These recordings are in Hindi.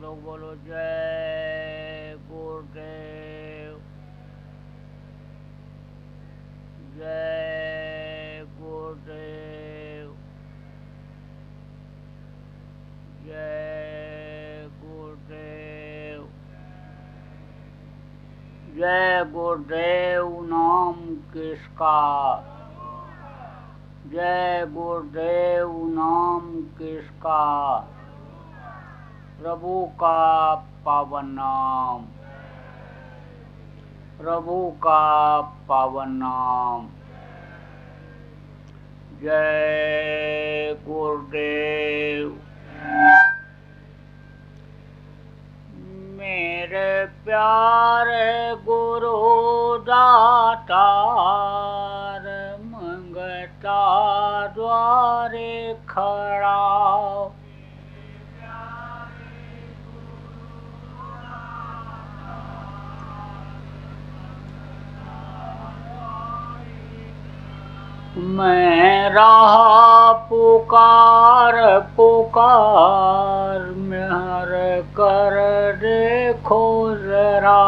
लोग बोलो जय गुरुदेव, जय गुरुदेव, जय गुरुदेव। जय गुरुदेव नाम किसका, जय गुरुदेव नाम किसका, प्रभु का पावन नाम, प्रभु का पावन नाम। जय गुरुदेव। मेरे प्यारे गुरु दातार, मंगता द्वारे खड़ा, मैं रहा पुकार पुकार, मेहर कर देखो जरा,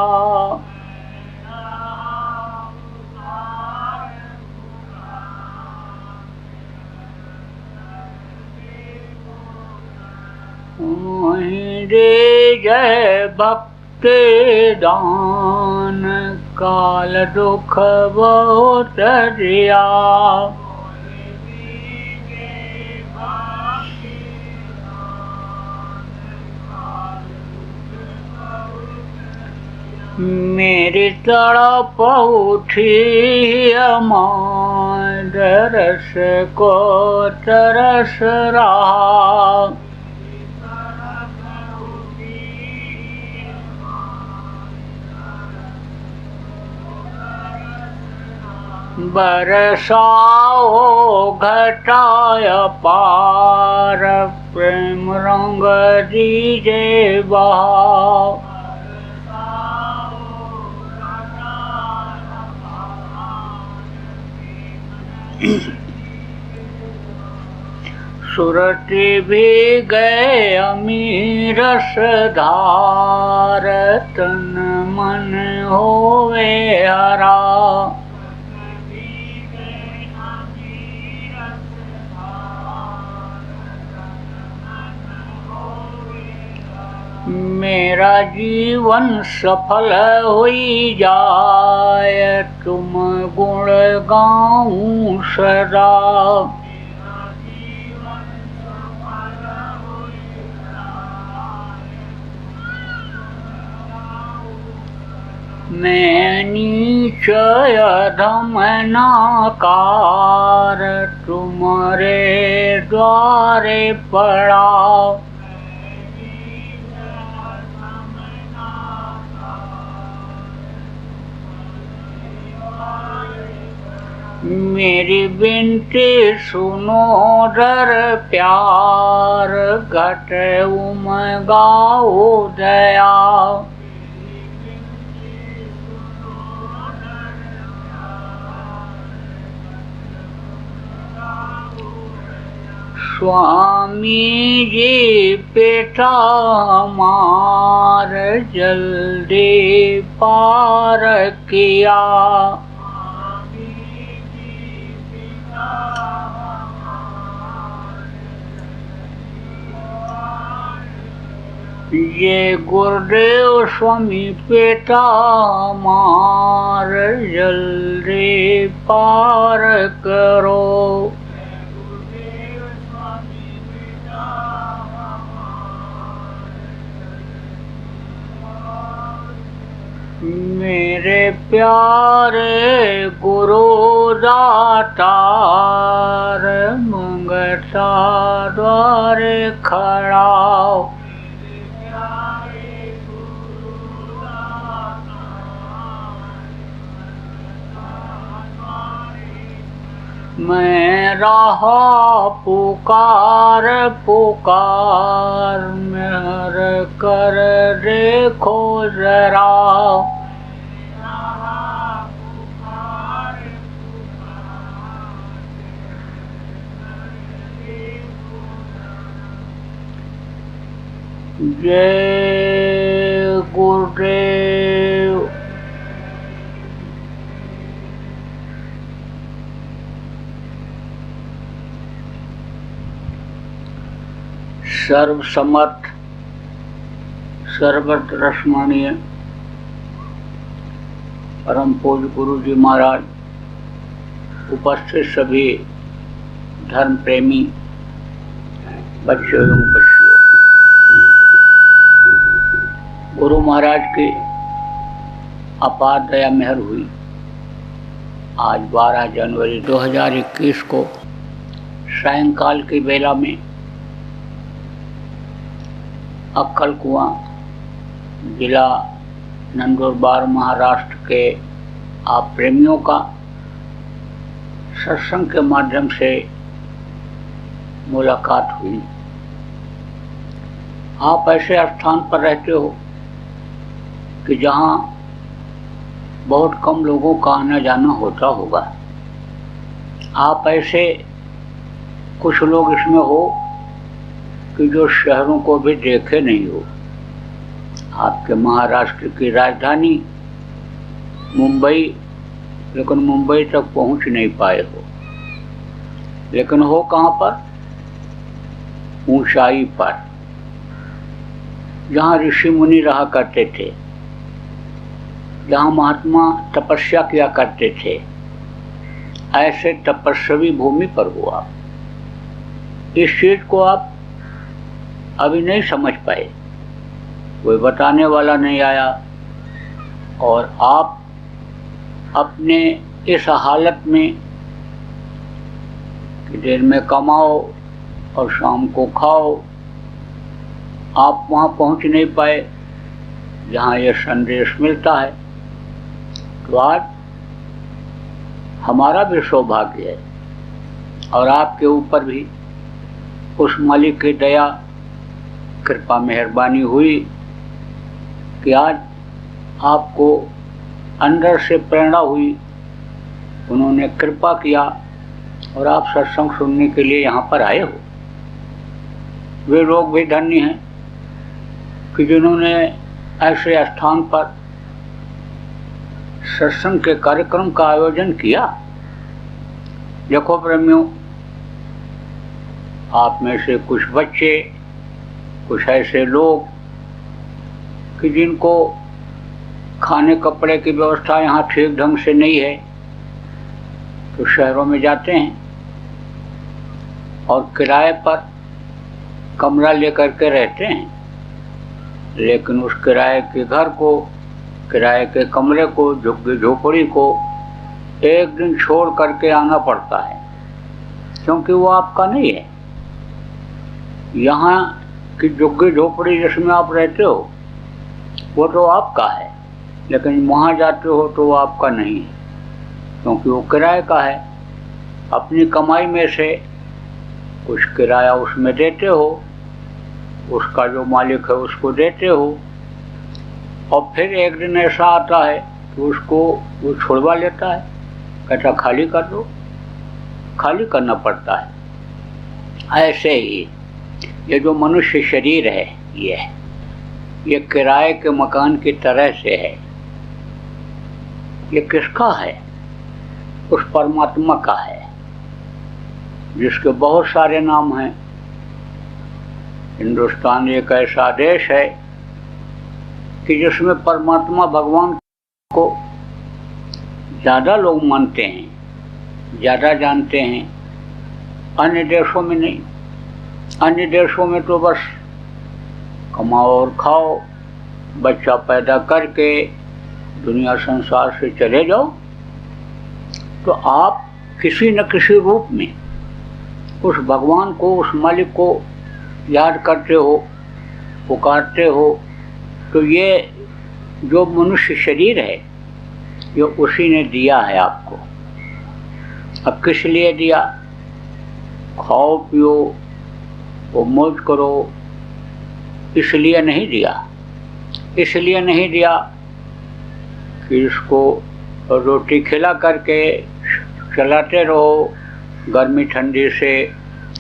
वहीं दे जय भक्ति दान, काल दुख बहुत दिया, मेरी तड़प उठी अमां, दरस को तरस रहा, बरसाओ घटाय पार, प्रेम रंग दीजे बहाव, सुरती भी गए अमीरस धार, तन मन होवे हरा, मेरा जीवन सफल हुई जाए, तुम गुण गाऊं सदा, मैं नीच अधम नाकार, तुम्हारे द्वारे पड़ा, मेरी बिनती सुनो दर प्यार, घट उमगाओ दया, स्वामी जी बेटा हमार, जल्दी पार किया, ये गुरुदेव स्वामी बेटा हमार, जल्दी पार करो, मेरे प्यारे गुरु दातार, मंगता द्वारे खड़ा, मैं रहा पुकार पुकार, मेहर कर देखो जरा, जय गुरुदेव। सर्वसमर्थ सर्वत्र रसमानीय परम पूज्य गुरु जी महाराज, उपस्थित सभी धर्म प्रेमी बच्चों एवं बच्चियों, गुरु महाराज की अपार दया मेहर हुई। आज 12 जनवरी 2021 को सायंकाल की बेला में अक्कलकुआं, जिला नंदुरबार, महाराष्ट्र के आप प्रेमियों का सत्संग के माध्यम से मुलाकात हुई। आप ऐसे स्थान पर रहते हो कि जहाँ बहुत कम लोगों का आना जाना होता होगा। आप ऐसे कुछ लोग इसमें हो कि जो शहरों को भी देखे नहीं हो। आपके महाराष्ट्र की राजधानी मुंबई, लेकिन मुंबई तक पहुंच नहीं पाए हो। लेकिन हो कहाँ पर? ऊंचाई पर, जहाँ ऋषि मुनि रहा करते थे, जहाँ महात्मा तपस्या किया करते थे, ऐसे तपस्वी भूमि पर हो आप। इस चीज को आप अभी नहीं समझ पाए, कोई बताने वाला नहीं आया, और आप अपने इस हालत में कि देर में कमाओ और शाम को खाओ, आप वहाँ पहुँच नहीं पाए जहाँ यह संदेश मिलता है। तो आज हमारा भी सौभाग्य है और आपके ऊपर भी उस मालिक की दया कृपा मेहरबानी हुई कि आज आपको अंदर से प्रेरणा हुई, उन्होंने कृपा किया और आप सत्संग सुनने के लिए यहाँ पर आए हो। वे लोग भी धन्य हैं कि जिन्होंने ऐसे स्थान पर सत्संग के कार्यक्रम का आयोजन किया। देखो प्रेमियों, आप में से कुछ बच्चे, कुछ ऐसे लोग कि जिनको खाने कपड़े की व्यवस्था यहाँ ठीक ढंग से नहीं है, तो शहरों में जाते हैं और किराए पर कमरा लेकर के रहते हैं। लेकिन उस किराए के घर को, किराए के कमरे को, झुग्गी झोपड़ी को एक दिन छोड़ करके आना पड़ता है, क्योंकि वो आपका नहीं है। यहाँ की झुग्गी झोपड़ी जिसमें आप रहते हो वो तो आपका है, लेकिन वहाँ जाते हो तो वो आपका नहीं है, क्योंकि वो किराए का है। अपनी कमाई में से कुछ किराया उसमें देते हो, उसका जो मालिक है उसको देते हो, और फिर एक दिन ऐसा आता है कि उसको वो छुड़वा लेता है, कहता खाली कर दो, खाली करना पड़ता है। ऐसे ही ये जो मनुष्य शरीर है, ये किराए के मकान की तरह से है। ये किसका है? उस परमात्मा का है, जिसके बहुत सारे नाम हैं। हिंदुस्तान एक ऐसा देश है कि जिसमें परमात्मा भगवान को ज़्यादा लोग मानते हैं, ज़्यादा जानते हैं। अन्य देशों में नहीं। अन्य देशों में तो बस कमाओ और खाओ, बच्चा पैदा करके दुनिया संसार से चले जाओ। तो आप किसी न किसी रूप में उस भगवान को, उस मालिक को याद करते हो, पुकारते हो। तो ये जो मनुष्य शरीर है, ये उसी ने दिया है आपको। अब किस लिए दिया? खाओ पियो, वो मौज करो, इसलिए नहीं दिया। इसलिए नहीं दिया कि इसको रोटी खिला करके चलाते रहो, गर्मी ठंडी से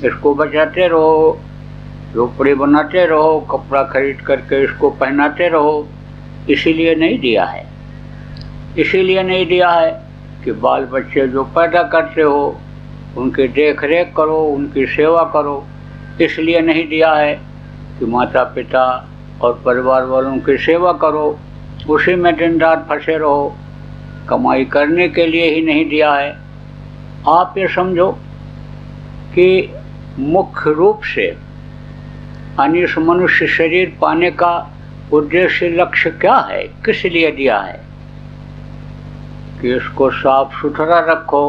इसको बचाते रहो, झोपड़ी बनाते रहो, कपड़ा खरीद करके इसको पहनाते रहो, इसीलिए नहीं दिया है। इसीलिए नहीं दिया है कि बाल बच्चे जो पैदा करते हो उनकी देख रेख करो, उनकी सेवा करो। इसलिए नहीं दिया है कि माता पिता और परिवार वालों की सेवा करो, उसी में दिन रात फंसे रहो। कमाई करने के लिए ही नहीं दिया है। आप ये समझो कि मुख्य रूप से अनिश मनुष्य शरीर पाने का उद्देश्य लक्ष्य क्या है, किस लिए दिया है? कि इसको साफ सुथरा रखो,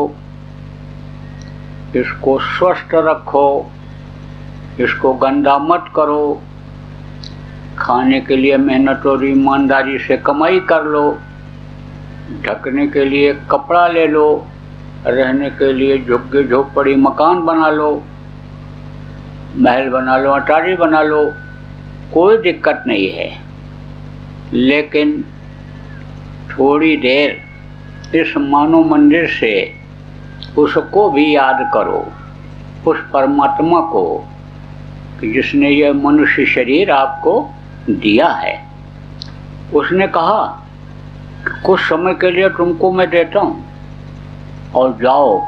इसको स्वस्थ रखो, इसको गंदा मत करो, खाने के लिए मेहनत और ईमानदारी से कमाई कर लो, ढकने के लिए कपड़ा ले लो, रहने के लिए झुग्गी झोपड़ी मकान बना लो, महल बना लो, अटारी बना लो, कोई दिक्कत नहीं है। लेकिन थोड़ी देर इस मानव मंदिर से उसको भी याद करो, उस परमात्मा को कि जिसने यह मनुष्य शरीर आपको दिया है। उसने कहा कुछ समय के लिए तुमको मैं देता हूँ और जाओ,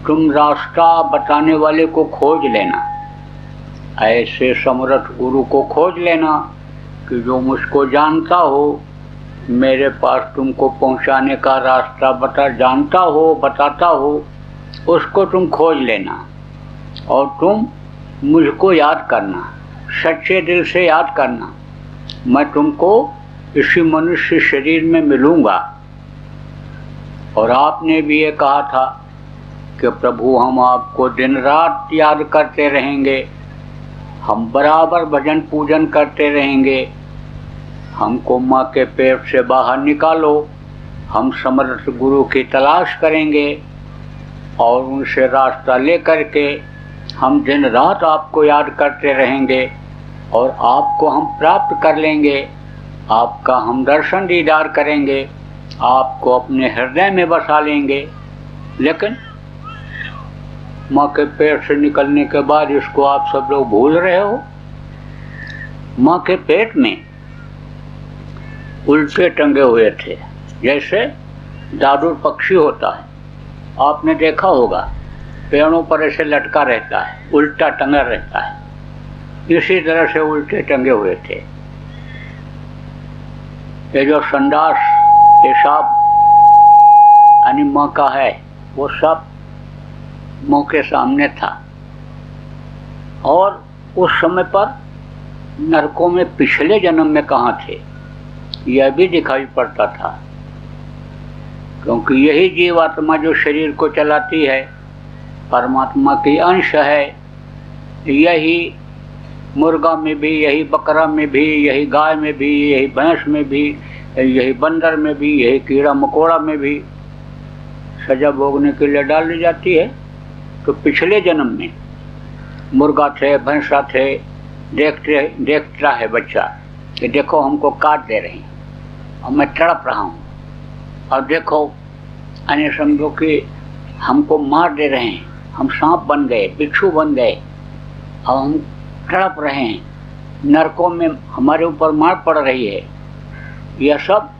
तुम रास्ता बताने वाले को खोज लेना, ऐसे समर्थ गुरु को खोज लेना कि जो मुझको जानता हो, मेरे पास तुमको पहुँचाने का रास्ता जानता हो, बताता हो, उसको तुम खोज लेना और तुम मुझको याद करना, सच्चे दिल से याद करना। मैं तुमको इसी मनुष्य शरीर में मिलूँगा। और आपने भी ये कहा था कि प्रभु हम आपको दिन रात याद करते रहेंगे, हम बराबर भजन पूजन करते रहेंगे, हमको माँ के पेट से बाहर निकालो, हम समर्थ गुरु की तलाश करेंगे और उनसे रास्ता ले करके हम दिन रात आपको याद करते रहेंगे और आपको हम प्राप्त कर लेंगे, आपका हम दर्शन दीदार करेंगे, आपको अपने हृदय में बसा लेंगे। लेकिन माँ के पेट से निकलने के बाद इसको आप सब लोग भूल रहे हो। माँ के पेट में उल्टे टंगे हुए थे, जैसे दादुर पक्षी होता है, आपने देखा होगा, पेड़ों पर ऐसे लटका रहता है, उल्टा टंगा रहता है, इसी तरह से उल्टे टंगे हुए थे। ये जो संडास पेशाब यानी माँ का है, वो सब मुँह के सामने था। और उस समय पर नरकों में पिछले जन्म में कहाँ थे, यह भी दिखाई पड़ता था, क्योंकि यही जीवात्मा जो शरीर को चलाती है परमात्मा की अंश है। यही मुर्गा में भी, यही बकरा में भी, यही गाय में भी, यही भैंस में भी, यही बंदर में भी, यही कीड़ा मकोड़ा में भी सजा भोगने के लिए डाल दी जाती है। तो पिछले जन्म में मुर्गा थे, भैंसा थे, देखता है बच्चा कि देखो हमको काट दे रहे हैं और मैं तड़प रहा हूँ, और देखो अन्य समझो कि हमको मार दे रहे हैं, हम सांप बन गए, बिच्छू बन गए और हम तड़प रहे हैं, नरकों में हमारे ऊपर मार पड़ रही है। यह सब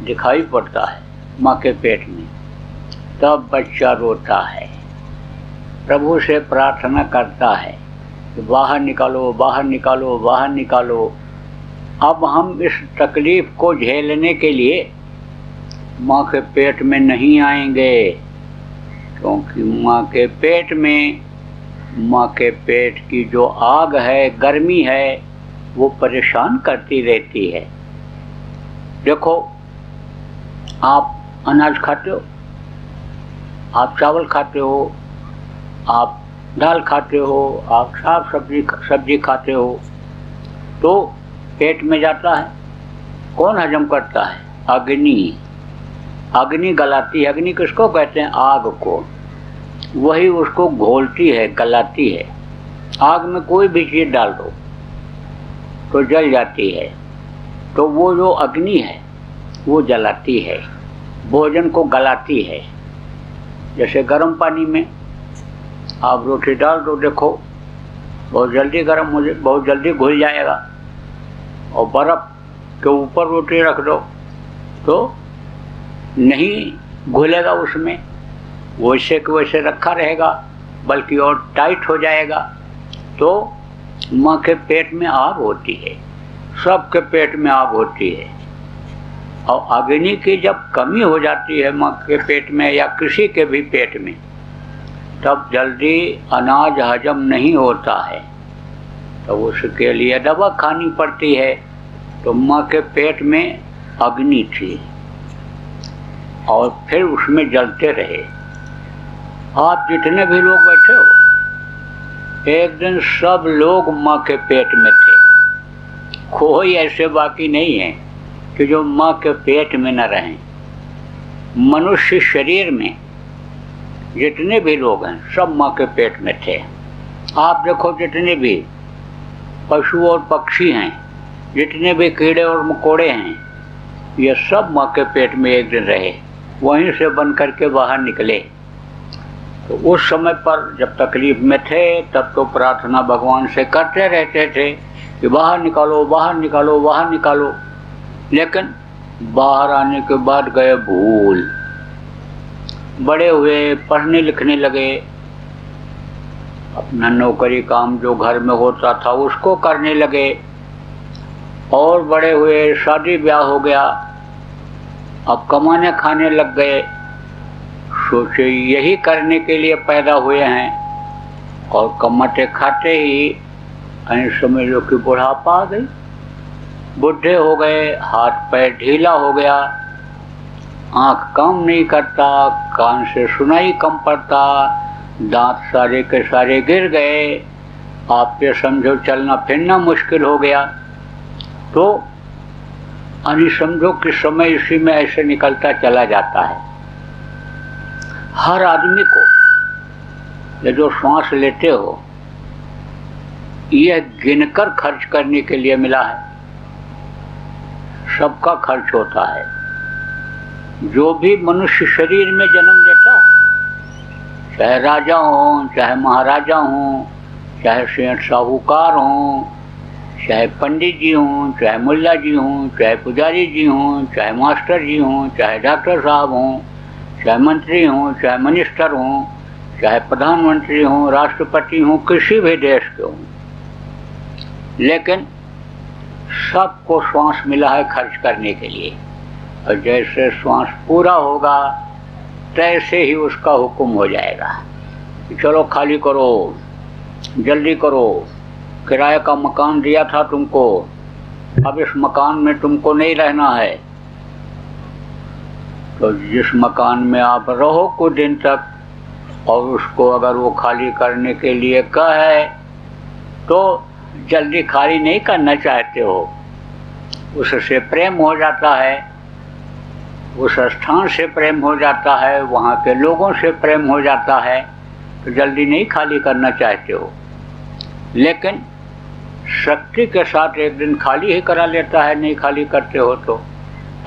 दिखाई पड़ता है माँ के पेट में। तब बच्चा रोता है, प्रभु से प्रार्थना करता है कि बाहर निकालो, बाहर निकालो, बाहर निकालो। अब हम इस तकलीफ को झेलने के लिए माँ के पेट में नहीं आएंगे, क्योंकि माँ के पेट में, माँ के पेट की जो आग है, गर्मी है, वो परेशान करती रहती है। देखो, आप अनाज खाते हो, आप चावल खाते हो, आप दाल खाते हो, आप साग सब्जी खाते हो, तो पेट में जाता है। कौन हजम करता है? अग्नि। अग्नि गलाती है। अग्नि किसको कहते हैं? आग को। वही उसको घोलती है, गलाती है। आग में कोई भी चीज़ डाल दो तो जल जाती है। तो वो जो अग्नि है वो जलाती है, भोजन को गलाती है। जैसे गर्म पानी में आप रोटी डाल दो, देखो बहुत जल्दी गर्म हो जाए, बहुत जल्दी घुल जाएगा। और बर्फ़ के ऊपर रोटी रख दो तो नहीं घुलेगा, उसमें वैसे के वैसे रखा रहेगा, बल्कि और टाइट हो जाएगा। तो माँ के पेट में आग होती है, सबके पेट में आग होती है। और अग्नि की जब कमी हो जाती है माँ के पेट में या किसी के भी पेट में, तब जल्दी अनाज हजम नहीं होता है, तो उसके लिए दवा खानी पड़ती है। तो माँ के पेट में अग्नि थी और फिर उसमें जलते रहे। आप जितने भी लोग बैठे हो, एक दिन सब लोग माँ के पेट में थे। कोई ऐसे बाकी नहीं है कि जो माँ के पेट में न रहें। मनुष्य शरीर में जितने भी लोग हैं सब माँ के पेट में थे। आप देखो, जितने भी पशु और पक्षी हैं, जितने भी कीड़े और मकोड़े हैं, ये सब माँ के पेट में एक दिन रहे, वहीं से बन करके बाहर निकले। तो उस समय पर जब तकलीफ में थे तब तो प्रार्थना भगवान से करते रहते थे कि बाहर निकालो, बाहर निकालो, बाहर निकालो। लेकिन बाहर आने के बाद गए भूल, बड़े हुए, पढ़ने लिखने लगे, अपना नौकरी काम जो घर में होता था उसको करने लगे, और बड़े हुए, शादी ब्याह हो गया, अब कमाने खाने लग गए। सोचे यही करने के लिए पैदा हुए हैं, और कमाते खाते ही समझ लो कि बुढ़ापा आ गई, बुढ़े हो गए, हाथ पैर ढीला हो गया, आँख काम नहीं करता, कान से सुनाई कम पड़ता, दांत सारे के सारे गिर गए, आप ये समझो चलना फिरना मुश्किल हो गया। तो समझो कि समय इसी में ऐसे निकलता चला जाता है। हर आदमी को ये जो श्वास लेते हो, यह गिनकर खर्च करने के लिए मिला है। सबका खर्च होता है। जो भी मनुष्य शरीर में जन्म लेता है, चाहे राजा हो, चाहे महाराजा हो, चाहे सेठ साहूकार हो, चाहे पंडित जी हों, चाहे मुल्ला जी हों, चाहे पुजारी जी हों, चाहे मास्टर जी हों, चाहे डॉक्टर साहब हों, चाहे मंत्री हों, चाहे मिनिस्टर हों, चाहे प्रधानमंत्री हों, राष्ट्रपति हों, किसी भी देश के हों, लेकिन सबको श्वास मिला है खर्च करने के लिए। और जैसे श्वास पूरा होगा तैसे ही उसका हुक्म हो जाएगा कि चलो खाली करो, जल्दी करो, किराए का मकान दिया था तुमको, अब इस मकान में तुमको नहीं रहना है। तो जिस मकान में आप रहो कुछ दिन तक, और उसको अगर वो खाली करने के लिए कहे तो जल्दी खाली नहीं करना चाहते हो, उससे प्रेम हो जाता है, उस स्थान से प्रेम हो जाता है, वहाँ के लोगों से प्रेम हो जाता है, तो जल्दी नहीं खाली करना चाहते हो। लेकिन शक्ति के साथ एक दिन खाली ही करा लेता है, नहीं खाली करते हो तो।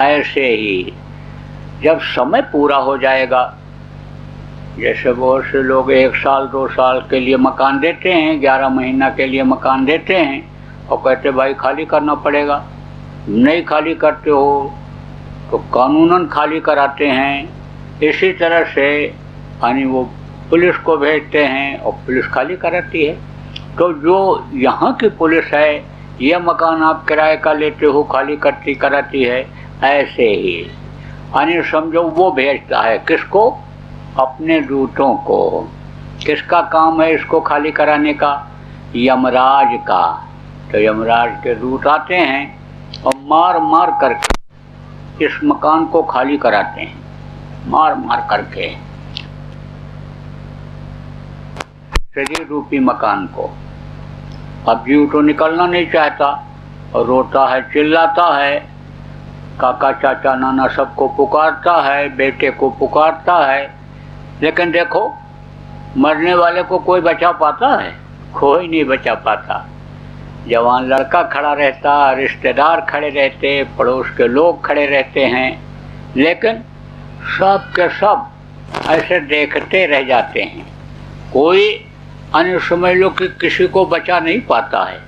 ऐसे ही जब समय पूरा हो जाएगा, जैसे बहुत से लोग 1 साल 2 साल के लिए मकान देते हैं, 11 महीना के लिए मकान देते हैं और कहते भाई खाली करना पड़ेगा, नहीं खाली करते हो तो कानूनन खाली कराते हैं। इसी तरह से यानी वो पुलिस को भेजते हैं और पुलिस खाली कराती है। तो जो यहाँ की पुलिस है, यह मकान आप किराए का लेते हो खाली करती कराती है, ऐसे ही यानी समझो वो भेजता है किसको, अपने दूतों को। किसका काम है इसको खाली कराने का, यमराज का। तो यमराज के दूत आते हैं और मार मार करके इस मकान को खाली कराते हैं, मार मार करके शरीर रूपी मकान को। अब जीव तो निकलना नहीं चाहता और रोता है, चिल्लाता है, काका चाचा नाना सबको पुकारता है, बेटे को पुकारता है, लेकिन देखो मरने वाले को कोई बचा पाता है? कोई नहीं बचा पाता। जवान लड़का खड़ा रहता, रिश्तेदार खड़े रहते, पड़ोस के लोग खड़े रहते हैं, लेकिन सब के सब ऐसे देखते रह जाते हैं। कोई अन्य समझ लो कि किसी को बचा नहीं पाता है,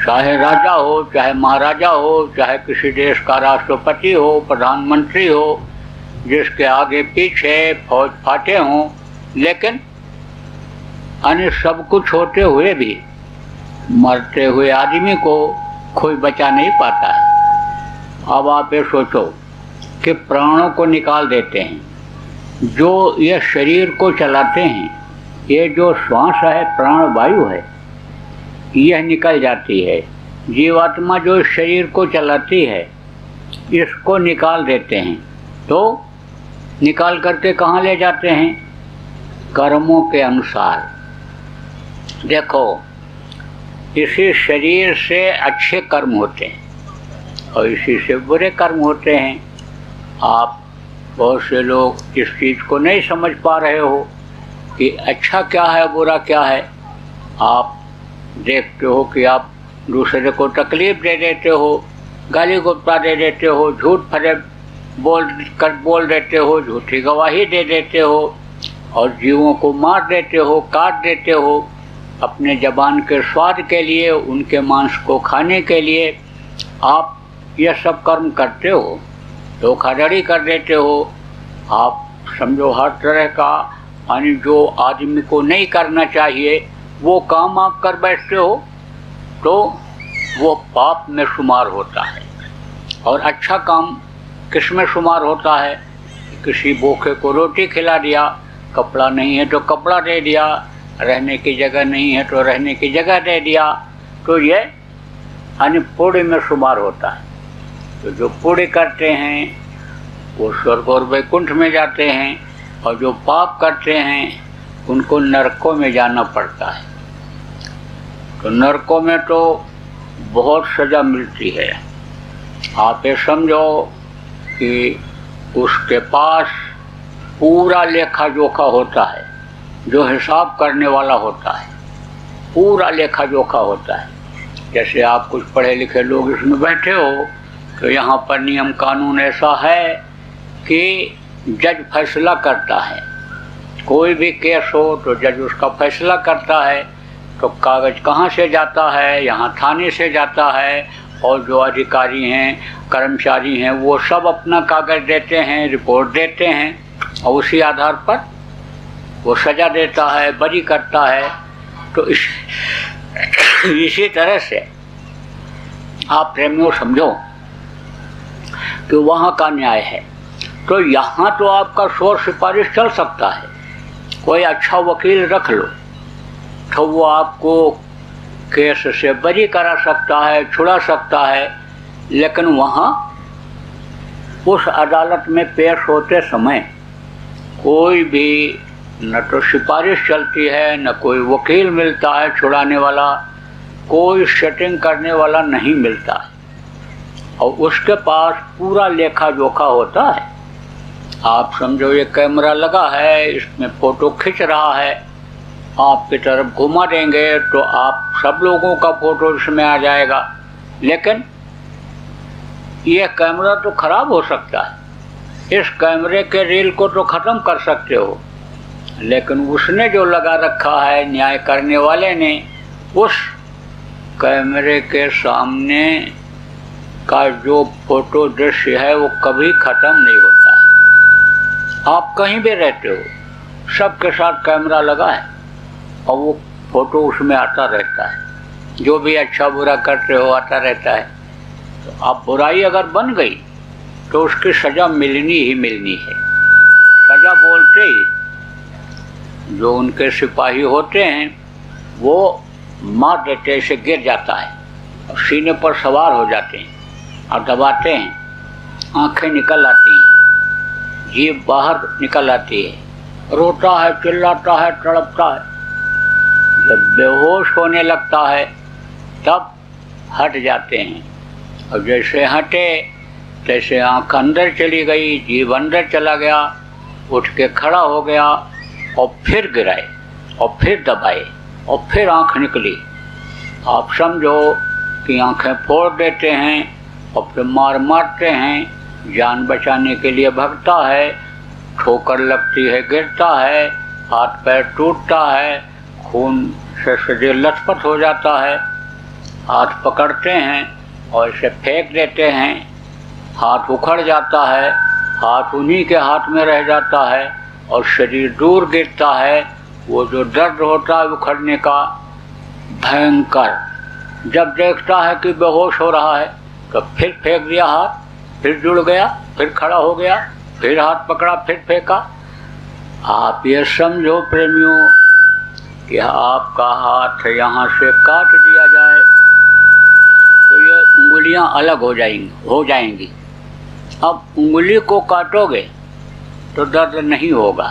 चाहे राजा हो, चाहे महाराजा हो, चाहे किसी देश का राष्ट्रपति हो, प्रधानमंत्री हो, जिसके आगे पीछे फौज फाटे हों, लेकिन अन्य सब कुछ होते हुए भी मरते हुए आदमी को कोई बचा नहीं पाता है। अब आप ये सोचो कि प्राणों को निकाल देते हैं, जो ये शरीर को चलाते हैं, ये जो श्वास है, प्राण वायु है, यह निकल जाती है। जीवात्मा जो इस शरीर को चलाती है, इसको निकाल देते हैं। तो निकाल करके कहाँ ले जाते हैं? कर्मों के अनुसार। देखो, इसी शरीर से अच्छे कर्म होते हैं और इसी से बुरे कर्म होते हैं। आप बहुत से लोग इस चीज़ को नहीं समझ पा रहे हो कि अच्छा क्या है, बुरा क्या है। आप देखते हो कि आप दूसरे को तकलीफ दे देते हो, गाली गुप्ता दे देते हो, झूठ फरेब बोल देते हो, झूठी गवाही दे देते हो और जीवों को मार देते हो, काट देते हो अपने जबान के स्वाद के लिए, उनके मांस को खाने के लिए। आप यह सब कर्म करते हो, धोखाधड़ी कर देते हो। आप समझो हर तरह का यानी जो आदमी को नहीं करना चाहिए वो काम आप कर बैठते हो, तो वो पाप में शुमार होता है। और अच्छा काम किस में शुमार होता है? किसी भूखे को रोटी खिला दिया, कपड़ा नहीं है तो कपड़ा दे दिया, रहने की जगह नहीं है तो रहने की जगह दे दिया, तो ये यानी पुण्य में शुमार होता है। तो जो पुण्य करते हैं वो स्वर्ग और वैकुंठ में जाते हैं, और जो पाप करते हैं उनको नरकों में जाना पड़ता है। तो नरकों में तो बहुत सज़ा मिलती है। आप ये समझो कि उसके पास पूरा लेखा जोखा होता है, जो हिसाब करने वाला होता है, पूरा लेखा जोखा होता है। जैसे आप कुछ पढ़े लिखे लोग इसमें बैठे हो, तो यहाँ पर नियम कानून ऐसा है कि जज फैसला करता है। कोई भी केस हो तो जज उसका फैसला करता है। तो कागज़ कहाँ से जाता है? यहाँ थाने से जाता है, और जो अधिकारी हैं, कर्मचारी हैं, वो सब अपना कागज़ देते हैं, रिपोर्ट देते हैं, और उसी आधार पर वो सज़ा देता है, बरी करता है। तो इसी तरह से आप प्रेमियों समझो कि वहाँ का न्याय है। तो यहाँ तो आपका शोर सिफारिश चल सकता है, कोई अच्छा वकील रख लो तो वो आपको केस से बरी करा सकता है, छुड़ा सकता है। लेकिन वहाँ उस अदालत में पेश होते समय कोई भी न तो सिफारिश चलती है, न कोई वकील मिलता है छुड़ाने वाला, कोई सेटिंग करने वाला नहीं मिलता है, और उसके पास पूरा लेखा जोखा होता है। आप समझो ये कैमरा लगा है, इसमें फ़ोटो खींच रहा है, आपकी तरफ घुमा देंगे तो आप सब लोगों का फ़ोटो इसमें आ जाएगा। लेकिन ये कैमरा तो ख़राब हो सकता है, इस कैमरे के रील को तो ख़त्म कर सकते हो, लेकिन उसने जो लगा रखा है, न्याय करने वाले ने, उस कैमरे के सामने का जो फोटो दृश्य है वो कभी ख़त्म नहीं होता है। आप कहीं भी रहते हो, सबके साथ कैमरा लगा है और वो फ़ोटो उसमें आता रहता है। जो भी अच्छा बुरा करते हो आता रहता है। तो आप बुराई अगर बन गई तो उसकी सज़ा मिलनी ही मिलनी है। सज़ा बोलते ही जो उनके सिपाही होते हैं वो मार देते, से गिर जाता है और सीने पर सवार हो जाते हैं और दबाते हैं। आंखें निकल आती हैं, जीभ बाहर निकल आती है, रोता है, चिल्लाता है, तड़पता है। जब बेहोश होने लगता है तब हट जाते हैं, और जैसे हटे तैसे आँख अंदर चली गई, जीभ अंदर चला गया, उठ के खड़ा हो गया और फिर गिराए और फिर दबाए और फिर आँख निकली। आप समझो कि आँखें फोड़ देते हैं और फिर मारते हैं। जान बचाने के लिए भागता है, ठोकर लगती है, गिरता है, हाथ पैर टूटता है, खून से शरीर लथपथ हो जाता है। हाथ पकड़ते हैं और इसे फेंक देते हैं, हाथ उखड़ जाता है, हाथ उन्हीं के हाथ में रह जाता है और शरीर दूर गिरता है। वो जो दर्द होता है उखड़ने का भयंकर, जब देखता है कि बेहोश हो रहा है तो फिर फेंक दिया हाथ, फिर जुड़ गया, फिर खड़ा हो गया, फिर हाथ पकड़ा, फिर फेंका। आप ये समझो प्रेमियों कि आपका हाथ यहाँ से काट दिया जाए तो ये उंगलियां अलग हो जाएंगी। अब उंगली को काटोगे तो दर्द नहीं होगा,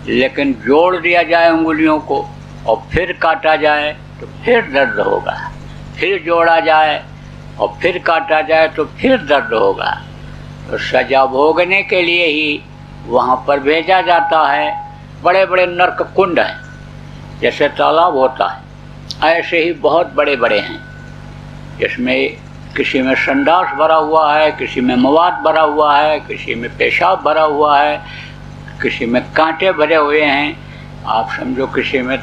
लेकिन जोड़ दिया जाए उंगलियों को और फिर काटा जाए तो फिर दर्द होगा, फिर जोड़ा जाए और फिर काटा जाए तो फिर दर्द होगा। तो सजा भोगने के लिए ही वहाँ पर भेजा जाता है। बड़े बड़े नरक कुंड हैं, जैसे तालाब होता है ऐसे ही बहुत बड़े बड़े हैं, जिसमें किसी में संडास भरा हुआ है, किसी में मवाद भरा हुआ है, किसी में पेशाब भरा हुआ है, किसी में कांटे भरे हुए हैं। आप समझो किसी में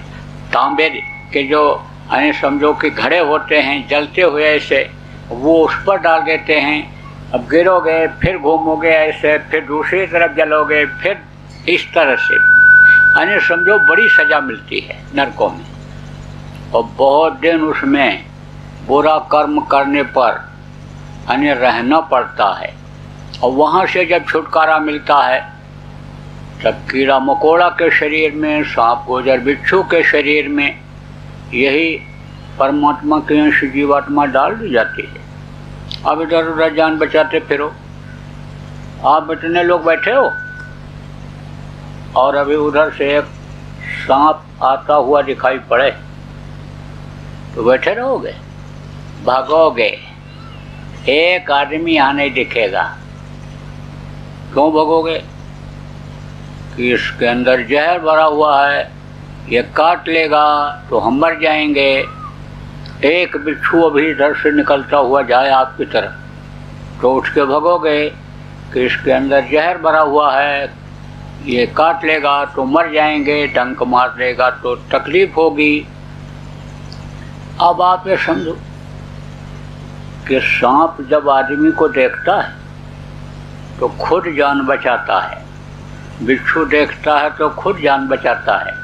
तांबे के जो यानी समझो कि घड़े होते हैं जलते हुए ऐसे, वो उस पर डाल देते हैं। अब गिरोगे, फिर घूमोगे ऐसे, फिर दूसरी तरफ जलोगे, फिर इस तरह से यानी समझो बड़ी सज़ा मिलती है नरकों में। और बहुत दिन उसमें बुरा कर्म करने पर यानी रहना पड़ता है। और वहाँ से जब छुटकारा मिलता है तब कीड़ा मकोड़ा के शरीर में, सांप गोजर बिच्छू के शरीर में यही परमात्मा के अंश जीवात्मा डाल दी जाती है। अब इधर उधर जान बचाते फिरो। आप इतने लोग बैठे हो और अभी उधर से एक सांप आता हुआ दिखाई पड़े तो बैठे रहोगे, भागोगे। एक आदमी यहाँ नहीं दिखेगा। क्यों भागोगे? कि इसके अंदर जहर भरा हुआ है, ये काट लेगा तो हम मर जाएंगे। एक बिच्छू अभी इधर से निकलता हुआ जाए आपकी तरफ तो उठ के भगोगे कि इसके अंदर जहर भरा हुआ है, ये काट लेगा तो मर जाएंगे, डंक मार देगा तो तकलीफ होगी। अब आप ये समझो कि सांप जब आदमी को देखता है तो खुद जान बचाता है, बिच्छू देखता है तो खुद जान बचाता है।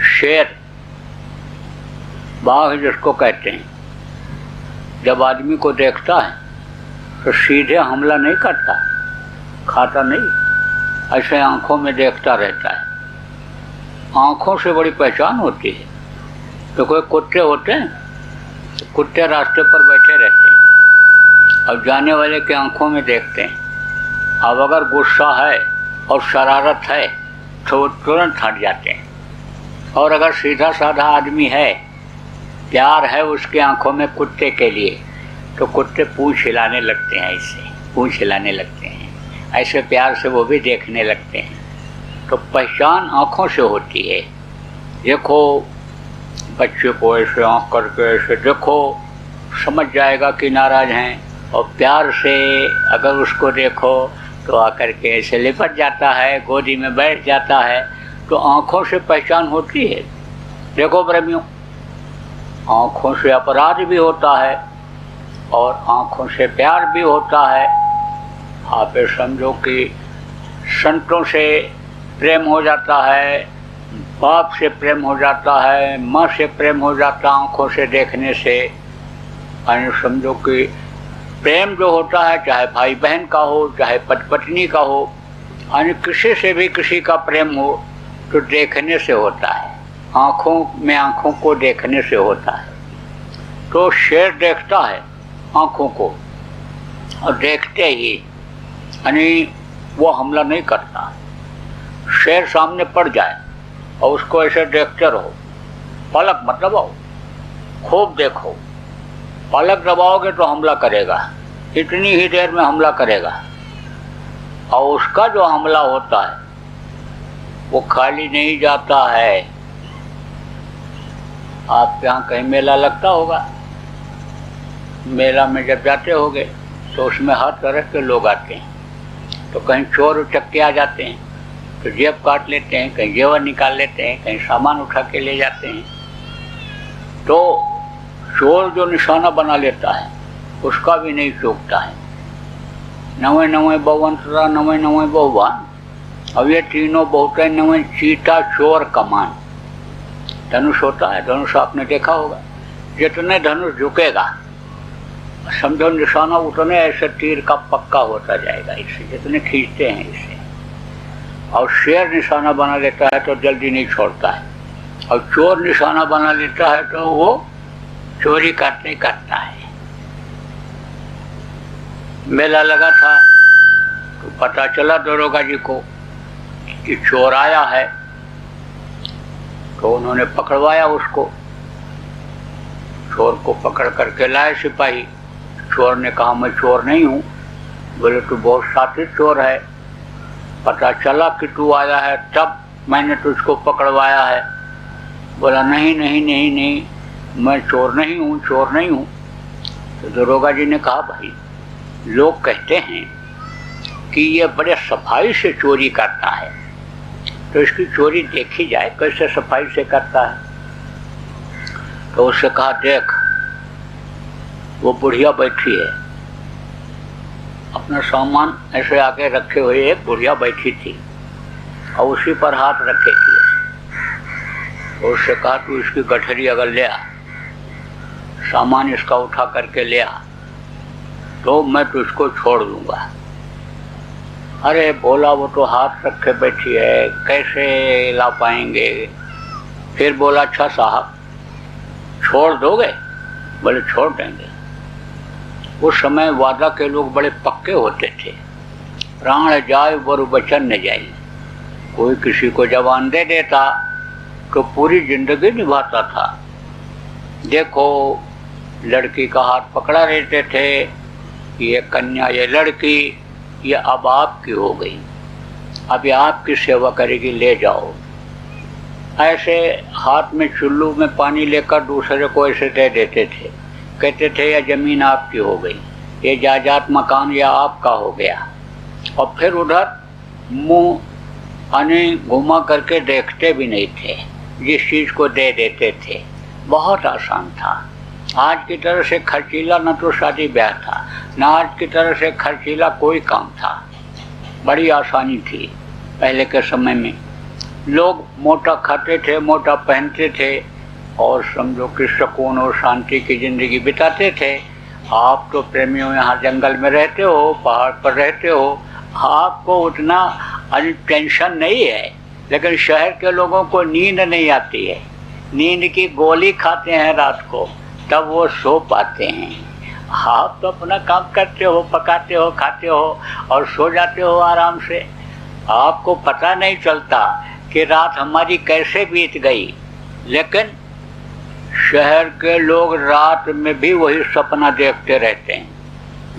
शेर, बाघ जिसको कहते हैं, जब आदमी को देखता है तो सीधे हमला नहीं करता, खाता नहीं, ऐसे आंखों में देखता रहता है। आंखों से बड़ी पहचान होती है। तो कोई कुत्ते होते हैं, कुत्ते रास्ते पर बैठे रहते हैं और जाने वाले के आंखों में देखते हैं। अब अगर गुस्सा है और शरारत है तो वो तुरंत हट जाते हैं, और अगर सीधा साधा आदमी है, प्यार है उसके आंखों में कुत्ते के लिए, तो कुत्ते पूंछ हिलाने लगते हैं, ऐसे पूंछ हिलाने लगते हैं, ऐसे प्यार से वो भी देखने लगते हैं। तो पहचान आँखों से होती है। देखो बच्चे को ऐसे आँख करके ऐसे देखो, समझ जाएगा कि नाराज़ हैं, और प्यार से अगर उसको देखो तो आकर के ऐसे लिपट जाता है, गोदी में बैठ जाता है। तो आँखों से पहचान होती है। देखो प्रेमियों, आँखों से अपराध भी होता है और आँखों से प्यार भी होता है। आप ये समझो कि संतों से प्रेम हो जाता है, बाप से प्रेम हो जाता है, माँ से प्रेम हो जाता है आँखों से देखने से। यानी समझो कि प्रेम जो होता है, चाहे भाई बहन का हो, चाहे पति पत्नी का हो, यानी किसी से भी किसी का प्रेम हो तो देखने से होता है, आँखों में आँखों को देखने से होता है। तो शेर देखता है आँखों को, और देखते ही यानी वो हमला नहीं करता। शेर सामने पड़ जाए और उसको ऐसे देखते रहो, पलक मत दबाओ, खूब देखो। पलक दबाओगे तो हमला करेगा, इतनी ही देर में हमला करेगा। और उसका जो हमला होता है वो खाली नहीं जाता है। आप यहाँ कहीं मेला लगता होगा, मेला में जब जाते होगे तो उसमें हर तरह के लोग आते हैं। तो कहीं चोर उचक्के आ जाते हैं, तो जेब काट लेते हैं, कहीं जेवर निकाल लेते हैं, कहीं सामान उठा के ले जाते हैं। तो चोर जो निशाना बना लेता है उसका भी नहीं चूकता है। नवे नवे बवंतरा नवे नवे बहुवान, अब ये तीनों बहुत नवे चीता चोर कमान। धनुष होता है, धनुष आपने देखा होगा, जितने धनुष झुकेगा समझो निशाना उतने ऐसे तीर का पक्का होता जाएगा, इससे जितने खींचते हैं इसे। और शेर निशाना बना लेता है तो जल्दी नहीं छोड़ता है, और चोर निशाना बना लेता है तो वो चोरी करते करता है। मेला लगा था तो पता चला दरोगा जी को कि चोर आया है, तो उन्होंने पकड़वाया उसको। चोर को पकड़ करके लाए सिपाही। चोर ने कहा मैं चोर नहीं हूँ। बोले तू बहुत शातिर चोर है, पता चला कि तू आया है तब मैंने तुझको पकड़वाया है। बोला नहीं नहीं नहीं नहीं, मैं चोर नहीं हूँ, चोर नहीं हूँ। तो दरोगा जी ने कहा भाई लोग कहते हैं कि ये बड़े सफाई से चोरी करता है, तो इसकी चोरी देखी जाए कैसे सफाई से करता है। तो उससे कहा देख वो बुढ़िया बैठी है, अपना सामान ऐसे आगे रखे हुए एक बुढ़िया बैठी थी और उसी पर हाथ रखे थे। तो उससे कहा तू इसकी गठरी अगर ले आ, सामान इसका उठा करके ले आ, तो मैं तुझको छोड़ दूंगा। अरे बोला वो तो हाथ रखे बैठी है, कैसे ला पाएंगे। फिर बोला अच्छा साहब छोड़ दोगे? बोले छोड़ देंगे। उस समय वादा के लोग बड़े पक्के होते थे, प्राण जाए वर वचन न जाए। कोई किसी को जवान दे देता तो पूरी जिंदगी निभाता था। देखो लड़की का हाथ पकड़ा रहते थे, ये कन्या ये लड़की ये अब आपकी हो गई, अब ये आपकी सेवा करेगी, ले जाओ। ऐसे हाथ में चुल्लू में पानी लेकर दूसरे को ऐसे दे देते थे, कहते थे यह जमीन आपकी हो गई, ये जायदाद मकान या आपका हो गया। और फिर उधर मुंह आने घुमा करके देखते भी नहीं थे, जिस चीज़ को दे देते थे। बहुत आसान था। आज की तरह से खर्चीला न तो शादी ब्याह था, न आज की तरह से खर्चीला कोई काम था। बड़ी आसानी थी पहले के समय में। लोग मोटा खाते थे, मोटा पहनते थे और समझो कि सुकून और शांति की ज़िंदगी बिताते थे। आप तो प्रेमियों यहाँ जंगल में रहते हो, पहाड़ पर रहते हो, आपको उतना टेंशन नहीं है। लेकिन शहर के लोगों को नींद नहीं आती है, नींद की गोली खाते हैं रात को, तब वो सो पाते हैं। आप तो अपना काम करते हो, पकाते हो, खाते हो और सो जाते हो आराम से। आपको पता नहीं चलता कि रात हमारी कैसे बीत गई। लेकिन शहर के लोग रात में भी वही सपना देखते रहते हैं,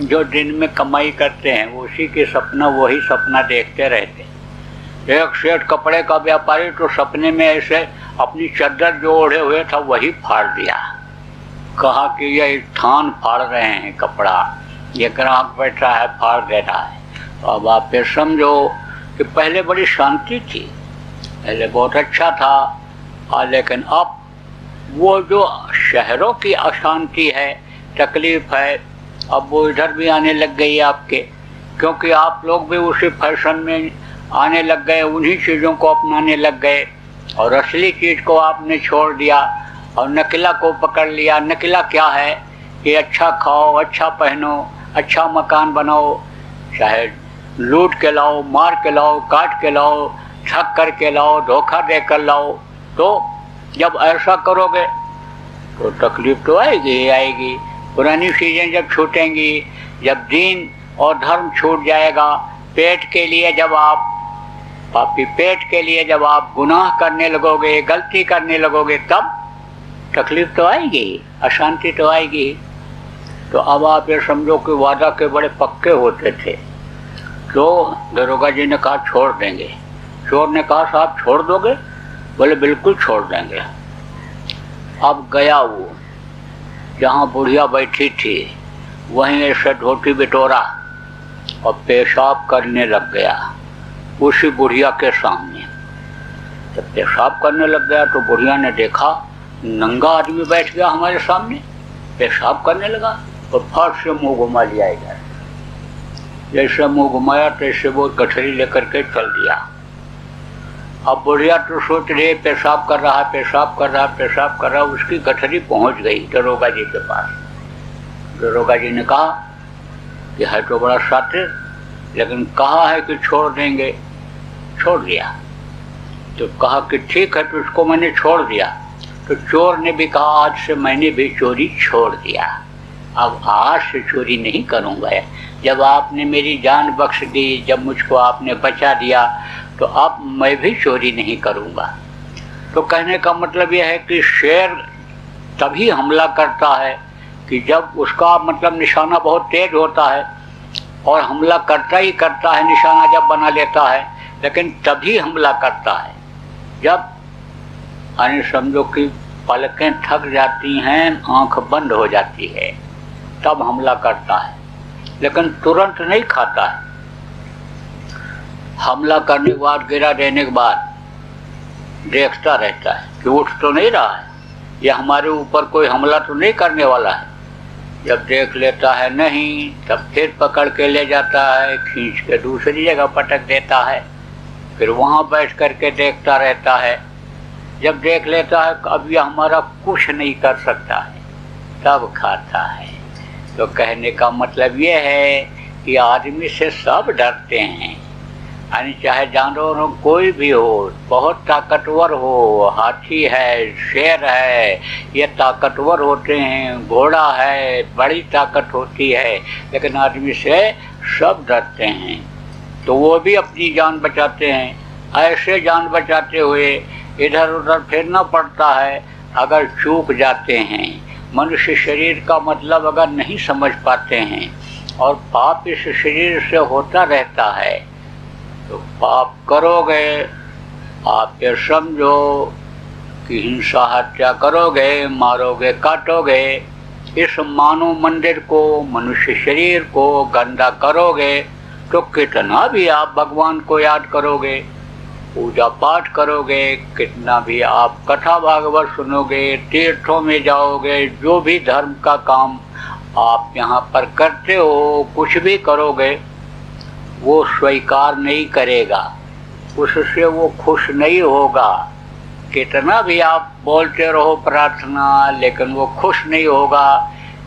जो दिन में कमाई करते हैं उसी के सपना वही सपना देखते रहते हैं। एक सेठ कपड़े का व्यापारी तो सपने में ऐसे अपनी चादर जो ओढ़े हुए था वही फाड़ दिया। कहा कि ये थान फाड़ रहे हैं कपड़ा, ये ग्राहक बैठा है फाड़ दे रहा है। तो अब आप फिर समझो कि पहले बड़ी शांति थी, पहले बहुत अच्छा था। लेकिन अब वो जो शहरों की अशांति है, तकलीफ है, अब वो इधर भी आने लग गई है आपके, क्योंकि आप लोग भी उसी फैशन में आने लग गए, उन्हीं चीज़ों को अपनाने लग गए और असली चीज़ को आपने छोड़ दिया और नकला को पकड़ लिया। नकला क्या है कि अच्छा खाओ, अच्छा पहनो, अच्छा मकान बनाओ, चाहे लूट के लाओ, मार के लाओ, काट के लाओ, ठग कर के लाओ, धोखा दे कर लाओ। तो जब ऐसा करोगे तो तकलीफ तो आएगी ही आएगी। पुरानी चीज़ें जब छूटेंगी, जब दीन और धर्म छूट जाएगा, पेट के लिए जब आप पापी पेट के लिए जब आप गुनाह करने लगोगे, गलती करने लगोगे, तब तकलीफ तो आएगी, अशांति तो आएगी। तो अब आप ये समझो कि वादा के बड़े पक्के होते थे। तो दरोगा जी ने कहा छोड़ देंगे। चोर ने कहा साहब छोड़ दोगे? बोले बिल्कुल छोड़ देंगे। अब गया वो जहाँ बुढ़िया बैठी थी, वहीं ऐसे धोती बिटोरा और पेशाब करने लग गया। उसी बुढ़िया के सामने। जब पेशाब करने लग गया तो बुढ़िया ने देखा नंगा आदमी बैठ गया हमारे सामने, पेशाब करने लगा और फट से मुंह घुमा लिया इधर। जैसे मुंह घुमाया तैसे वो गठरी लेकर के चल दिया। अब बुढ़िया तो सोच रही पेशाब कर रहा, पेशाब कर रहा, पेशाब कर रहा। उसकी गठरी पहुंच गई दरोगा जी के पास। दरोगा जी ने कहा कि है तो बड़ा शातिर, लेकिन कहा है कि छोड़ देंगे, छोड़ दिया। तो कहा कि ठीक है, तो उसको मैंने छोड़ दिया। तो चोर ने भी कहा आज से मैंने भी चोरी छोड़ दिया, अब आज से चोरी नहीं करूँगा। जब आपने मेरी जान बख्श दी, जब मुझको आपने बचा दिया, तो अब मैं भी चोरी नहीं करूँगा। तो कहने का मतलब यह है कि शेर तभी हमला करता है कि जब उसका मतलब निशाना बहुत तेज होता है, और हमला करता ही करता है, निशाना जब बना लेता है, लेकिन तभी हमला करता है जब यानी समझो कि पलकें थक जाती हैं, आंख बंद हो जाती है, तब हमला करता है, लेकिन तुरंत नहीं खाता है। हमला करने के बाद, गिरा देने के बाद देखता रहता है कि उठ तो नहीं रहा है, या हमारे ऊपर कोई हमला तो नहीं करने वाला है। जब देख लेता है नहीं, तब फिर पकड़ के ले जाता है, खींच के दूसरी जगह पटक देता है, फिर वहाँ बैठ करके देखता रहता है। जब देख लेता है अब यह हमारा कुछ नहीं कर सकता है, तब खाता है। तो कहने का मतलब ये है कि आदमी से सब डरते हैं, यानी चाहे जानवर हो, कोई भी हो, बहुत ताकतवर हो, हाथी है, शेर है, ये ताकतवर होते हैं, घोड़ा है, बड़ी ताकत होती है, लेकिन आदमी से सब डरते हैं। तो वो भी अपनी जान बचाते हैं। ऐसे जान बचाते हुए इधर उधर फिरना पड़ता है अगर चूक जाते हैं। मनुष्य शरीर का मतलब अगर नहीं समझ पाते हैं, और पाप इस शरीर से होता रहता है, तो पाप करोगे आप ये समझो कि हिंसा हत्या करोगे, मारोगे, काटोगे, इस मानव मंदिर को, मनुष्य शरीर को गंदा करोगे, तो कितना भी आप भगवान को याद करोगे, पूजा पाठ करोगे, कितना भी आप कथा भागवत सुनोगे, तीर्थों में जाओगे, जो भी धर्म का काम आप यहाँ पर करते हो, कुछ भी करोगे, वो स्वीकार नहीं करेगा, उससे वो खुश नहीं होगा। कितना भी आप बोलते रहो प्रार्थना, लेकिन वो खुश नहीं होगा,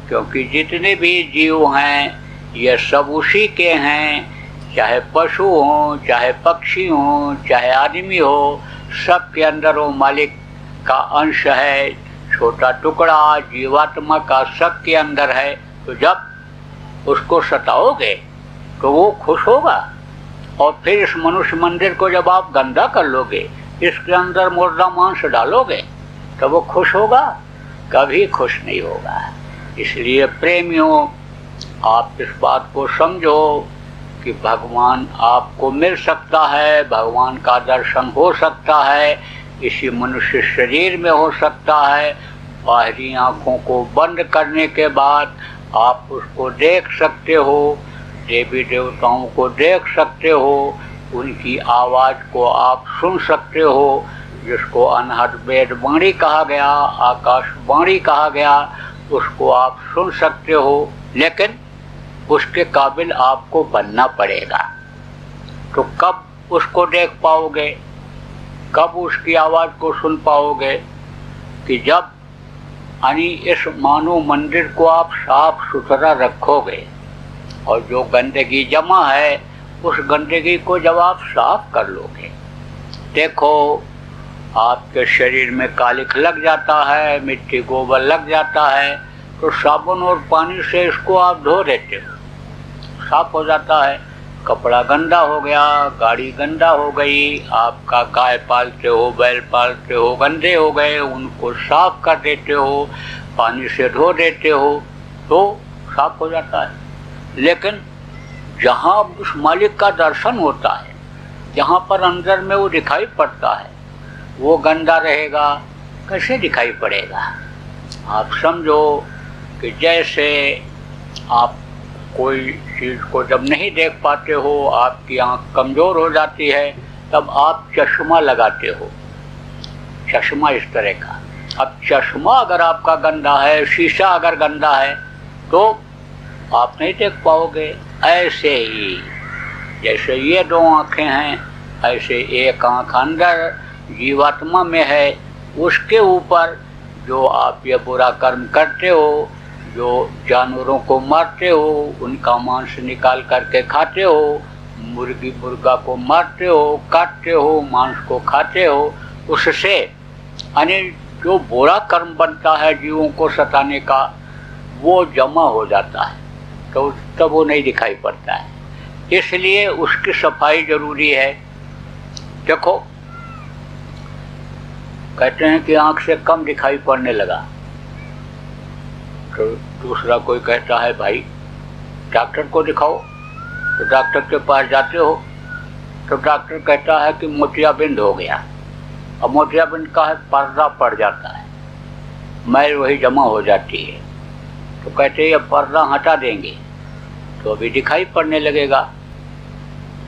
क्योंकि जितने भी जीव हैं ये सब उसी के हैं, चाहे पशु हों, चाहे पक्षी हों, चाहे आदमी हो, सब के अंदर वो मालिक का अंश है, छोटा टुकड़ा जीवात्मा का सब के अंदर है। तो जब उसको सताओगे तो वो खुश होगा, और फिर इस मनुष्य मंदिर को जब आप गंदा कर लोगे, इसके अंदर मुर्दा मांस डालोगे, तो वो खुश होगा? कभी खुश नहीं होगा। इसलिए प्रेमियों, आप इस बात को समझो कि भगवान आपको मिल सकता है, भगवान का दर्शन हो सकता है, इसी मनुष्य शरीर में हो सकता है। बाहरी आँखों को बंद करने के बाद आप उसको देख सकते हो, देवी देवताओं को देख सकते हो, उनकी आवाज़ को आप सुन सकते हो, जिसको अनहद वेद वाणी कहा गया, आकाशवाणी कहा गया, उसको आप सुन सकते हो, लेकिन उसके काबिल आपको बनना पड़ेगा। तो कब उसको देख पाओगे, कब उसकी आवाज़ को सुन पाओगे? कि जब यानी इस मानव मंदिर को आप साफ सुथरा रखोगे, और जो गंदगी जमा है उस गंदगी को जब आप साफ कर लोगे। देखो, आपके शरीर में कालिख लग जाता है, मिट्टी गोबर लग जाता है, तो साबुन और पानी से इसको आप धो देते हो, साफ हो जाता है। कपड़ा गंदा हो गया, गाड़ी गंदा हो गई, आपका गाय पालते हो, बैल पालते हो, गंदे हो गए, उनको साफ कर देते हो, पानी से धो देते हो, तो साफ हो जाता है। लेकिन जहाँ उस मालिक का दर्शन होता है, जहाँ पर अंदर में वो दिखाई पड़ता है, वो गंदा रहेगा, कैसे दिखाई पड़ेगा? आप समझो कि जैसे आप कोई चीज़ को जब नहीं देख पाते हो, आपकी आँख कमज़ोर हो जाती है, तब आप चश्मा लगाते हो। चश्मा इस तरह का। अब चश्मा अगर आपका गंदा है, शीशा अगर गंदा है, तो आप नहीं देख पाओगे। ऐसे ही जैसे ये दो आँखें हैं, ऐसे एक आँख अंदर जीवात्मा में है, उसके ऊपर जो आप ये बुरा कर्म करते हो, जो जानवरों को मारते हो, उनका मांस निकाल करके खाते हो, मुर्गी मुर्गा को मारते हो, काटते हो, मांस को खाते हो, उससे यानी जो बुरा कर्म बनता है जीवों को सताने का, वो जमा हो जाता है, तो तब वो नहीं दिखाई पड़ता है। इसलिए उसकी सफाई जरूरी है। देखो, कहते हैं कि आँख से कम दिखाई पड़ने लगा, तो दूसरा कोई कहता है भाई डॉक्टर को दिखाओ, तो डॉक्टर के पास जाते हो, तो डॉक्टर कहता है कि मोतियाबिंद हो गया। अब मोतियाबिंद का है, पर्दा पड़ जाता है, मैल वही जमा हो जाती है, तो कहते हैं अब पर्दा हटा देंगे तो अभी दिखाई पड़ने लगेगा।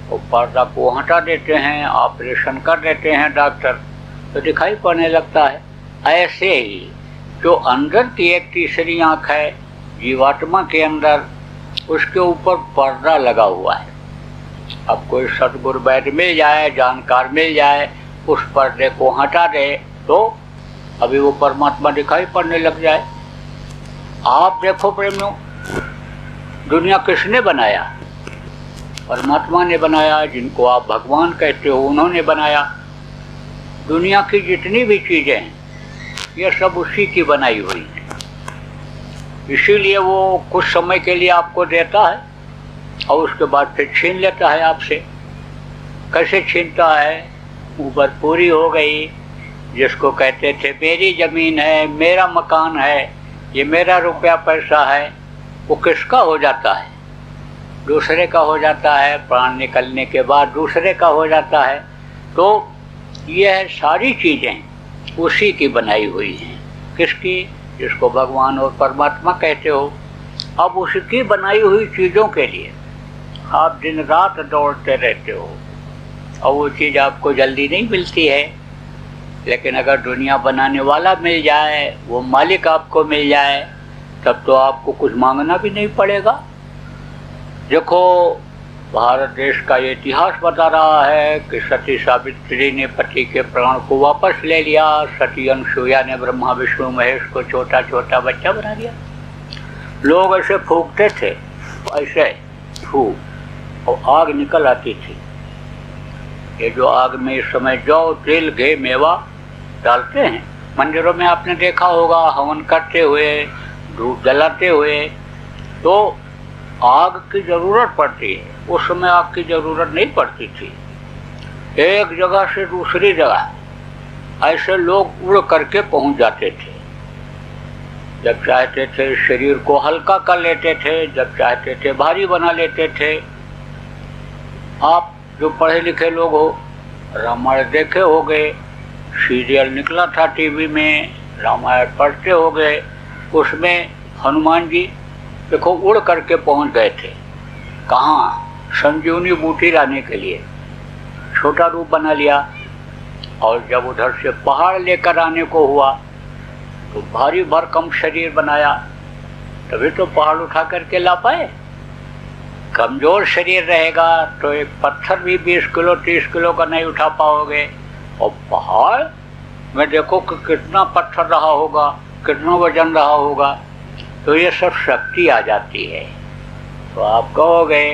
वो पर्दा को हटा देते हैं, ऑपरेशन कर देते हैं डॉक्टर, तो दिखाई पड़ने लगता है। ऐसे ही जो अंदर की एक तीसरी आँख है जीवात्मा के अंदर, उसके ऊपर पर्दा लगा हुआ है। अब कोई सद्गुरु वैद्य मिल जाए, जानकार मिल जाए, उस पर्दे को हटा दे, तो अभी वो परमात्मा दिखाई पड़ने लग जाए। आप देखो प्रेमियों, दुनिया किसने बनाया? परमात्मा ने बनाया। जिनको आप भगवान कहते हो, उन्होंने बनाया। दुनिया की जितनी भी चीज़ें हैं, ये सब उसी की बनाई हुई है। इसीलिए वो कुछ समय के लिए आपको देता है और उसके बाद फिर छीन लेता है आपसे। कैसे छीनता है? ऊपर पूरी हो गई, जिसको कहते थे मेरी ज़मीन है, मेरा मकान है, ये मेरा रुपया पैसा है, वो किसका हो जाता है? दूसरे का हो जाता है। प्राण निकलने के बाद दूसरे का हो जाता है। तो यह सारी चीज़ें उसी की बनाई हुई हैं। किसकी? जिसको भगवान और परमात्मा कहते हो। अब उसकी बनाई हुई चीज़ों के लिए आप दिन रात दौड़ते रहते हो और वो चीज़ आपको जल्दी नहीं मिलती है। लेकिन अगर दुनिया बनाने वाला मिल जाए, वो मालिक आपको मिल जाए, तब तो आपको कुछ मांगना भी नहीं पड़ेगा। देखो, भारत देश का ये इतिहास बता रहा है कि सती सावित्री ने पति के प्राण को वापस ले लिया। सती अनसुईया ने ब्रह्मा विष्णु महेश को छोटा छोटा बच्चा बना दिया। लोग ऐसे फूंकते थे, ऐसे फूंक, और आग निकल आती थी। ये जो आग में इस समय जौ, तिल, घी, मेवा डालते हैं, मंदिरों में आपने देखा होगा, हवन करते हुए, धूप जलाते हुए, तो आग की ज़रूरत पड़ती है। उस समय आग की ज़रूरत नहीं पड़ती थी। एक जगह से दूसरी जगह ऐसे लोग उड़ करके पहुंच जाते थे। जब चाहते थे शरीर को हल्का कर लेते थे, जब चाहते थे भारी बना लेते थे। आप जो पढ़े लिखे लोग हो, रामायण देखे होंगे, सीरियल निकला था टीवी में, रामायण पढ़ते होंगे। उसमें हनुमान जी देखो उड़ करके पहुंच गए थे। कहाँ? संजीवनी बूटी लाने के लिए छोटा रूप बना लिया। और जब उधर से पहाड़ लेकर आने को हुआ तो भारी भरकम शरीर बनाया, तभी तो पहाड़ उठा करके ला पाए। कमज़ोर शरीर रहेगा तो एक पत्थर भी 20 किलो 30 किलो का नहीं उठा पाओगे। और पहाड़ में देखो कि कितना पत्थर रहा होगा, कितना वजन रहा होगा। तो ये सब शक्ति आ जाती है। तो आप कहोगे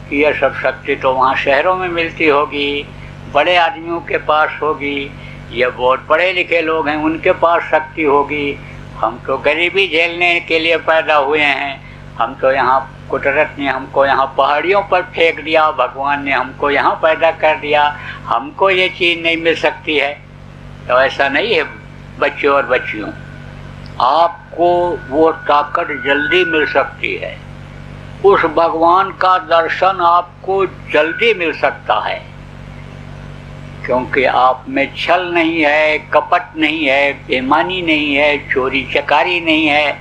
कि यह सब शक्ति तो वहाँ शहरों में मिलती होगी, बड़े आदमियों के पास होगी, ये बहुत पढ़े लिखे लोग हैं, उनके पास शक्ति होगी। हम तो गरीबी झेलने के लिए पैदा हुए हैं। हम तो यहाँ कुदरत ने हमको यहाँ पहाड़ियों पर फेंक दिया, भगवान ने हमको यहाँ पैदा कर दिया, हमको ये चीज़ नहीं मिल सकती है। तो ऐसा नहीं है बच्चों और बच्चियों, आपको वो ताकत जल्दी मिल सकती है। उस भगवान का दर्शन आपको जल्दी मिल सकता है, क्योंकि आप में छल नहीं है, कपट नहीं है, बेईमानी नहीं है, चोरी चकारी नहीं है।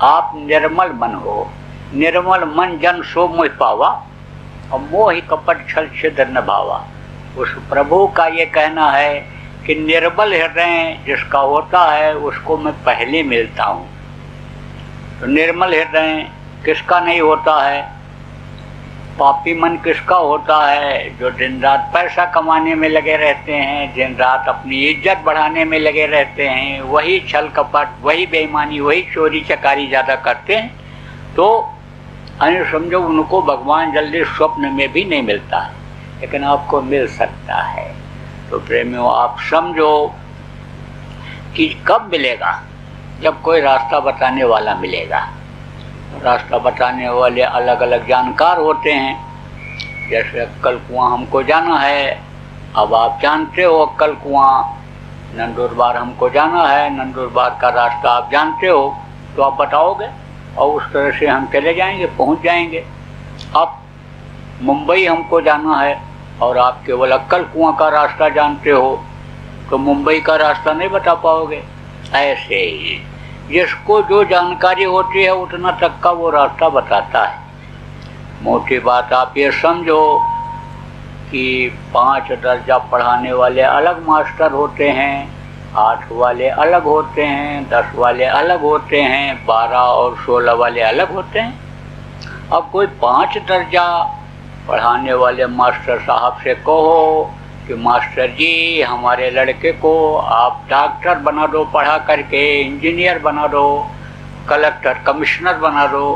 आप निर्मल मन हो, निर्मल मन जन सो मोह पावा और मोह कपट छल छिद्र न भावा। उस प्रभु का ये कहना है कि निर्बल हृदय जिसका होता है उसको मैं पहले मिलता हूँ। तो निर्मल हृदय किसका नहीं होता है? पापी मन किसका होता है? जो दिन रात पैसा कमाने में लगे रहते हैं, दिन रात अपनी इज्जत बढ़ाने में लगे रहते हैं, वही छल कपट, वही बेईमानी, वही चोरी चकारी ज़्यादा करते हैं। तो समझो उनको भगवान जल्दी स्वप्न में भी नहीं मिलता है, लेकिन आपको मिल सकता है। तो प्रेमियों, आप समझो कि कब मिलेगा? जब कोई रास्ता बताने वाला मिलेगा। रास्ता बताने वाले अलग अलग जानकार होते हैं। जैसे अक्कल कुआं हमको जाना है, अब आप जानते हो अक्कल कुआं, नंदुरबार हमको जाना है, नंदुरबार का रास्ता आप जानते हो, तो आप बताओगे और उस तरह से हम चले जाएंगे, पहुंच जाएंगे। अब मुंबई हमको जाना है और आप केवल अक्कल कुआं का रास्ता जानते हो, तो मुंबई का रास्ता नहीं बता पाओगे। ऐसे ही जिसको जो जानकारी होती है उतना तक का वो रास्ता बताता है। मोटी बात आप ये समझो कि 5 दर्जा पढ़ाने वाले अलग मास्टर होते हैं, 8 वाले अलग होते हैं, 10 वाले अलग होते हैं, 12 और 16 वाले अलग होते हैं। अब कोई 5 दर्जा पढ़ाने वाले मास्टर साहब से कहो कि मास्टर जी हमारे लड़के को आप डॉक्टर बना दो, पढ़ा करके इंजीनियर बना दो, कलेक्टर कमिश्नर बना दो,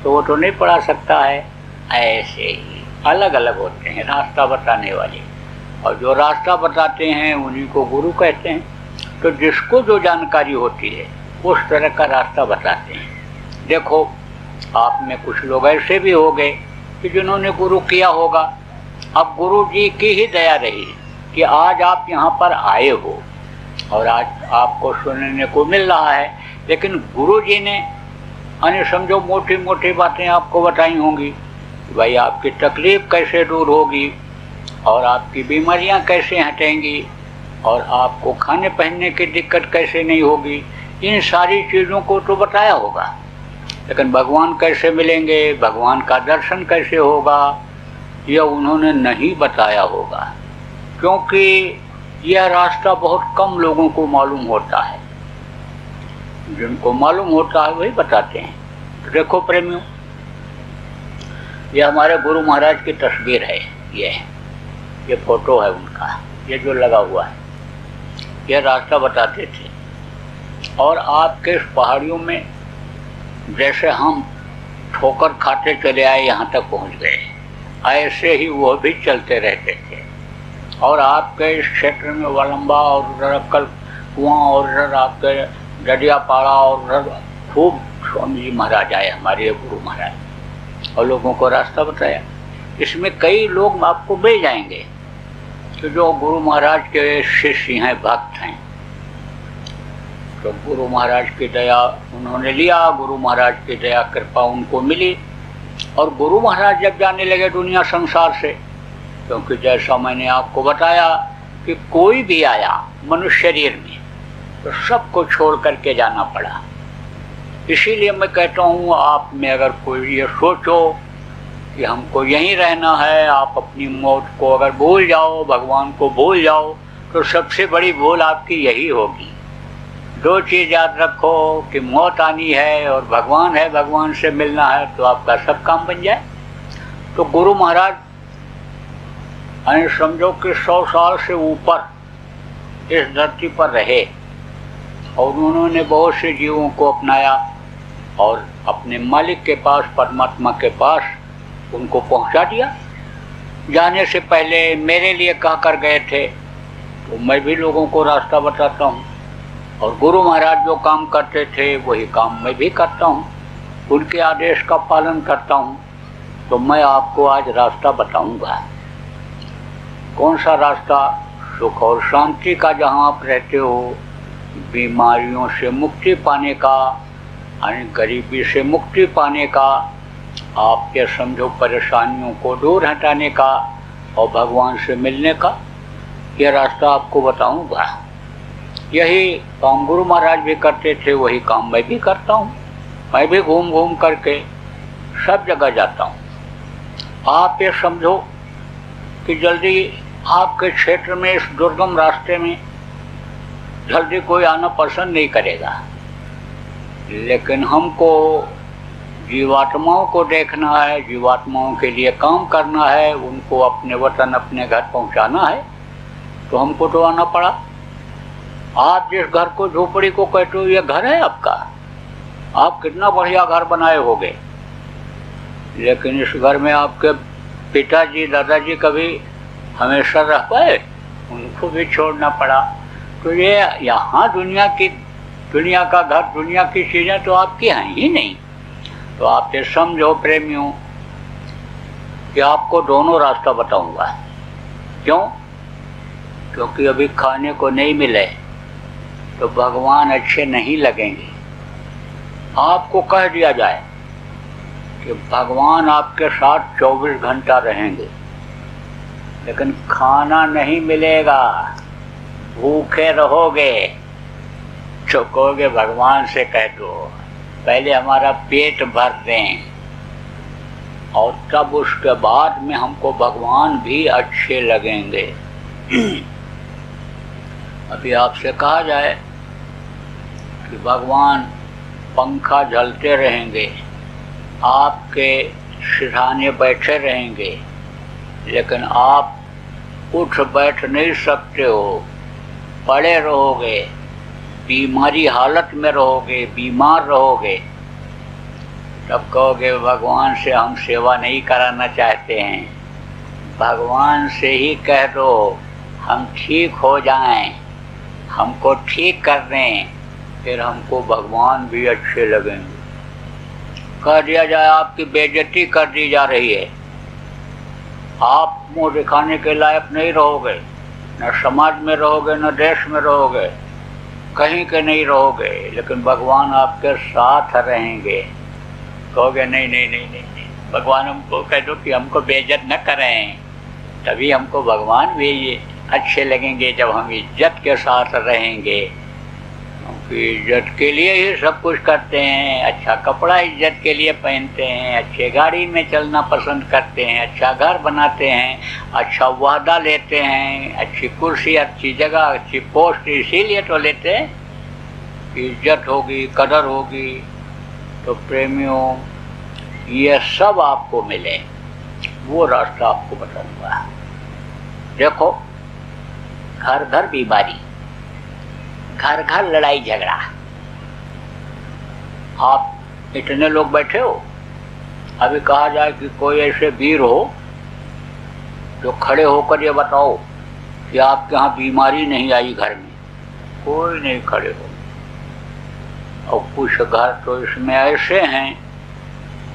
तो वो तो नहीं पढ़ा सकता है। ऐसे ही अलग अलग होते हैं रास्ता बताने वाले, और जो रास्ता बताते हैं उन्हीं को गुरु कहते हैं। तो जिसको जो जानकारी होती है उस तरह का रास्ता बताते हैं। देखो, आप में कुछ लोग ऐसे भी हो गए कि जिन्होंने गुरु किया होगा। अब गुरु जी की ही दया रही कि आज आप यहाँ पर आए हो और आज आपको सुनने को मिल रहा है, लेकिन गुरु जी ने समझो मोटी मोटी बातें आपको बताई होंगी कि भाई आपकी तकलीफ कैसे दूर होगी और आपकी बीमारियाँ कैसे हटेंगी और आपको खाने पहनने की दिक्कत कैसे नहीं होगी। इन सारी चीज़ों को तो बताया होगा, लेकिन भगवान कैसे मिलेंगे, भगवान का दर्शन कैसे होगा, यह उन्होंने नहीं बताया होगा, क्योंकि यह रास्ता बहुत कम लोगों को मालूम होता है। जिनको मालूम होता है वही बताते हैं। तो देखो प्रेमियों, यह हमारे गुरु महाराज की तस्वीर है, ये फोटो है उनका, ये जो लगा हुआ है, यह रास्ता बताते थे। और आपके इस पहाड़ियों में जैसे हम ठोकर खाते चले आए यहाँ तक पहुँच गए, ऐसे ही वो भी चलते रहते थे। और आपके इस क्षेत्र में वलंबा और उधर अक्कल कुआं और उधर आपके डडियापाड़ा और उधर खूब स्वामी जी महाराज आए, हमारे गुरु महाराज, और लोगों को रास्ता बताया। इसमें कई लोग आपको मिल जाएंगे कि जो गुरु महाराज के शिष्य हैं, भक्त हैं। तो गुरु महाराज की दया उन्होंने लिया, गुरु महाराज की दया कृपा उनको मिली। और गुरु महाराज जब जाने लगे दुनिया संसार से, क्योंकि जैसा मैंने आपको बताया कि कोई भी आया मनुष्य शरीर में तो सबको छोड़ करके जाना पड़ा। इसीलिए मैं कहता हूँ, आप में अगर कोई ये सोचो कि हमको यहीं रहना है, आप अपनी मौत को अगर भूल जाओ, भगवान को भूल जाओ, तो सबसे बड़ी भूल आपकी यही होगी। 2 चीज़ याद रखो कि मौत आनी है और भगवान है, भगवान से मिलना है, तो आपका सब काम बन जाए। तो गुरु महाराज समझो कि 100 साल से ऊपर इस धरती पर रहे और उन्होंने बहुत से जीवों को अपनाया और अपने मालिक के पास, परमात्मा के पास उनको पहुंचा दिया। जाने से पहले मेरे लिए कह कर गए थे, तो मैं भी लोगों को रास्ता बताता हूँ, और गुरु महाराज जो काम करते थे वही काम मैं भी करता हूँ, उनके आदेश का पालन करता हूँ। तो मैं आपको आज रास्ता बताऊँगा। कौन सा रास्ता? सुख और शांति का, जहाँ आप रहते हो, बीमारियों से मुक्ति पाने का, गरीबी से मुक्ति पाने का, आपके समझो परेशानियों को दूर हटाने का और भगवान से मिलने का, यह रास्ता आपको बताऊंगा। यही काम गुरु महाराज भी करते थे, वही काम मैं भी करता हूँ। मैं भी घूम घूम करके सब जगह जाता हूँ। आप ये समझो कि जल्दी आपके क्षेत्र में इस दुर्गम रास्ते में जल्दी कोई आना पसंद नहीं करेगा, लेकिन हमको जीवात्माओं को देखना है, जीवात्माओं के लिए काम करना है, उनको अपने वतन अपने घर पहुंचाना है, तो हमको तो आना पड़ा। आप जिस घर को झोपड़ी को कहते हो ये घर है आपका, आप कितना बढ़िया घर बनाए होगे, लेकिन इस घर में आपके पिताजी दादाजी कभी हमेशा रह पाए, उनको भी छोड़ना पड़ा। तो ये यहाँ दुनिया का घर, दुनिया की चीज़ें तो आपकी हैं ही नहीं। तो आप ये समझो प्रेमियों कि आपको दोनों रास्ता बताऊंगा। क्यों? क्योंकि अभी खाने को नहीं मिले तो भगवान अच्छे नहीं लगेंगे। आपको कह दिया जाए कि भगवान आपके साथ 24 घंटा रहेंगे, लेकिन खाना नहीं मिलेगा, भूखे रहोगे, तो कहोगे भगवान से कह दो पहले हमारा पेट भर दें, और तब उसके बाद में हमको भगवान भी अच्छे लगेंगे। अभी आपसे कहा जाए कि भगवान पंखा झलते रहेंगे, आपके सिरहाने बैठे रहेंगे, लेकिन आप उठ बैठ नहीं सकते हो, पड़े रहोगे, बीमारी हालत में रहोगे, बीमार रहोगे, तब कहोगे भगवान से हम सेवा नहीं कराना चाहते हैं, भगवान से ही कह दो हम ठीक हो जाएं, हमको ठीक कर दें, फिर हमको भगवान भी अच्छे लगेंगे। कह दिया जाए आपकी बेइज्जती कर दी जा रही है, आप मुँह दिखाने के लायक नहीं रहोगे, न समाज में रहोगे न देश में रहोगे, कहीं के नहीं रहोगे, लेकिन भगवान आपके साथ रहेंगे। कहोगे नहीं नहीं नहीं नहीं नहीं, भगवान हमको कह दो कि हमको बेइज्जत न करें, तभी हमको भगवान भी अच्छे लगेंगे जब हम इज्जत के साथ रहेंगे। क्योंकि इज्जत के लिए ही सब कुछ करते हैं, अच्छा कपड़ा इज्जत के लिए पहनते हैं, अच्छे गाड़ी में चलना पसंद करते हैं, अच्छा घर बनाते हैं, अच्छा वादा लेते हैं, अच्छी कुर्सी, अच्छी जगह, अच्छी पोस्ट इसीलिए तो लेते हैं कि इज्जत होगी, कदर होगी। तो प्रेमियों ये सब आपको मिले, वो रास्ता आपको बताऊंगा। देखो, घर घर बीमारी, घर घर लड़ाई झगड़ा, आप इतने लोग बैठे हो, अभी कहा जाए कि कोई ऐसे वीर हो जो खड़े होकर ये बताओ कि आपके यहाँ बीमारी नहीं आई घर में, कोई नहीं खड़े हो। और कुछ घर तो इसमें ऐसे हैं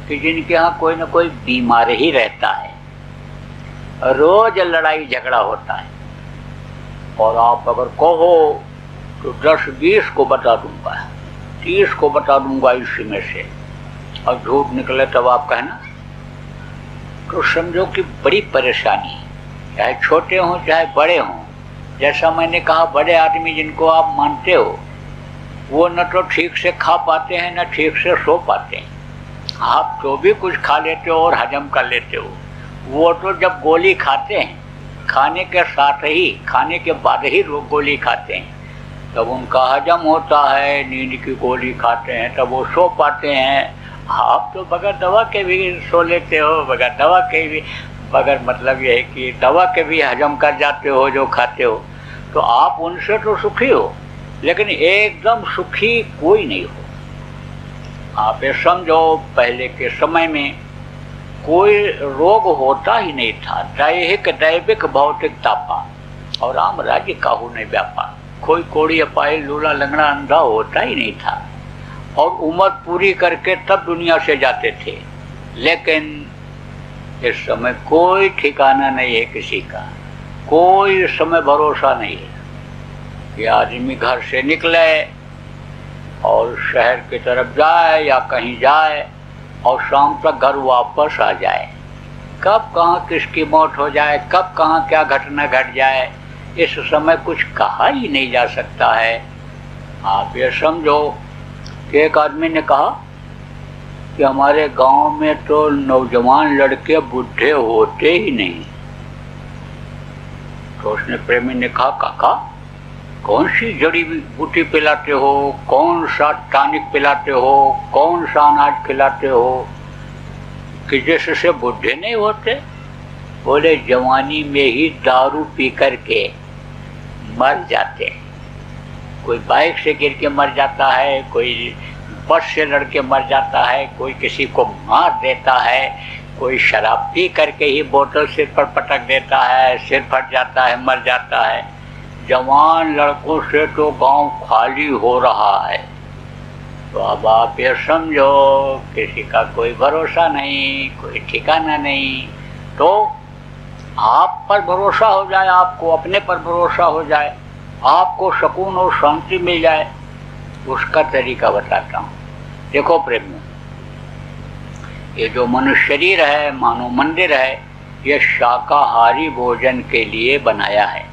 कि जिनके यहाँ कोई ना कोई बीमार ही रहता है, रोज लड़ाई झगड़ा होता है, और आप अगर कहो तो 10-20 को बता दूंगा, 30 को बता दूंगा इसी में से, और झूठ निकले तब आप कहना। तो समझो कि बड़ी परेशानी है, चाहे छोटे हों चाहे बड़े हों। जैसा मैंने कहा, बड़े आदमी जिनको आप मानते हो वो न तो ठीक से खा पाते हैं न ठीक से सो पाते हैं। आप जो भी कुछ खा लेते हो और हजम कर लेते हो, वो तो जब गोली खाते हैं, खाने के साथ ही, खाने के बाद ही गोली खाते हैं, तब उनका हजम होता है, नींद की गोली खाते हैं, तब वो सो पाते हैं। आप तो बगैर दवा के भी सो लेते हो, बगैर दवा के भी, बगैर मतलब ये है कि दवा के भी हजम कर जाते हो जो खाते हो। तो आप उनसे तो सुखी हो, लेकिन एकदम सुखी कोई नहीं हो। आप ये समझो, पहले के समय में कोई रोग होता ही नहीं था, दैहिक दैविक भौतिक तापा, और राम राज्य काहू नहीं व्यापा, कोई कोड़ी अपाई लूला लंगड़ा अंधा होता ही नहीं था, और उम्र पूरी करके तब दुनिया से जाते थे। लेकिन इस समय कोई ठिकाना नहीं है किसी का, कोई इस समय भरोसा नहीं है कि आदमी घर से निकले और शहर की तरफ जाए या कहीं जाए और शाम तक घर वापस आ जाए। कब कहाँ किसकी मौत हो जाए, कब कहाँ क्या घटना घट जाए, इस समय कुछ कहा ही नहीं जा सकता है। आप ये समझो कि एक आदमी ने कहा कि हमारे गांव में तो नौजवान लड़के बूढ़े होते ही नहीं। तो उसने प्रेमी ने कहा, काका कौन सी जड़ी बूटी पिलाते हो, कौन सा टॉनिक पिलाते हो, कौन सा अनाज खिलाते हो कि जिससे बूढ़े नहीं होते? बोले जवानी में ही दारू पी करके मर जाते हैं। कोई बाइक से गिर के मर जाता है, कोई बस से लड़ के मर जाता है, कोई किसी को मार देता है, कोई शराब पी करके ही बोतल सिर पर पटक देता है, सिर फट जाता है, मर जाता है। जवान लड़कों से तो गांव खाली हो रहा है। तो अब आप ये समझो किसी का कोई भरोसा नहीं, कोई ठिकाना नहीं। तो आप पर भरोसा हो जाए, आपको अपने पर भरोसा हो जाए, आपको सुकून और शांति मिल जाए, उसका तरीका बताता हूँ। देखो प्रेमियों, ये जो मनुष्य शरीर है, मानव मंदिर है, ये शाकाहारी भोजन के लिए बनाया है।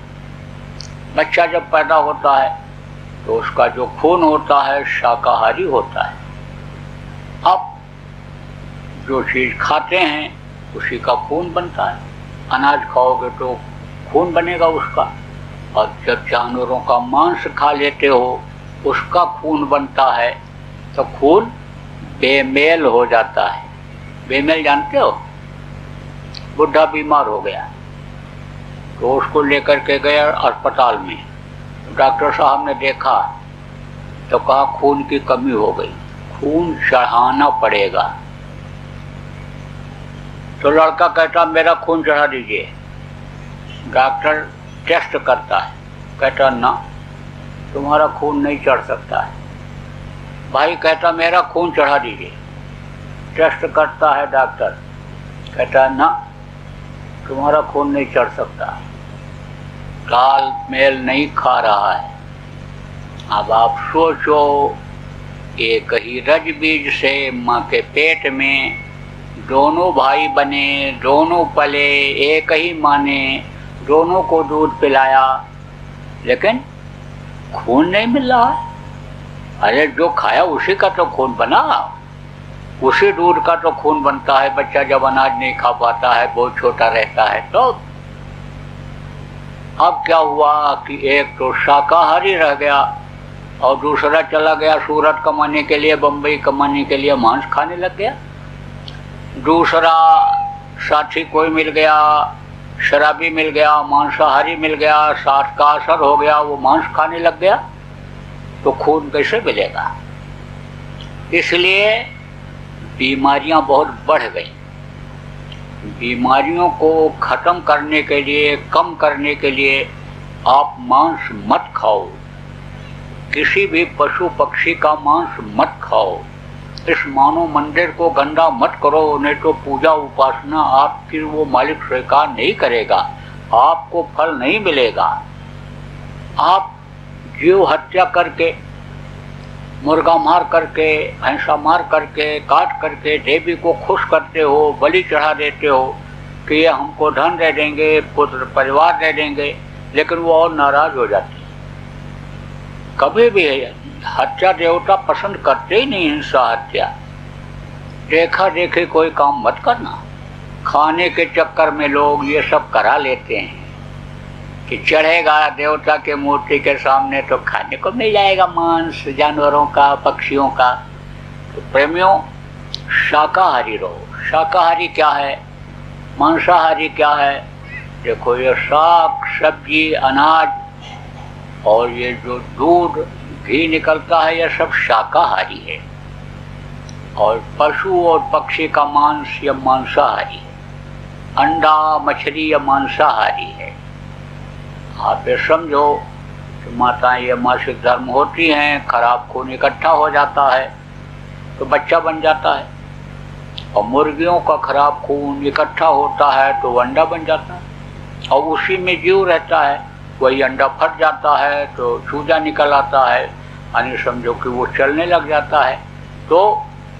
बच्चा जब पैदा होता है तो उसका जो खून होता है शाकाहारी होता है। अब जो चीज़ खाते हैं उसी का खून बनता है। अनाज खाओगे तो खून बनेगा उसका, और जब जानवरों का मांस खा लेते हो उसका खून बनता है, तो खून बेमेल हो जाता है। बेमेल जानते हो? बुढ़ा बीमार हो गया तो उसको लेकर के गया अस्पताल में। डॉक्टर साहब ने देखा तो कहा खून की कमी हो गई, खून चढ़ाना पड़ेगा। तो लड़का कहता मेरा खून चढ़ा दीजिए। डॉक्टर टेस्ट करता है, कहता ना तुम्हारा खून नहीं चढ़ सकता है। भाई कहता मेरा खून चढ़ा दीजिए। टेस्ट करता है डॉक्टर, कहता ना तुम्हारा खून नहीं चढ़ सकता, ताल मेल नहीं खा रहा है। अब आप सोचो, एक ही रज बीज से माँ के पेट में दोनों भाई बने, दोनों पले, एक ही माँ ने दोनों को दूध पिलाया, लेकिन खून नहीं मिल रहा है। अरे जो खाया उसी का तो खून बना, उसी दूध का तो खून बनता है। बच्चा जब अनाज नहीं खा पाता है, बहुत छोटा रहता है, तो अब क्या हुआ कि एक तो शाकाहारी रह गया और दूसरा चला गया सूरत कमाने के लिए, बम्बई कमाने के लिए मांस खाने लग गया। दूसरा साथी कोई मिल गया, शराबी मिल गया, मांसाहारी मिल गया, साथ का असर हो गया, वो मांस खाने लग गया, तो खून कैसे मिलेगा? इसलिए बीमारियां बहुत बढ़ गई। बीमारियों को खत्म करने के लिए, कम करने के लिए आप मांस मत खाओ, किसी भी पशु पक्षी का मांस मत खाओ, इस मानव मंदिर को गंदा मत करो, नहीं तो पूजा उपासना आपकी वो मालिक स्वीकार नहीं करेगा, आपको फल नहीं मिलेगा। आप जीव हत्या करके, मुर्गा मार करके, भैंसा मार करके, काट करके देवी को खुश करते हो, बलि चढ़ा देते हो कि ये हमको धन दे देंगे, पुत्र परिवार दे देंगे, लेकिन वो और नाराज हो जाती है। कभी भी हत्या देवता पसंद करते ही नहीं, हिंसा हत्या। देखा देखी कोई काम मत करना। खाने के चक्कर में लोग ये सब करा लेते हैं कि चढ़ेगा देवता के मूर्ति के सामने तो खाने को मिल जाएगा मांस जानवरों का, पक्षियों का। तो प्रेमियों, शाकाहारी रहो। शाकाहारी क्या है, मांसाहारी क्या है? देखो, ये साग सब्जी अनाज और ये जो दूध घी निकलता है, यह सब शाकाहारी है। और पशु और पक्षी का मांस यह मांसाहारी है। अंडा मछली यह मांसाहारी है। आप ये समझो कि माताएं ये मासिक धर्म होती हैं, खराब खून इकट्ठा हो जाता है तो बच्चा बन जाता है, और मुर्गियों का खराब खून इकट्ठा होता है तो अंडा बन जाता है, और उसी में जीव रहता है। वही अंडा फट जाता है तो चूजा निकल आता है, यानी समझो कि वो चलने लग जाता है, तो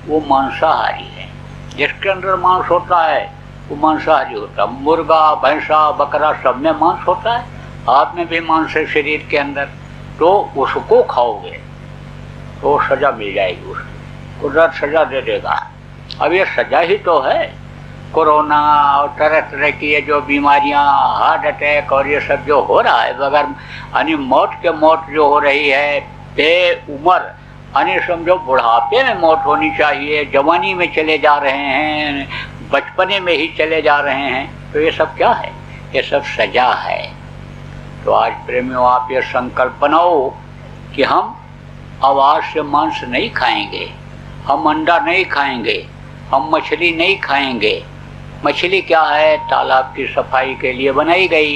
वो मांसाहारी है। जिसके अंदर मांस होता है वो मांसाहारी होता है। मुर्गा, भैंसा, बकरा सब में मांस होता है, आप में भी मांस है शरीर के अंदर, तो उसको खाओगे तो सजा मिल जाएगी, उसको कुदरत सजा दे देगा। अब ये सजा ही तो है। कोरोना और तरह तरह की ये जो बीमारियां, हार्ट अटैक और ये सब जो हो रहा है बगैर यानी मौत जो हो रही है बेउम्र, यानी समझो बुढ़ापे में मौत होनी चाहिए, जवानी में चले जा रहे हैं, बचपने में ही चले जा रहे हैं, तो ये सब क्या है? ये सब सजा है। तो आज प्रेमियों आप ये संकल्प बनाओ कि हम अब आज से मांस नहीं खाएंगे, हम अंडा नहीं खाएंगे, हम मछली नहीं खाएंगे। मछली क्या है? तालाब की सफाई के लिए बनाई गई।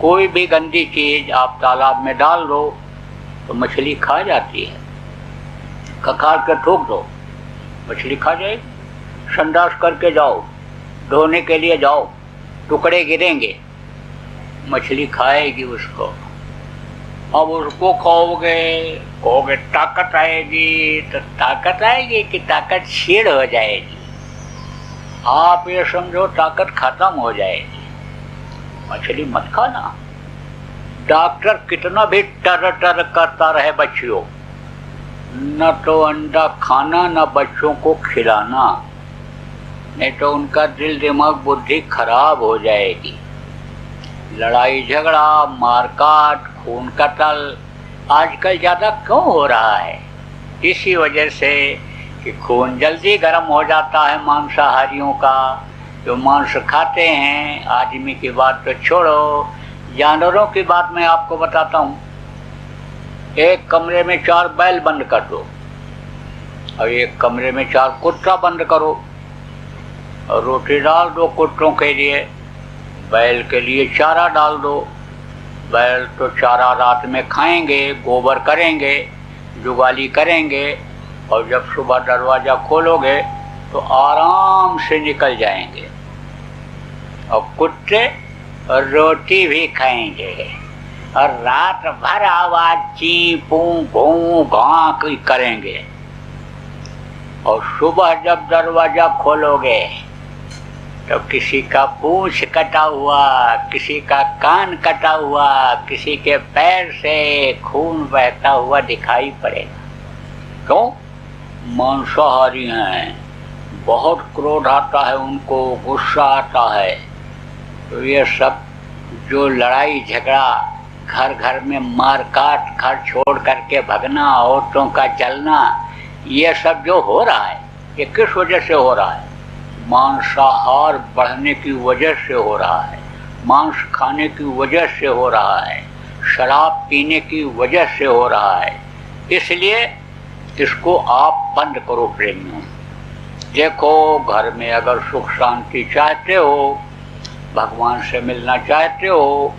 कोई भी गंदी चीज आप तालाब में डाल दो तो मछली खा जाती है, खखार के ठोक दो, मछली खा जाएगी। संडास करके जाओ, धोने के लिए जाओ, टुकड़े गिरेंगे, मछली खाएगी उसको। अब उसको कहोगे ताकत आएगी, तो ताकत आएगी कि ताकत छीड़ हो जाएगी? आप ये समझो ताकत खत्म हो जाएगी। मछली मत खाना। डॉक्टर कितना भी टर टर करता रहे बच्चियों, न तो अंडा खाना न बच्चों को खिलाना, नहीं तो उनका दिल दिमाग बुद्धि खराब हो जाएगी। लड़ाई झगड़ा, मारकाट, खून कत्ल आजकल ज़्यादा क्यों हो रहा है? इसी वजह से कि खून जल्दी गर्म हो जाता है मांसाहारियों का, जो मांस खाते हैं। आदमी की बात तो छोड़ो, जानवरों की बात मैं आपको बताता हूँ। एक कमरे में 4 बैल बंद कर दो और एक कमरे में 4 कुत्ता बंद करो और रोटी डाल दो कुत्तों के लिए, बैल के लिए चारा डाल दो। बैल तो चारा रात में खाएंगे, गोबर करेंगे, जुगाली करेंगे, और जब सुबह दरवाज़ा खोलोगे तो आराम से निकल जाएंगे। और कुत्ते रोटी भी खाएंगे और रात भर आवाज ची पू भू घाँ करेंगे। और सुबह जब दरवाज़ा खोलोगे तो किसी का पूंछ कटा हुआ, किसी का कान कटा हुआ, किसी के पैर से खून बहता हुआ दिखाई पड़ेगा। क्यों? मांसाहारी हैं, बहुत क्रोध आता है उनको, गुस्सा आता है। तो ये सब जो लड़ाई झगड़ा, घर घर में मार काट, घर छोड़ करके भगना, औरतों का जलना, ये सब जो हो रहा है ये किस वजह से हो रहा है? मांसाहार बढ़ने की वजह से हो रहा है, मांस खाने की वजह से हो रहा है, शराब पीने की वजह से हो रहा है। इसलिए इसको आप बंद करो प्रेमियों। देखो, घर में अगर सुख शांति चाहते हो, भगवान से मिलना चाहते हो,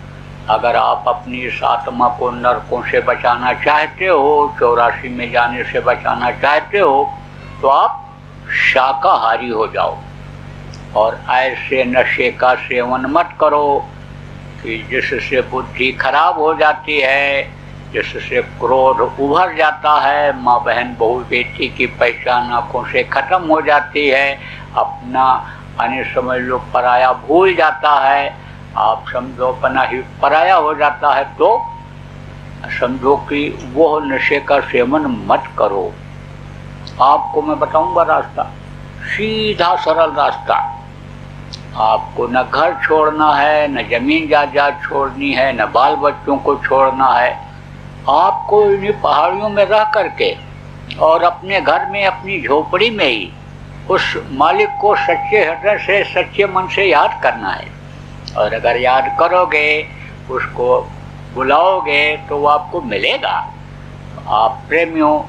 अगर आप अपनी इस आत्मा को नरकों से बचाना चाहते हो, 84 में जाने से बचाना चाहते हो, तो आप शाकाहारी हो जाओ। और ऐसे नशे का सेवन मत करो कि जिससे बुद्धि खराब हो जाती है, जिससे क्रोध उभर जाता है, माँ बहन बहू बेटी की पहचान आँखों से खत्म हो जाती है, अपना अन्य समझ लो पराया भूल जाता है, आप समझो अपना ही पराया हो जाता है, तो समझो कि वो नशे का सेवन मत करो। आपको मैं बताऊंगा रास्ता, सीधा सरल रास्ता। आपको न घर छोड़ना है, न जमीन जायदाद छोड़नी है, न बाल बच्चों को छोड़ना है। आपको इन्हीं पहाड़ियों में रह करके और अपने घर में, अपनी झोपड़ी में ही उस मालिक को सच्चे हृदय से, सच्चे मन से याद करना है। और अगर याद करोगे, उसको बुलाओगे, तो वो आपको मिलेगा। आप प्रेमियों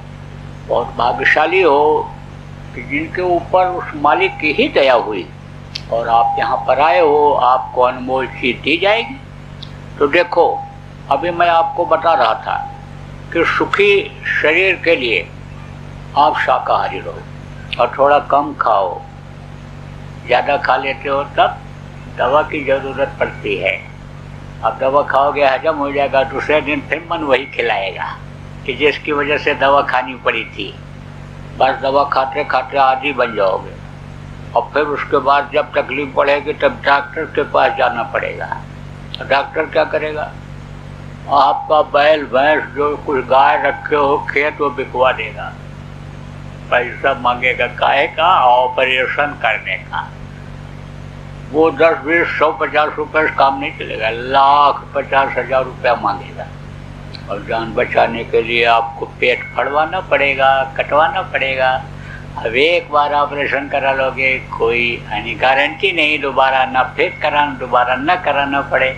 बहुत भाग्यशाली हो कि जिनके ऊपर उस मालिक की ही दया हुई और आप यहाँ पर आए हो, आपको अनमोल चीज दी जाएगी। तो देखो, अभी मैं आपको बता रहा था कि सुखी शरीर के लिए आप शाकाहारी रहो और थोड़ा कम खाओ। ज़्यादा खा लेते हो तब दवा की ज़रूरत पड़ती है। अब दवा खाओगे, हजम हो जाएगा, दूसरे दिन फिर मन वही खिलाएगा कि जिसकी वजह से दवा खानी पड़ी थी। बस दवा खाते खाते आदी बन जाओगे और फिर उसके बाद जब तकलीफ बढ़ेगी तब डॉक्टर के पास जाना पड़ेगा। डॉक्टर क्या करेगा? आपका बैल भैंस जो कुछ गाय रखे हो खेत, वो बिकवा देगा। पैसा मांगेगा काहे का? ऑपरेशन करने का। वो 10, 20, 100, 50 रुपये से काम नहीं चलेगा, 1,50,000 रुपया मांगेगा। और जान बचाने के लिए आपको पेट फाड़वाना पड़ेगा, कटवाना पड़ेगा। अब एक बार ऑपरेशन करा लोगे, कोई यानी गारंटी नहीं दोबारा ना फिर कराना, दोबारा ना कराना पड़े।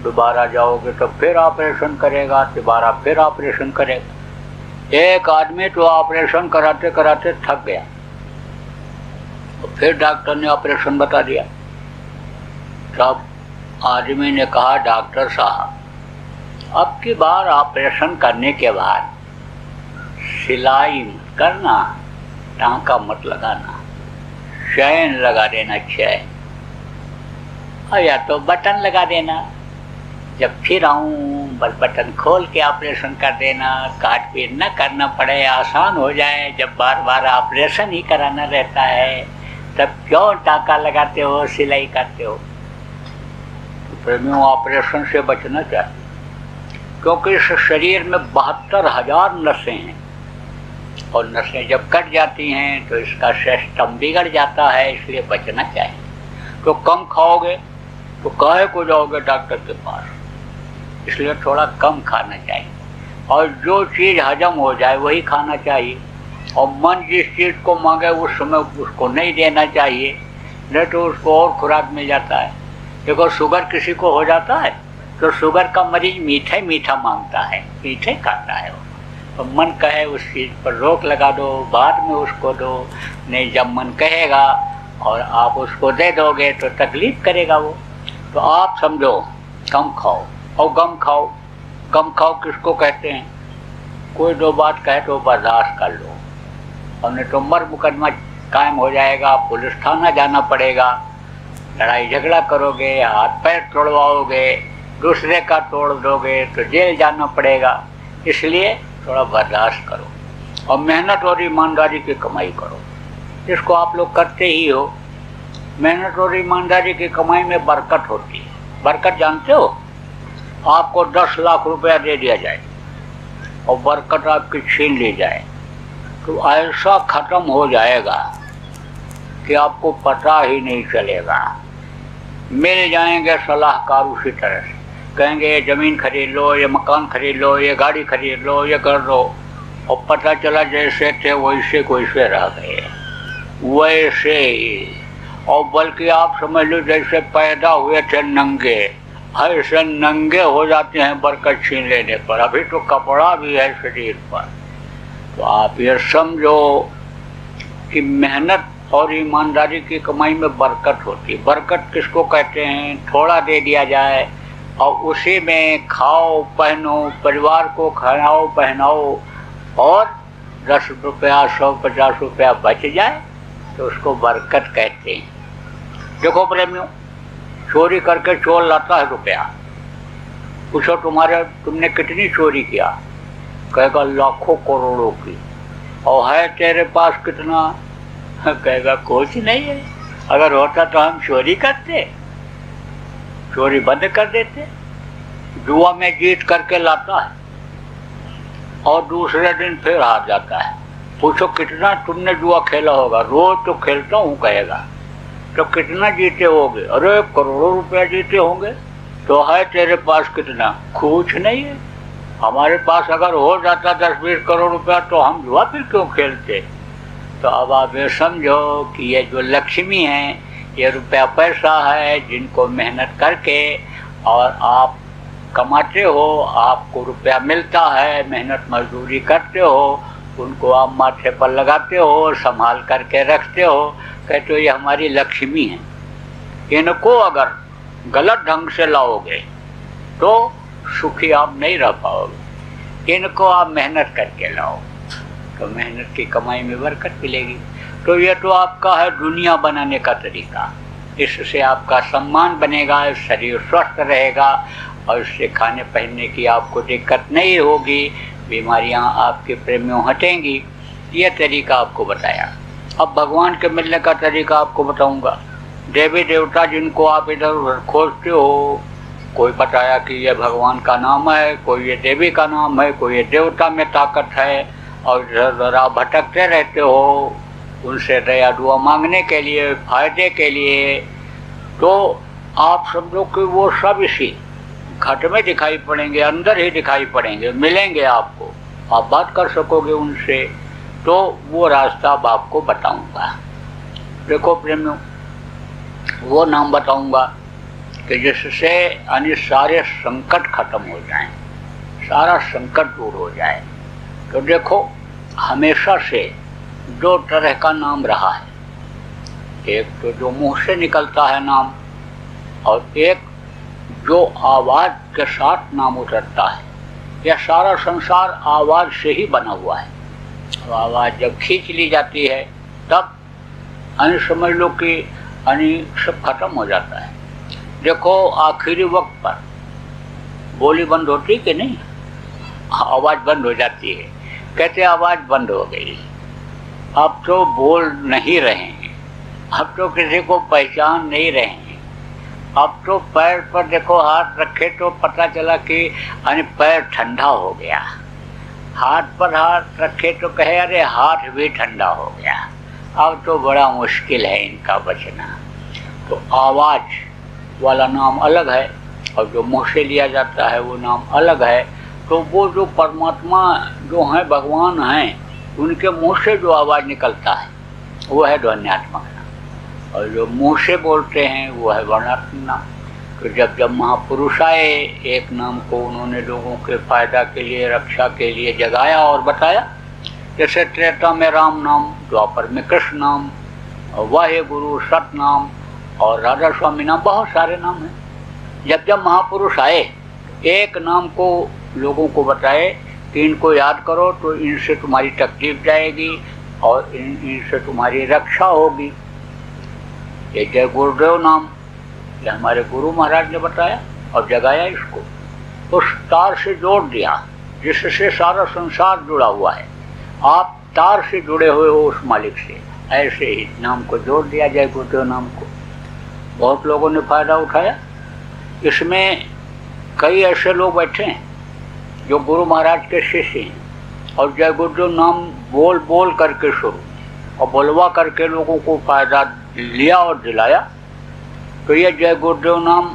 दोबारा जाओगे तो फिर ऑपरेशन करेगा, दोबारा फिर ऑपरेशन करेगा। एक आदमी तो ऑपरेशन कराते कराते थक गया, और फिर डॉक्टर ने ऑपरेशन बता दिया। तब आदमी ने कहा, डॉक्टर साहब, अब की बार ऑपरेशन करने के बाद सिलाई मत करना, टाँका मत लगाना, चैन लगा देना, चैन, और या तो बटन लगा देना। जब फिर आऊँ बस बटन खोल के ऑपरेशन कर देना, काट पीट न करना पड़े, आसान हो जाए। जब बार बार ऑपरेशन ही कराना रहता है तब क्यों टाँका लगाते हो, सिलाई करते हो? तो प्रेमियों, ऑपरेशन से बचना चाहिए, क्योंकि इस शरीर में 72,000 नसें हैं, और नसें जब कट जाती हैं तो इसका सिस्टम बिगड़ जाता है, इसलिए बचना चाहिए। तो कम खाओगे तो काहे को जाओगे डॉक्टर के पास, इसलिए थोड़ा कम खाना चाहिए, और जो चीज़ हजम हो जाए वही खाना चाहिए। और मन जिस चीज़ को मांगे उस समय उसको नहीं देना चाहिए, नहीं तो उसको और खुराक मिल जाता है। देखो, शुगर किसी को हो जाता है तो शुगर का मरीज मीठा ही मीठा मांगता है, मीठा ही खाता है वो। तो मन कहे उस चीज़ पर रोक लगा दो, बाद में उसको दो। नहीं, जब मन कहेगा और आप उसको दे दोगे तो तकलीफ करेगा वो। तो आप समझो, कम खाओ और गम खाओ। गम खाओ किसको कहते हैं? कोई दो बात कहे तो बर्दाश्त कर लो, और नहीं तो मर मुकदमा कायम हो जाएगा, पुलिस थाना जाना पड़ेगा, लड़ाई झगड़ा करोगे, हाथ पैर तोड़वाओगे, दूसरे का तोड़ दोगे तो जेल जाना पड़ेगा। इसलिए थोड़ा बर्दाश्त करो और मेहनत और ईमानदारी की कमाई करो, जिसको आप लोग करते ही हो। मेहनत और ईमानदारी की कमाई में बरकत होती है। बरकत जानते हो? आपको 10 लाख रुपया दे दिया जाए और बरकत आपकी छीन ली जाए तो ऐसा ख़त्म हो जाएगा कि आपको पता ही नहीं चलेगा। मिल जाएंगे सलाहकार उसी तरह से, कहेंगे ये ज़मीन खरीद लो, ये मकान खरीद लो, ये गाड़ी खरीद लो, ये कर लो, और पता चला जैसे थे वैसे वैसे रह गए, वैसे ही। और बल्कि आप समझ लो जैसे पैदा हुए थे नंगे, ऐसे नंगे हो जाते हैं बरकत छीन लेने पर। अभी तो कपड़ा भी है शरीर पर। तो आप ये समझो कि मेहनत और ईमानदारी की कमाई में बरकत होती है। बरकत किसको कहते हैं? थोड़ा दे दिया जाए और उसी में खाओ पहनो, परिवार को खाओ पहनाओ, और 10 रुपया 150 रुपया बच जाए तो उसको बरकत कहते हैं। देखो प्रेमियों, चोरी करके चोर लाता है रुपया, पूछो तुमने कितनी चोरी किया? कहेगा लाखों करोड़ों की। और है तेरे पास कितना? कहेगा कुछ नहीं है। अगर होता तो हम चोरी करते, चोरी बंद कर देते। जुआ में जीत करके लाता है और दूसरे दिन फिर हार जाता है। पूछो कितना तुमने जुआ खेला होगा? रोज तो खेलता हूँ कहेगा। तो कितना जीते होगे? अरे करोड़ों रुपया जीते होंगे। तो है तेरे पास कितना? कुछ नहीं है। हमारे पास अगर हो जाता 10-20 करोड़ रुपया तो हम जुआ फिर क्यों खेलते? तो अब आप ये समझो कि ये जो लक्ष्मी है, ये रुपया पैसा है, जिनको मेहनत करके और आप कमाते हो, आपको रुपया मिलता है, मेहनत मजदूरी करते हो, उनको आप माथे पर लगाते हो, संभाल करके रखते हो, कहते हो ये हमारी लक्ष्मी है। इनको अगर गलत ढंग से लाओगे तो सुखी आप नहीं रह पाओगे। इनको आप मेहनत करके लाओ तो मेहनत की कमाई में बरकत मिलेगी। तो ये तो आपका है दुनिया बनाने का तरीका। इससे आपका सम्मान बनेगा, शरीर स्वस्थ रहेगा, और इससे खाने पहनने की आपको दिक्कत नहीं होगी, बीमारियां आपके प्रेमियों हटेंगी। ये तरीका आपको बताया। अब भगवान के मिलने का तरीका आपको बताऊंगा। देवी देवता जिनको आप इधर उधर खोजते हो, कोई बताया कि ये भगवान का नाम है, कोई ये देवी का नाम है, कोई ये देवता में ताकत है, और जरा भटकते रहते हो उनसे दया दुआ मांगने के लिए, फायदे के लिए, तो आप सब लोग के वो सब इसी घट में दिखाई पड़ेंगे, अंदर ही दिखाई पड़ेंगे, मिलेंगे आपको, आप बात कर सकोगे उनसे। तो वो रास्ता अब आपको बताऊंगा। देखो प्रेमियों, वो नाम बताऊंगा कि जिससे यानी सारे संकट खत्म हो जाएं, सारा संकट दूर हो जाए। तो देखो, हमेशा से दो तरह का नाम रहा है, एक तो जो मुंह से निकलता है नाम, और एक जो आवाज के साथ नाम उतरता है। यह सारा संसार आवाज से ही बना हुआ है। आवाज जब खींच ली जाती है तब अन्य समझ लो कि अन्य सब खत्म हो जाता है। देखो, आखिरी वक्त पर बोली बंद होती कि नहीं, आवाज बंद हो जाती है, कहते आवाज बंद हो गई, अब तो बोल नहीं रहे हैं, अब तो किसी को पहचान नहीं रहे हैं। अब तो पैर पर देखो हाथ रखे तो पता चला कि यानी पैर ठंडा हो गया, हाथ पर हाथ रखे तो कहे अरे हाथ भी ठंडा हो गया। अब तो बड़ा मुश्किल है इनका बचना। तो आवाज वाला नाम अलग है और जो मुँह से लिया जाता है वो नाम अलग है। तो वो जो परमात्मा जो हैं, भगवान हैं, उनके मुँह से जो आवाज़ निकलता है वो है ध्वन्यात्मक नाम, और जो मुँह से बोलते हैं वो है वर्णात्मक नाम। तो जब जब महापुरुष आए, एक नाम को उन्होंने लोगों के फायदा के लिए, रक्षा के लिए जगाया और बताया। जैसे त्रेता में राम नाम, द्वापर में कृष्ण नाम, वाहे गुरु सत नाम और राधा स्वामी नाम, बहुत सारे नाम हैं। जब जब महापुरुष आए, एक नाम को लोगों को बताए कि इनको याद करो तो इनसे तुम्हारी तकलीफ जाएगी और इनसे तुम्हारी रक्षा होगी। ये जय गुरुदेव नाम, ये हमारे गुरु महाराज ने बताया और जगाया इसको, उस तार से जोड़ दिया जिससे सारा संसार जुड़ा हुआ है। आप तार से जुड़े हुए हो उस मालिक से, ऐसे ही नाम को जोड़ दिया, जय गुरुदेव नाम को। बहुत लोगों ने फायदा उठाया। इसमें कई ऐसे लोग बैठे हैं जो गुरु महाराज के शिष्य हैं और जय गुरुदेव नाम बोल बोल करके शुरू और बोलवा करके लोगों को फायदा लिया और दिलाया। तो ये जय गुरुदेव नाम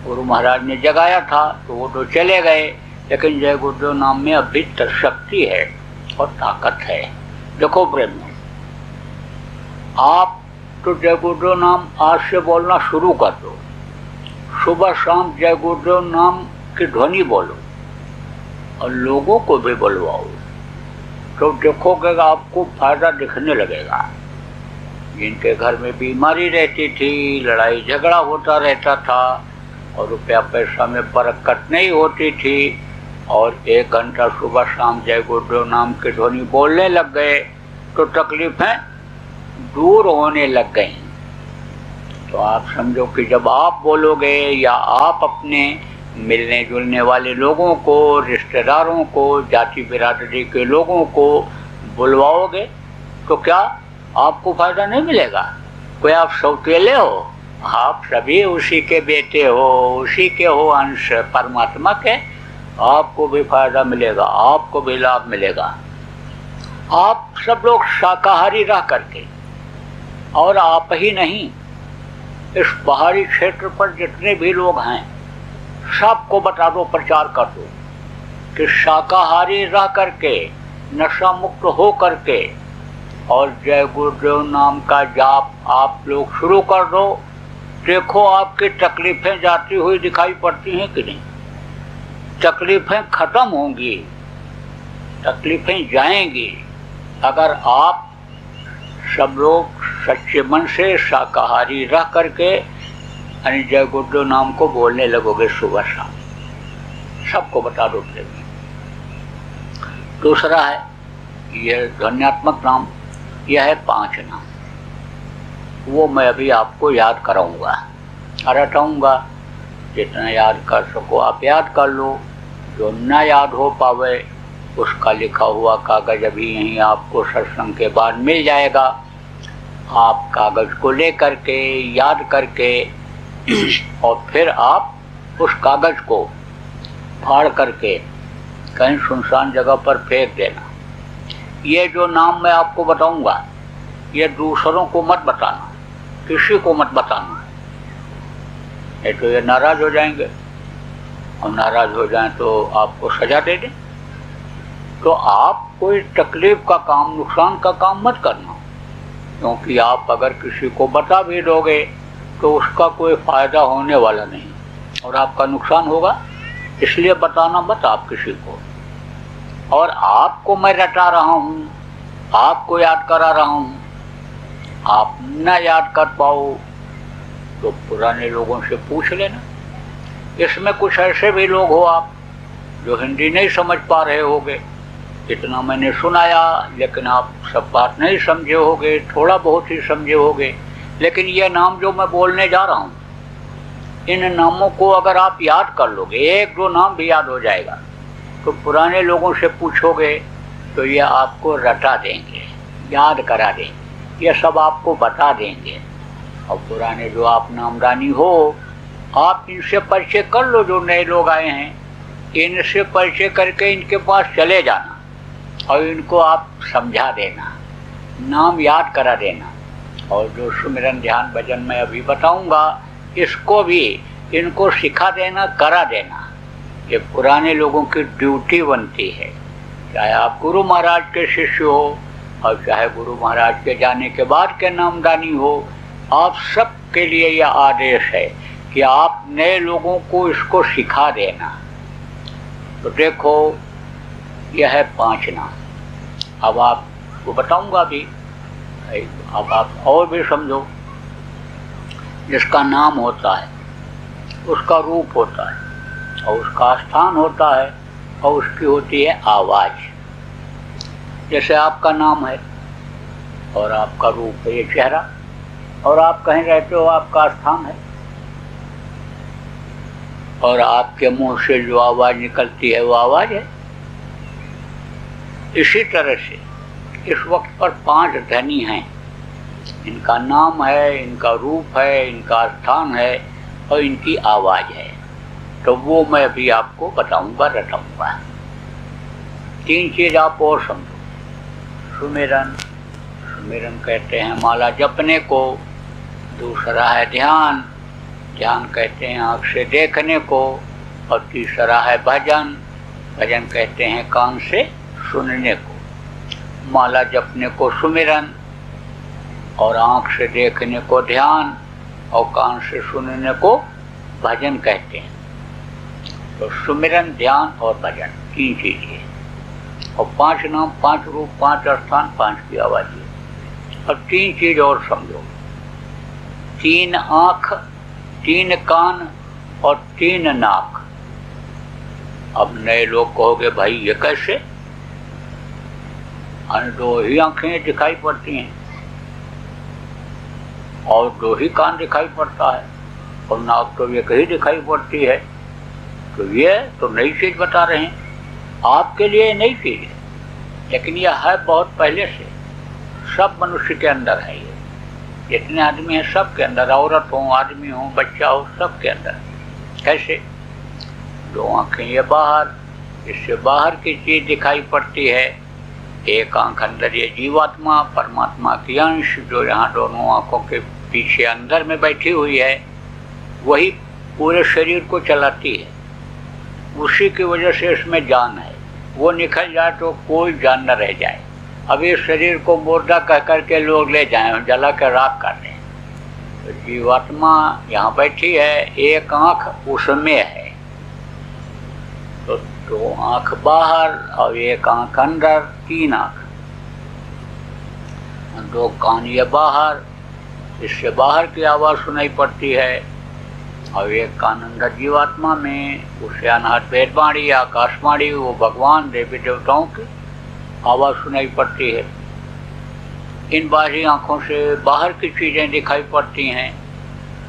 गुरु महाराज ने जगाया था तो वो तो चले गए, लेकिन जय गुरुदेव नाम में अभी तक शक्ति है और ताकत है। देखो प्रेम, आप तो जय गुरुदेव नाम आज से बोलना शुरू कर दो, सुबह शाम जय गुरुदेव नाम की ध्वनि बोलो और लोगों को भी बुलवाओ, तो देखोगे आपको फायदा दिखने लगेगा। जिनके घर में बीमारी रहती थी, लड़ाई झगड़ा होता रहता था और रुपया पैसा में बरकत नहीं होती थी, और 1 घंटा सुबह शाम जय गुरुदेव नाम की ध्वनि बोलने लग गए तो तकलीफें दूर होने लग गई। तो आप समझो कि जब आप बोलोगे या आप अपने मिलने जुलने वाले लोगों को, रिश्तेदारों को, जाति बिरादरी के लोगों को बुलवाओगे तो क्या आपको फायदा नहीं मिलेगा? कोई आप सौतेले हो? आप सभी उसी के बेटे हो, उसी के हो अंश, परमात्मा के। आपको भी फायदा मिलेगा, आपको भी लाभ मिलेगा। आप सब लोग शाकाहारी रह करके, और आप ही नहीं, इस पहाड़ी क्षेत्र पर जितने भी लोग हैं सबको बता दो, प्रचार कर दो कि शाकाहारी रह करके, नशा मुक्त हो करके और जय गुरुदेव नाम का जाप आप लोग शुरू कर दो। देखो आपकी तकलीफें जाती हुई दिखाई पड़ती हैं कि नहीं? तकलीफें खत्म होंगी, तकलीफें जाएंगी अगर आप सब लोग सच्चे मन से शाकाहारी रह करके यानी जय गुरुदेव नाम को बोलने लगोगे सुबह शाम। सबको बता दो प्रेम। दूसरा है यह ध्वन्यात्मक नाम, यह है 5 नाम, वो मैं अभी आपको याद कराऊंगा और रटाऊंगा। जितना याद कर सको आप याद कर लो, जो ना याद हो पावे उसका लिखा हुआ कागज अभी यहीं आपको सत्संग के बाद मिल जाएगा। आप कागज को ले करके याद करके और फिर आप उस कागज को फाड़ करके कहीं सुनसान जगह पर फेंक देना। ये जो नाम मैं आपको बताऊंगा ये दूसरों को मत बताना, किसी को मत बताना, नहीं तो ये नाराज हो जाएंगे और नाराज हो जाएं तो आपको सजा दे दें। तो आप कोई तकलीफ का काम, नुकसान का काम मत करना, क्योंकि आप अगर किसी को बता भी दोगे तो उसका कोई फायदा होने वाला नहीं और आपका नुकसान होगा। इसलिए बताना मत आप किसी को। और आपको मैं रटा रहा हूँ, आपको याद करा रहा हूँ, आप न याद कर पाओ तो पुराने लोगों से पूछ लेना। इसमें कुछ ऐसे भी लोग हो आप जो हिंदी नहीं समझ पा रहे होगे, इतना मैंने सुनाया, लेकिन आप सब बात नहीं समझे होगे, थोड़ा बहुत ही समझे होगे। लेकिन ये नाम जो मैं बोलने जा रहा हूँ, इन नामों को अगर आप याद कर लोगे, एक दो नाम भी याद हो जाएगा, तो पुराने लोगों से पूछोगे तो ये आपको रटा देंगे, याद करा देंगे, ये सब आपको बता देंगे। और पुराने जो आप नामदानी हो, आप इनसे परिचय कर लो। जो नए लोग आए हैं, इनसे परिचय करके इनके पास चले जाना और इनको आप समझा देना, नाम याद करा देना। और जो सुमिरन ध्यान भजन मैं अभी बताऊंगा, इसको भी इनको सिखा देना, करा देना। ये पुराने लोगों की ड्यूटी बनती है, चाहे आप गुरु महाराज के शिष्य हो और चाहे गुरु महाराज के जाने के बाद के नामदानी हो। आप सब के लिए यह आदेश है कि आप नए लोगों को इसको सिखा देना। तो देखो, यह है 5 नाम। अब आपको बताऊंगा भी, अब आप और भी समझो। जिसका नाम होता है उसका रूप होता है और उसका स्थान होता है और उसकी होती है आवाज़। जैसे आपका नाम है और आपका रूप है ये चेहरा, और आप कहीं रहते हो आपका स्थान है, और आपके मुंह से जो आवाज़ निकलती है वो आवाज़ है। इसी तरह से इस वक्त पर 5 धनी हैं, इनका नाम है, इनका रूप है, इनका स्थान है और इनकी आवाज़ है। तो वो मैं अभी आपको बताऊंगा, रटाऊंगा। 3 चीज़ आप और समझो। सुमिरन, सुमिरन कहते हैं माला जपने को। दूसरा है ध्यान, ध्यान कहते हैं आँख से देखने को। और तीसरा है भजन, भजन कहते हैं कान से सुनने को। माला जपने को सुमिरन और आँख से देखने को ध्यान और कान से सुनने को भजन कहते हैं। तो सुमिरन, ध्यान और भजन 3 चीज़ें, और 5 नाम, 5 रूप, 5 स्थान, 5 की आवाज़। और 3 चीज़ और समझो। 3 आँख, 3 कान और 3 नाक। अब नए लोग कहोगे भाई ये कैसे? 2 ही आँखें दिखाई पड़ती हैं और 2 ही कान दिखाई पड़ता है और नाक तो एक ही दिखाई पड़ती है। तो ये तो नई चीज़ बता रहे हैं, आपके लिए नई चीज़ है, लेकिन यह है बहुत पहले से, सब मनुष्य के अंदर है। ये जितने आदमी हैं सब के अंदर, औरत हो, आदमी हो, बच्चा हो, सब के अंदर। कैसे? 2 आँखें ये बाहर, इससे बाहर की चीज़ दिखाई पड़ती है। 1 आँख अंदर ये जीवात्मा, परमात्मा की अंश, जो यहाँ दोनों आँखों के पीछे अंदर में बैठी हुई है, वही पूरे शरीर को चलाती है। उसी की वजह से इसमें जान है। वो निकल जाए तो कोई जान न रह जाए। अब इस शरीर को मुर्दा कह करके लोग ले जाएं, जला कर राख कर दें। तो जीवात्मा यहाँ बैठी है, 1 आँख उसमें है। तो 2 आँख बाहर और 1 आँख अंदर, 3 आँख। 2 कान ये बाहर, इससे बाहर की आवाज़ सुनाई पड़ती है। और 1 कान अंदर जीवात्मा में, उसे अनहद वेदवाणी, आकाशवाणी, वो भगवान देवी देवताओं की आवाज़ सुनाई पड़ती है। इन बाहरी आँखों से बाहर की चीज़ें दिखाई पड़ती हैं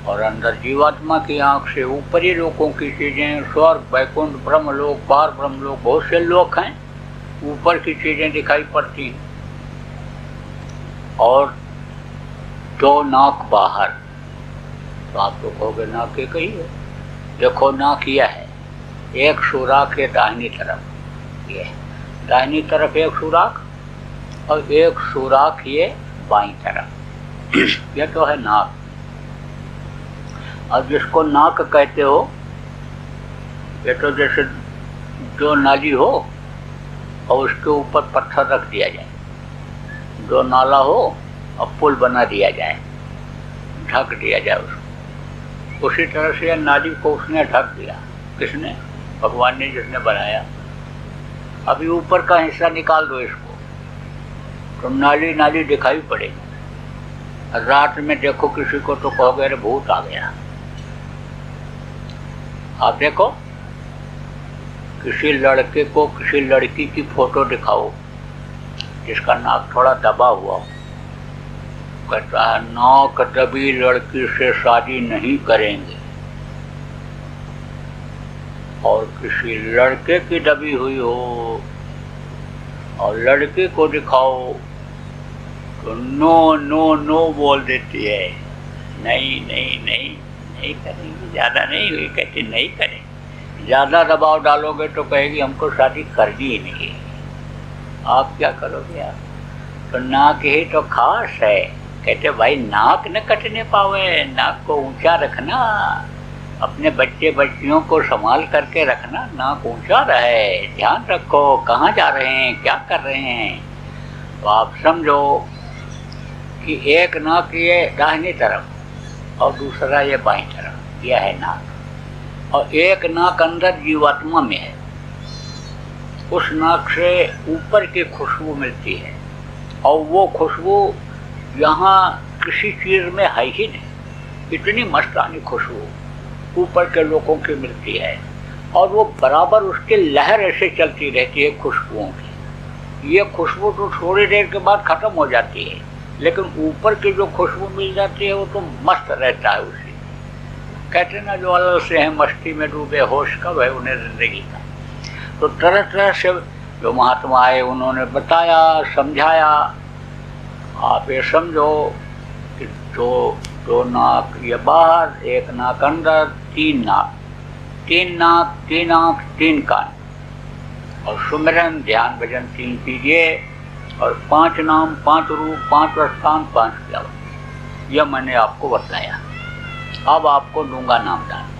और अंदर जीवात्मा की आँख से ऊपरी लोकों की चीज़ें, स्वर्ग, वैकुंठ, ब्रह्मलोक, बाहर ब्रह्मलोक, बहुत से लोक हैं, ऊपर की चीज़ें दिखाई पड़ती हैं। और 2 नाक बाहर। तो आप तो कहोगे नाक एक ही है। देखो नाक यह है, एक सुराख है दाहिनी तरफ, ये दाहिनी तरफ एक सुराख और एक सुराख ये बाईं तरफ। ये तो है नाक। और जिसको नाक कहते हो, ये तो जैसे जो नाली हो और उसके ऊपर पत्थर रख दिया जाए, जो नाला हो और पुल बना दिया जाए, ढक दिया जाए उसको, उसी तरह से नाली को उसने ढक दिया। किसने? भगवान ने, जिसने बनाया। अभी ऊपर का हिस्सा निकाल दो इसको तो नाली नाली दिखाई पड़ेगी। रात में देखो किसी को तो कहोगे अरे भूत आ गया। आप देखो किसी लड़के को किसी लड़की की फोटो दिखाओ जिसका नाक थोड़ा दबा हुआ हो, कहता है नाक दबी लड़की से शादी नहीं करेंगे। और किसी लड़के की दबी हुई हो और लड़के को दिखाओ तो नो नो नो बोल देती है, नहीं नहीं नहीं नहीं करेंगे, ज़्यादा नहीं हुई, कहती नहीं करेंगे। ज़्यादा दबाव डालोगे तो कहेगी हमको शादी करनी ही नहीं। आप क्या करोगे आप? तो नाक ही तो खास है। कहते भाई नाक न कटने पावे, नाक को ऊंचा रखना, अपने बच्चे बच्चियों को संभाल करके रखना, नाक ऊंचा रहे, ध्यान रखो कहाँ जा रहे हैं, क्या कर रहे हैं। तो आप समझो कि एक नाक ये दाहिनी तरफ और दूसरा ये बाईं तरफ, यह है नाक। और एक नाक अंदर जीवात्मा में है, उस नाक से ऊपर की खुशबू मिलती है और वो खुशबू यहाँ किसी चीज़ में है ही नहीं। इतनी मस्तानी खुशबू ऊपर के लोगों की मिलती है और वो बराबर उसकी लहर ऐसे चलती रहती है खुशबुओं की। ये खुशबू तो थोड़ी देर के बाद ख़त्म हो जाती है, लेकिन ऊपर की जो खुशबू मिल जाती है वो तो मस्त रहता है उसी। कहते ना जो अलग से हैं मस्ती में डूबे, होश कब है उन्हें जिंदगी का। तो तरह तरह से जो महात्मा आए उन्होंने बताया, समझाया। आप ये समझो कि दो नाक ये बाहर, एक नाक अंदर, तीन नाक, तीन नाक, तीन आँख, तीन कान। और सुमिरन ध्यान भजन 3 कीजिए और 5 नाम, 5 रूप, 5 स्थान, 5 क्रियावत। यह मैंने आपको बताया। अब आपको दूंगा नाम दान।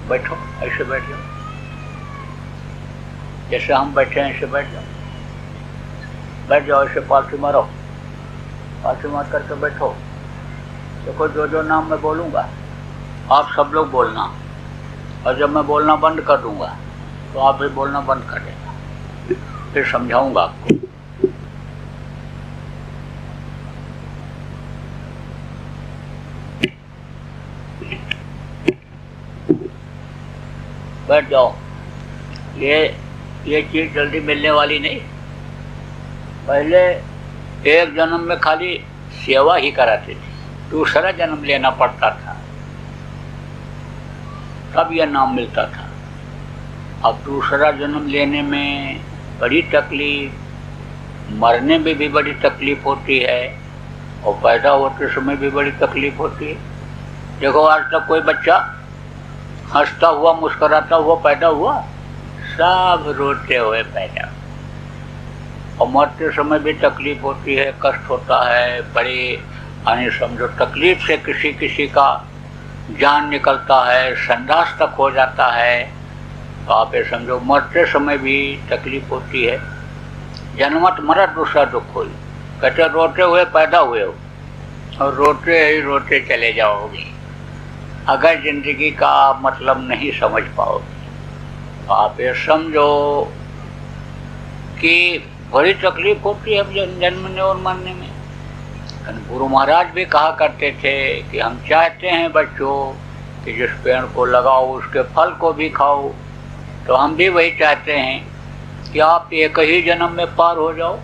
बैठो, ऐसे बैठ जाओ, जैसे हम बैठे हैं ऐसे बैठ जाओ। बैठ जाओ, ऐसे पालथी मारो, पालथी मार करके बैठो। देखो जो जो नाम मैं बोलूँगा आप सब लोग बोलना, और जब मैं बोलना बंद कर दूंगा तो आप भी बोलना बंद कर देना, फिर समझाऊंगा आपको। बैठ जाओ। ये चीज़ जल्दी मिलने वाली नहीं। पहले एक जन्म में खाली सेवा ही कराते थे, दूसरा जन्म लेना पड़ता था तब यह नाम मिलता था। अब दूसरा जन्म लेने में बड़ी तकलीफ, मरने में भी बड़ी तकलीफ होती है और पैदा होते समय भी बड़ी तकलीफ होती है। देखो आज तक कोई बच्चा हंसता हुआ मुस्कुराता हुआ पैदा हुआ? सब रोते हुए पैदा। और मरते समय भी तकलीफ होती है, कष्ट होता है, बड़ी यानी समझो तकलीफ से किसी किसी का जान निकलता है, संडास तक हो जाता है। तो आप ये समझो मरते समय भी तकलीफ होती है। जन्मत मरत दूसरा दुख हुई। कहते रोते हुए पैदा हुए हो और रोते ही रोते चले जाओगे अगर जिंदगी का मतलब नहीं समझ पाओगे। तो आप ये समझो कि बड़ी तकलीफ होती है जन्मने और मरने में। गुरु महाराज भी कहा करते थे कि हम चाहते हैं बच्चों कि जिस पेड़ को लगाओ उसके फल को भी खाओ। तो हम भी वही चाहते हैं कि आप एक ही जन्म में पार हो जाओ।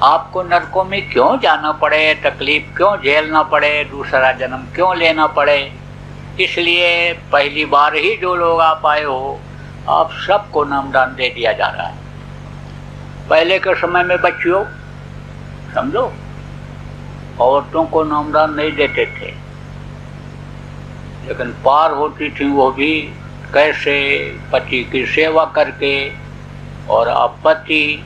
आपको नरकों में क्यों जाना पड़े, तकलीफ क्यों झेलना पड़े, दूसरा जन्म क्यों लेना पड़े। इसलिए पहली बार ही जो लोग आप आए हो आप सबको नामदान दे दिया जा रहा है। पहले के समय में बच्चियों समझो औरतों को नामदान नहीं देते थे, लेकिन पार होती थी वो भी कैसे, पति की सेवा करके। और अब पति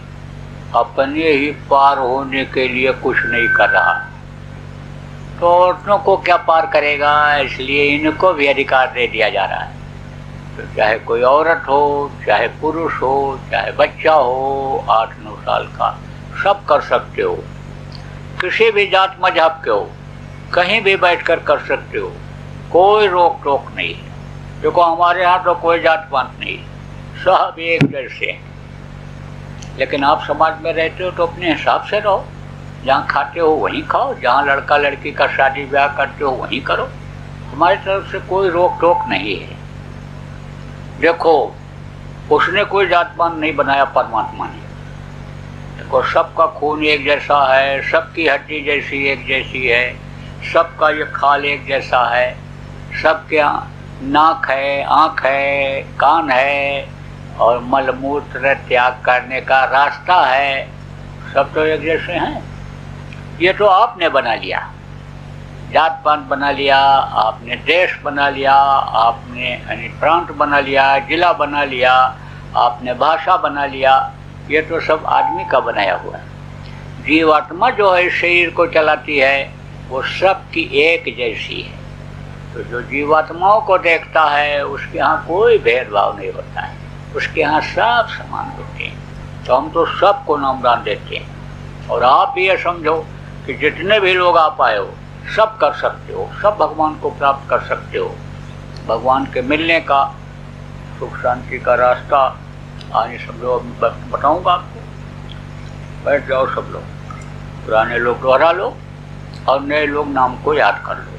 अपने ही पार होने के लिए कुछ नहीं कर रहा, तो औरतों को क्या पार करेगा, इसलिए इनको भी अधिकार दे दिया जा रहा है। तो चाहे कोई औरत हो, चाहे पुरुष हो, चाहे बच्चा हो 8-9 साल का, सब कर सकते हो। किसी भी जात मजहब के हो, कहीं भी बैठकर कर सकते हो, कोई रोक टोक नहीं है। देखो हमारे यहाँ तो कोई जात पात नहीं, सब एक जैसे हैं। लेकिन आप समाज में रहते हो तो अपने हिसाब से रहो, जहाँ खाते हो वहीं खाओ, जहाँ लड़का लड़की का शादी ब्याह करते हो वहीं करो। हमारी तरफ से कोई रोक टोक नहीं है। देखो उसने कोई जात पात नहीं बनाया, परमात्मा ने। देखो सबका खून एक जैसा है, सबकी हड्डी जैसी एक जैसी है, सबका ये खाल एक जैसा है, सबके नाक है, आँख है, कान है और मलमूत्र त्याग करने का रास्ता है, सब तो एक जैसे हैं। ये तो आपने बना लिया, जात पात बना लिया, आपने देश बना लिया, आपने यानी प्रांत बना लिया, जिला बना लिया, आपने भाषा बना लिया। ये तो सब आदमी का बनाया हुआ है। जीवात्मा जो है शरीर को चलाती है वो सबकी एक जैसी है। तो जो जीवात्माओं को देखता है उसके यहाँ कोई भेदभाव नहीं होता है, उसके यहाँ सब समान होते हैं। तो हम तो सबको नामदान देते हैं। और आप भी ये समझो कि जितने भी लोग आप आए हो सब कर सकते हो, सब भगवान को प्राप्त कर सकते हो। भगवान के मिलने का, सुख शांति का रास्ता आगे सब लोग बताऊँगा आपको। बैठ जाओ सब लोग, पुराने लोग दोहरा लो और नए लोग नाम को याद कर लो।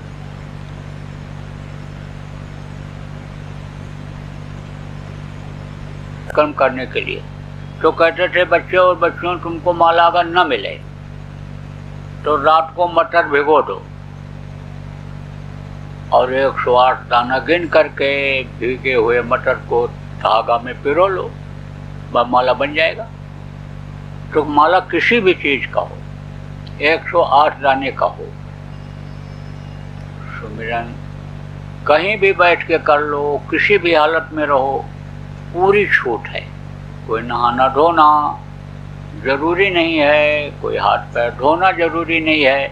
कर्म करने के लिए तो कहते थे बच्चे और बच्चियों, तुमको माला अगर न मिले तो रात को मटर भिगो दो और 108 दाना गिन करके भीगे हुए मटर को धागा में पिरो लो, माला बन जाएगा। तो माला किसी भी चीज का हो, 108 दाने का हो। सुमिरन कहीं भी बैठ के कर लो, किसी भी हालत में रहो, पूरी छूट है। कोई नहाना धोना जरूरी नहीं है, कोई हाथ पैर धोना जरूरी नहीं है।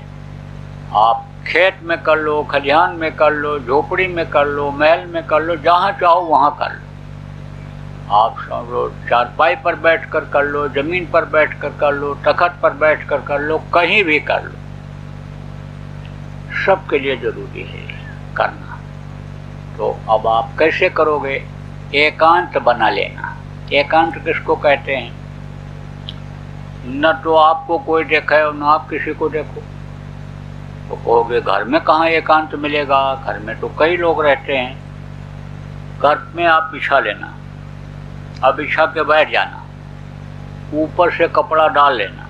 आप खेत में कर लो, खलिहान में कर लो, झोपड़ी में कर लो, महल में कर लो, जहाँ चाहो वहाँ कर लो। आप समझो चारपाई पर बैठकर कर लो, जमीन पर बैठकर कर लो, तखत पर बैठकर कर लो, कहीं भी कर लो, सबके लिए जरूरी है करना। तो अब आप कैसे करोगे? एकांत बना लेना। एकांत किसको कहते हैं? न तो आपको कोई देखे और न आप किसी को देखो। तो कहोगे घर में कहाँ एकांत मिलेगा, घर में तो कई लोग रहते हैं। घर में आप बिछा लेना, अब बिछा के बैठ जाना, ऊपर से कपड़ा डाल लेना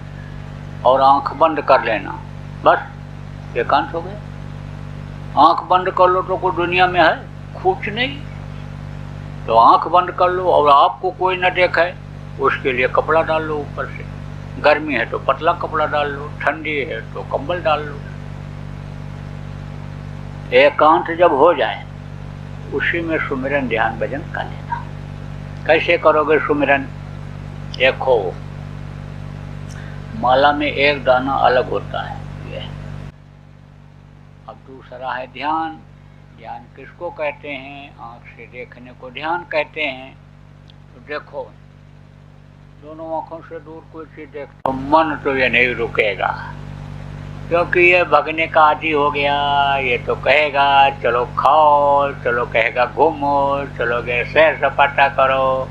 और आंख बंद कर लेना, बस एकांत हो गया। आंख बंद कर लो तो कोई दुनिया में है कुछ नहीं, तो आंख बंद कर लो और आपको कोई न देखे, उसके लिए कपड़ा डाल लो ऊपर से। गर्मी है तो पतला कपड़ा डाल लो, ठंडी है तो कंबल डाल लो। एकांत जब हो जाए उसी में सुमिरन ध्यान भजन कर लेना। कैसे करोगे सुमिरन? देखो माला में एक दाना अलग होता है ये। अब दूसरा है ध्यान। ध्यान किसको कहते हैं? आँख से देखने को ध्यान कहते हैं। तो देखो दोनों आँखों से दूर कोई चीज देखो, मन तो ये नहीं रुकेगा, क्योंकि ये भगने का आदि हो गया। ये तो कहेगा चलो खाओ, चलो कहेगा घूमो, चलो गए सैर सपाटा करो।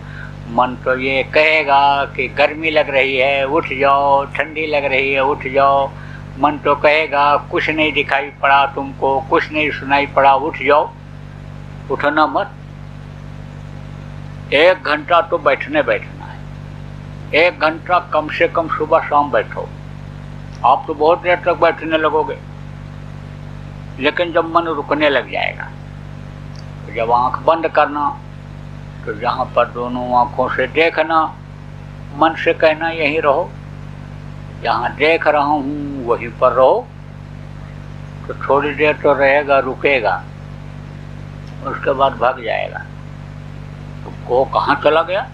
मन तो ये कहेगा कि गर्मी लग रही है उठ जाओ, ठंडी लग रही है उठ जाओ। मन तो कहेगा कुछ नहीं दिखाई पड़ा तुमको, कुछ नहीं सुनाई पड़ा, उठ जाओ। उठना मत। 1 घंटा तो बैठना है, 1 घंटा कम से कम सुबह शाम बैठो। आप तो बहुत देर तक बैठने लगोगे, लेकिन जब मन रुकने लग जाएगा तो जब आंख बंद करना, तो जहाँ पर दोनों आंखों से देखना, मन से कहना यहीं रहो, जहाँ देख रहा हूँ वहीं पर रहो। तो थोड़ी देर तो रहेगा, रुकेगा, उसके बाद भाग जाएगा। तो वो कहाँ चला गया?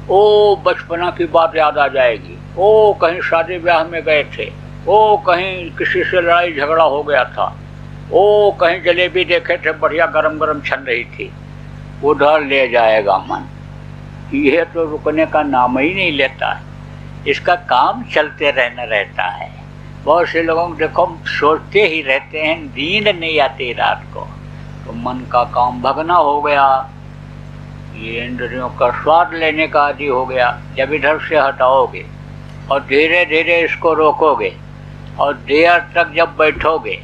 ओ बचपना की बात याद आ जाएगी। ओ कहीं शादी ब्याह में गए थे, ओ कहीं किसी से लड़ाई झगड़ा हो गया था, ओ कहीं जलेबी देखे थे बढ़िया गरम गरम छन रही थी, उधर ले जाएगा मन। यह तो रुकने का नाम ही नहीं लेता है, इसका काम चलते रहना रहता है। बहुत से लोगों को देखो सोचते ही रहते हैं, नींद नहीं आती रात को, तो मन का काम भगना हो गया, ये इंद्रियों का स्वाद लेने का आदि हो गया। जब इधर से हटाओगे और धीरे धीरे इसको रोकोगे और देर तक जब बैठोगे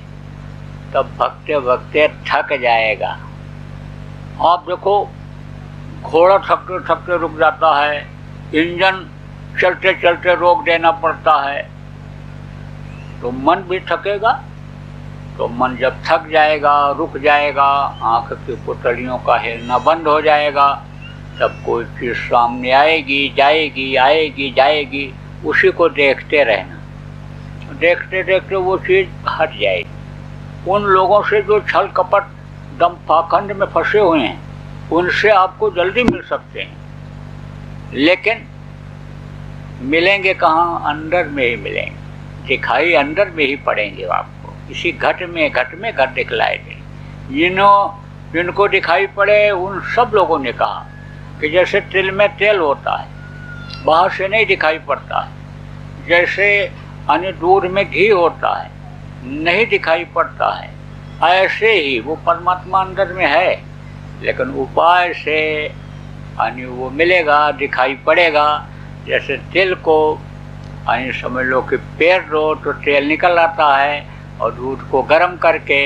तब भगते भगते थक जाएगा। आप देखो घोड़ा थकते थकते रुक जाता है, इंजन चलते चलते रोक देना पड़ता है, तो मन भी थकेगा। तो मन जब थक जाएगा, रुक जाएगा, आँख की पुतलियों का हिलना बंद हो जाएगा, तब कोई चीज़ सामने आएगी जाएगी आएगी जाएगी, उसी को देखते रहना। देखते देखते वो चीज़ हट जाएगी। उन लोगों से जो छल कपट दम पाखंड में फंसे हुए हैं, उनसे आपको जल्दी मिल सकते हैं, लेकिन मिलेंगे कहाँ? अंदर में ही मिलेंगे, दिखाई अंदर में ही पड़ेंगे आपको। इसी घट में घट दिखलाए थे। जिनको दिखाई पड़े उन सब लोगों ने कहा कि जैसे तिल में तेल होता है, बाहर से नहीं दिखाई पड़ता है, जैसे अन्य दूध में घी होता है, नहीं दिखाई पड़ता है, ऐसे ही वो परमात्मा अंदर में है, लेकिन उपाय से अन्य वो मिलेगा, दिखाई पड़ेगा। जैसे तिल को अन्य समझ लो कि पेर दो तो तेल निकल आता है, और दूध को गर्म करके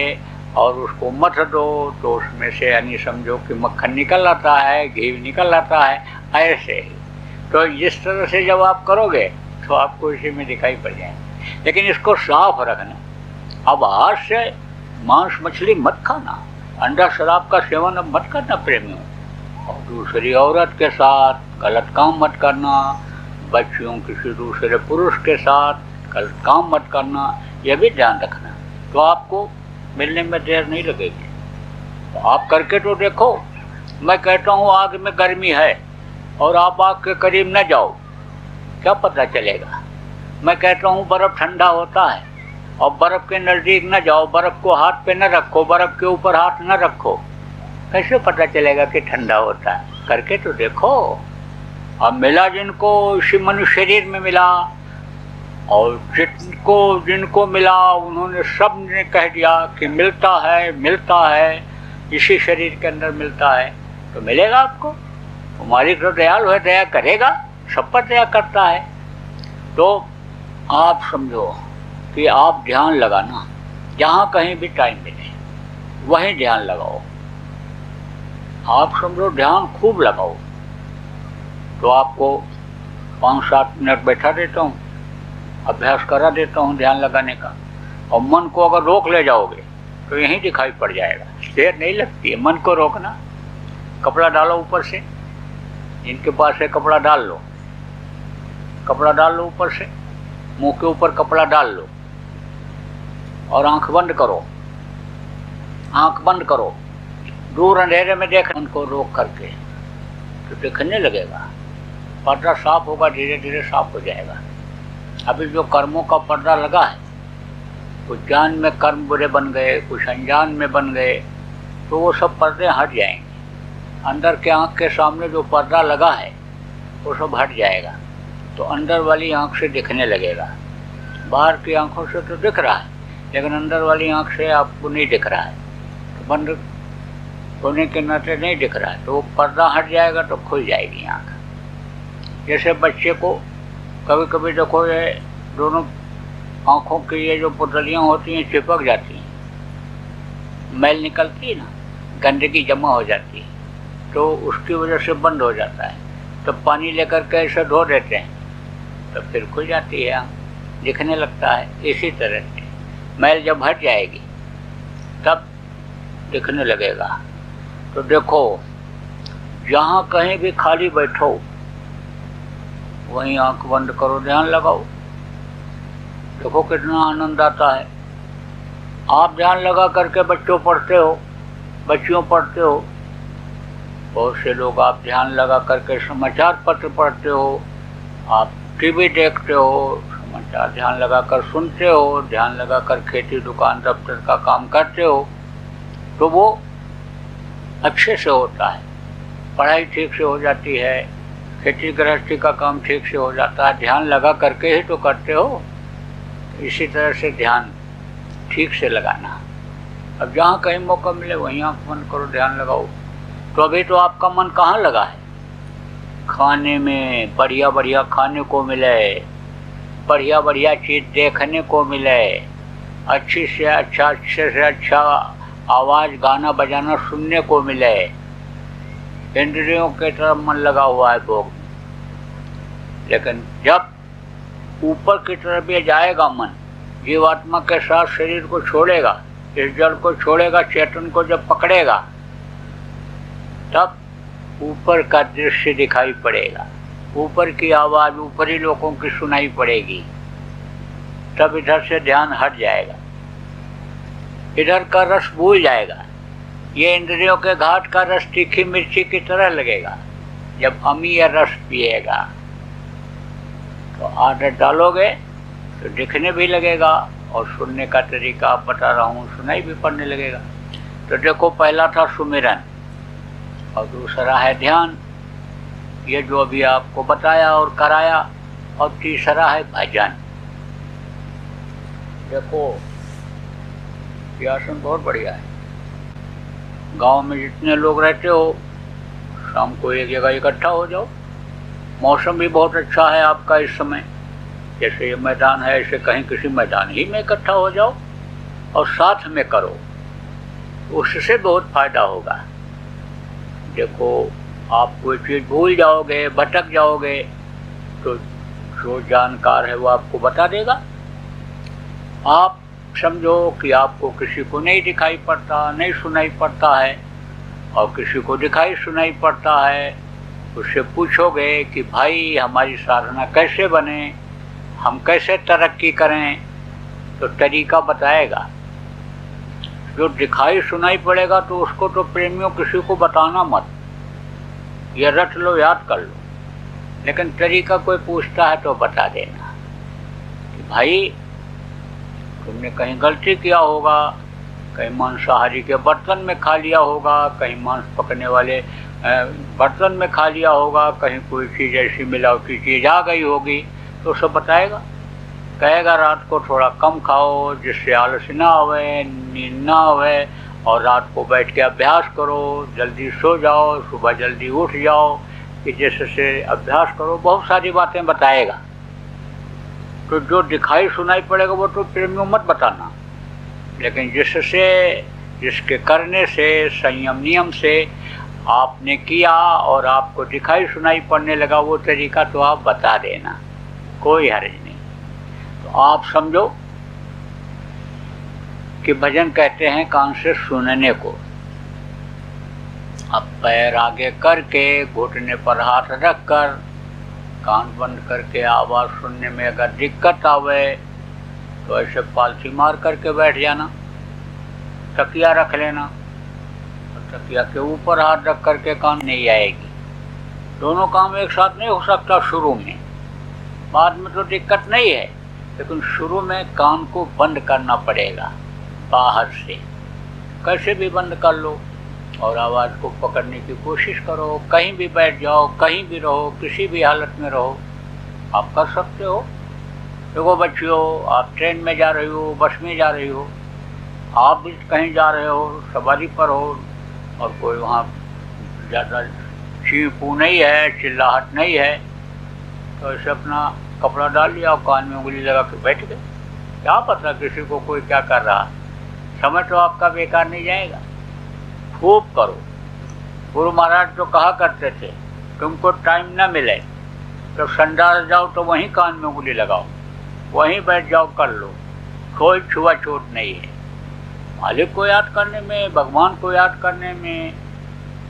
और उसको मथ दो तो उसमें से यानी समझो कि मक्खन निकल आता है, घी निकल आता है। ऐसे ही तो जिस तरह से जब आप करोगे तो आपको इसी में दिखाई पड़ जाएंगे, लेकिन इसको साफ रखना। अब आज से मांस मछली मत खाना, अंडा शराब का सेवन अब मत करना प्रेमियों, और दूसरी औरत के साथ गलत काम मत करना, बच्चियों किसी दूसरे पुरुष के साथ गलत काम मत करना, यह भी ध्यान रखना। तो आपको मिलने में देर नहीं लगेगी। तो आप करके तो देखो। मैं कहता हूँ आग में गर्मी है और आप आग के करीब न जाओ, क्या पता चलेगा। मैं कहता हूँ बर्फ़ ठंडा होता है और बर्फ़ के नज़दीक न जाओ, बर्फ़ को हाथ पे न रखो, बर्फ़ के ऊपर हाथ न रखो, कैसे पता चलेगा कि ठंडा होता है? करके तो देखो। अब मिला जिनको इसी मनुष्य शरीर में मिला, और जिनको मिला उन्होंने सब ने कह दिया कि मिलता है, इसी शरीर के अंदर मिलता है, तो मिलेगा आपको। हमारी तो दयालु है, दया करेगा, सब पर दया करता है। तो आप समझो कि आप ध्यान लगाना, जहाँ कहीं भी टाइम मिले वहीं ध्यान लगाओ। आप समझो ध्यान खूब लगाओ। तो आपको 5-7 मिनट बैठा देता हूँ, अभ्यास करा देता हूँ ध्यान लगाने का, और मन को अगर रोक ले जाओगे तो यहीं दिखाई पड़ जाएगा। देर नहीं लगती है मन को रोकना। कपड़ा डालो ऊपर से, जिनके पास है कपड़ा डाल लो, कपड़ा डाल लो ऊपर से, मुंह के ऊपर कपड़ा डाल लो और आंख बंद करो, आंख बंद करो, दूर अंधेरे में देख, उनको रोक करके तो दिखने लगेगा, पर्दा साफ होगा, धीरे धीरे साफ हो जाएगा। अभी जो कर्मों का पर्दा लगा है, कुछ ज्ञान में कर्म बुरे बन गए, कुछ अनजान में बन गए, तो वो सब पर्दे हट जाएंगे। अंदर के आँख के सामने जो पर्दा लगा है वो सब हट जाएगा, तो अंदर वाली आँख से दिखने लगेगा। बाहर की आँखों से तो दिख रहा है, लेकिन अंदर वाली आँख से आपको नहीं दिख रहा है, तो बंद होने के नाते नहीं दिख रहा है, तो वो पर्दा हट जाएगा तो खुल जाएगी आँख। जैसे बच्चे को कभी कभी देखो ये दोनों आँखों की ये जो पुतलियाँ होती हैं चिपक जाती हैं, मैल निकलती है ना, गंदगी जमा हो जाती है, तो उसकी वजह से बंद हो जाता है। तो पानी लेकर के ऐसे धो देते हैं तो फिर खुल जाती है आँख, दिखने लगता है। इसी तरह से मैल जब हट जाएगी तब दिखने लगेगा। तो देखो जहाँ कहीं भी खाली बैठो वहीं आंख बंद करो, ध्यान लगाओ, देखो कितना आनंद आता है। आप ध्यान लगा करके बच्चों पढ़ते हो, बच्चियों पढ़ते हो, बहुत से लोग आप ध्यान लगा करके समाचार पत्र पढ़ते हो, आप टीवी देखते हो, समाचार ध्यान लगाकर सुनते हो, ध्यान लगाकर खेती दुकान दफ्तर का काम करते हो, तो वो अच्छे से होता है। पढ़ाई ठीक से हो जाती है, खेती गृहस्थी का काम ठीक से हो जाता है, ध्यान लगा करके ही तो करते हो। इसी तरह से ध्यान ठीक से लगाना। अब जहाँ कहीं मौका मिले वहीं आँख बंद करो, ध्यान लगाओ। तो अभी तो आपका मन कहाँ लगा है? खाने में, बढ़िया बढ़िया खाने को मिले, बढ़िया बढ़िया चीज़ देखने को मिले, अच्छे से अच्छा आवाज़ गाना बजाना सुनने को मिले, इंद्रियों की तरफ मन लगा हुआ है भोग। लेकिन जब ऊपर की तरफ ये जाएगा मन, जीवात्मा के साथ शरीर को छोड़ेगा, इस जड़ को छोड़ेगा, चेतन को जब पकड़ेगा, तब ऊपर का दृश्य दिखाई पड़ेगा, ऊपर की आवाज़ ऊपरी लोगों की सुनाई पड़ेगी। तब इधर से ध्यान हट जाएगा, इधर का रस भूल जाएगा। ये इंद्रियों के घाट का रस तीखी मिर्ची की तरह लगेगा। जब अमीय रस पिएगा तो आदत डालोगे तो दिखने भी लगेगा, और सुनने का तरीका आप बता रहा हूँ, सुनाई भी पड़ने लगेगा। तो देखो, पहला था सुमिरन और दूसरा है ध्यान, ये जो अभी आपको बताया और कराया, और तीसरा है भजन। देखो, ये आसन बहुत बढ़िया है। गांव में जितने लोग रहते हो, शाम को एक जगह इकट्ठा हो जाओ। मौसम भी बहुत अच्छा है आपका इस समय, जैसे ये मैदान है, ऐसे कहीं किसी मैदान ही में इकट्ठा हो जाओ और साथ में करो, उससे बहुत फायदा होगा। देखो, आप कोई चीज़ भूल जाओगे, भटक जाओगे, तो जो जानकार है वो आपको बता देगा। आप समझो कि आपको किसी को नहीं दिखाई पड़ता, नहीं सुनाई पड़ता है, और किसी को दिखाई सुनाई पड़ता है, उससे पूछोगे कि भाई हमारी साधना कैसे बने, हम कैसे तरक्की करें, तो तरीका बताएगा। जो दिखाई सुनाई पड़ेगा तो उसको तो प्रेमियों किसी को बताना मत, ये रट लो, याद कर लो। लेकिन तरीका कोई पूछता है तो बता देना कि भाई तुमने कहीं गलती किया होगा, कहीं मांसाहारी के बर्तन में खा लिया होगा, कहीं मांस पकने वाले बर्तन में खा लिया होगा, कहीं कोई चीज़ ऐसी मिलावटी चीज़ आ गई होगी, तो सब बताएगा। कहेगा रात को थोड़ा कम खाओ, जिससे आलस ना आवे, नींद ना आवे, और रात को बैठ के अभ्यास करो, जल्दी सो जाओ, सुबह जल्दी उठ जाओ, कि जिससे अभ्यास करो। बहुत सारी बातें बताएगा। तो जो दिखाई सुनाई पड़ेगा वो तो प्रेमियों मत बताना, लेकिन जिसके करने से, संयम नियम से आपने किया और आपको दिखाई सुनाई पड़ने लगा, वो तरीका तो आप बता देना, कोई हर्ज नहीं। तो आप समझो कि भजन कहते हैं कान से सुनने को। अब पैर आगे करके, घुटने पर हाथ रखकर, कान बंद करके आवाज़ सुनने में अगर दिक्कत आवे तो ऐसे पालथी मार करके बैठ जाना, तकिया रख लेना, और तकिया के ऊपर हाथ रख करके कान नहीं आएगी। दोनों काम एक साथ नहीं हो सकता शुरू में, बाद में तो दिक्कत नहीं है, लेकिन शुरू में कान को बंद करना पड़ेगा बाहर से। कैसे भी बंद कर लो और आवाज़ को पकड़ने की कोशिश करो। कहीं भी बैठ जाओ, कहीं भी रहो, किसी भी हालत में रहो, आप कर सकते हो। देखो बच्चियों, आप ट्रेन में जा रही हो, बस में जा रही हो, आप भी कहीं जा रहे हो, सवारी पर हो, और कोई वहाँ ज़्यादा चीं पू नहीं है, चिल्लाहट नहीं है, तो ऐसे अपना कपड़ा डाल लिया और कान में उंगली लगा के बैठ गए। क्या पता किसी को कोई क्या कर रहा है, समय तो आपका बेकार नहीं जाएगा। खूब करो। गुरु महाराज तो कहा करते थे, तुमको टाइम न मिले तो संडास जाओ तो वहीं कान में उंगली लगाओ, वहीं बैठ जाओ, कर लो, कोई छुआछूत नहीं है। मालिक को याद करने में, भगवान को याद करने में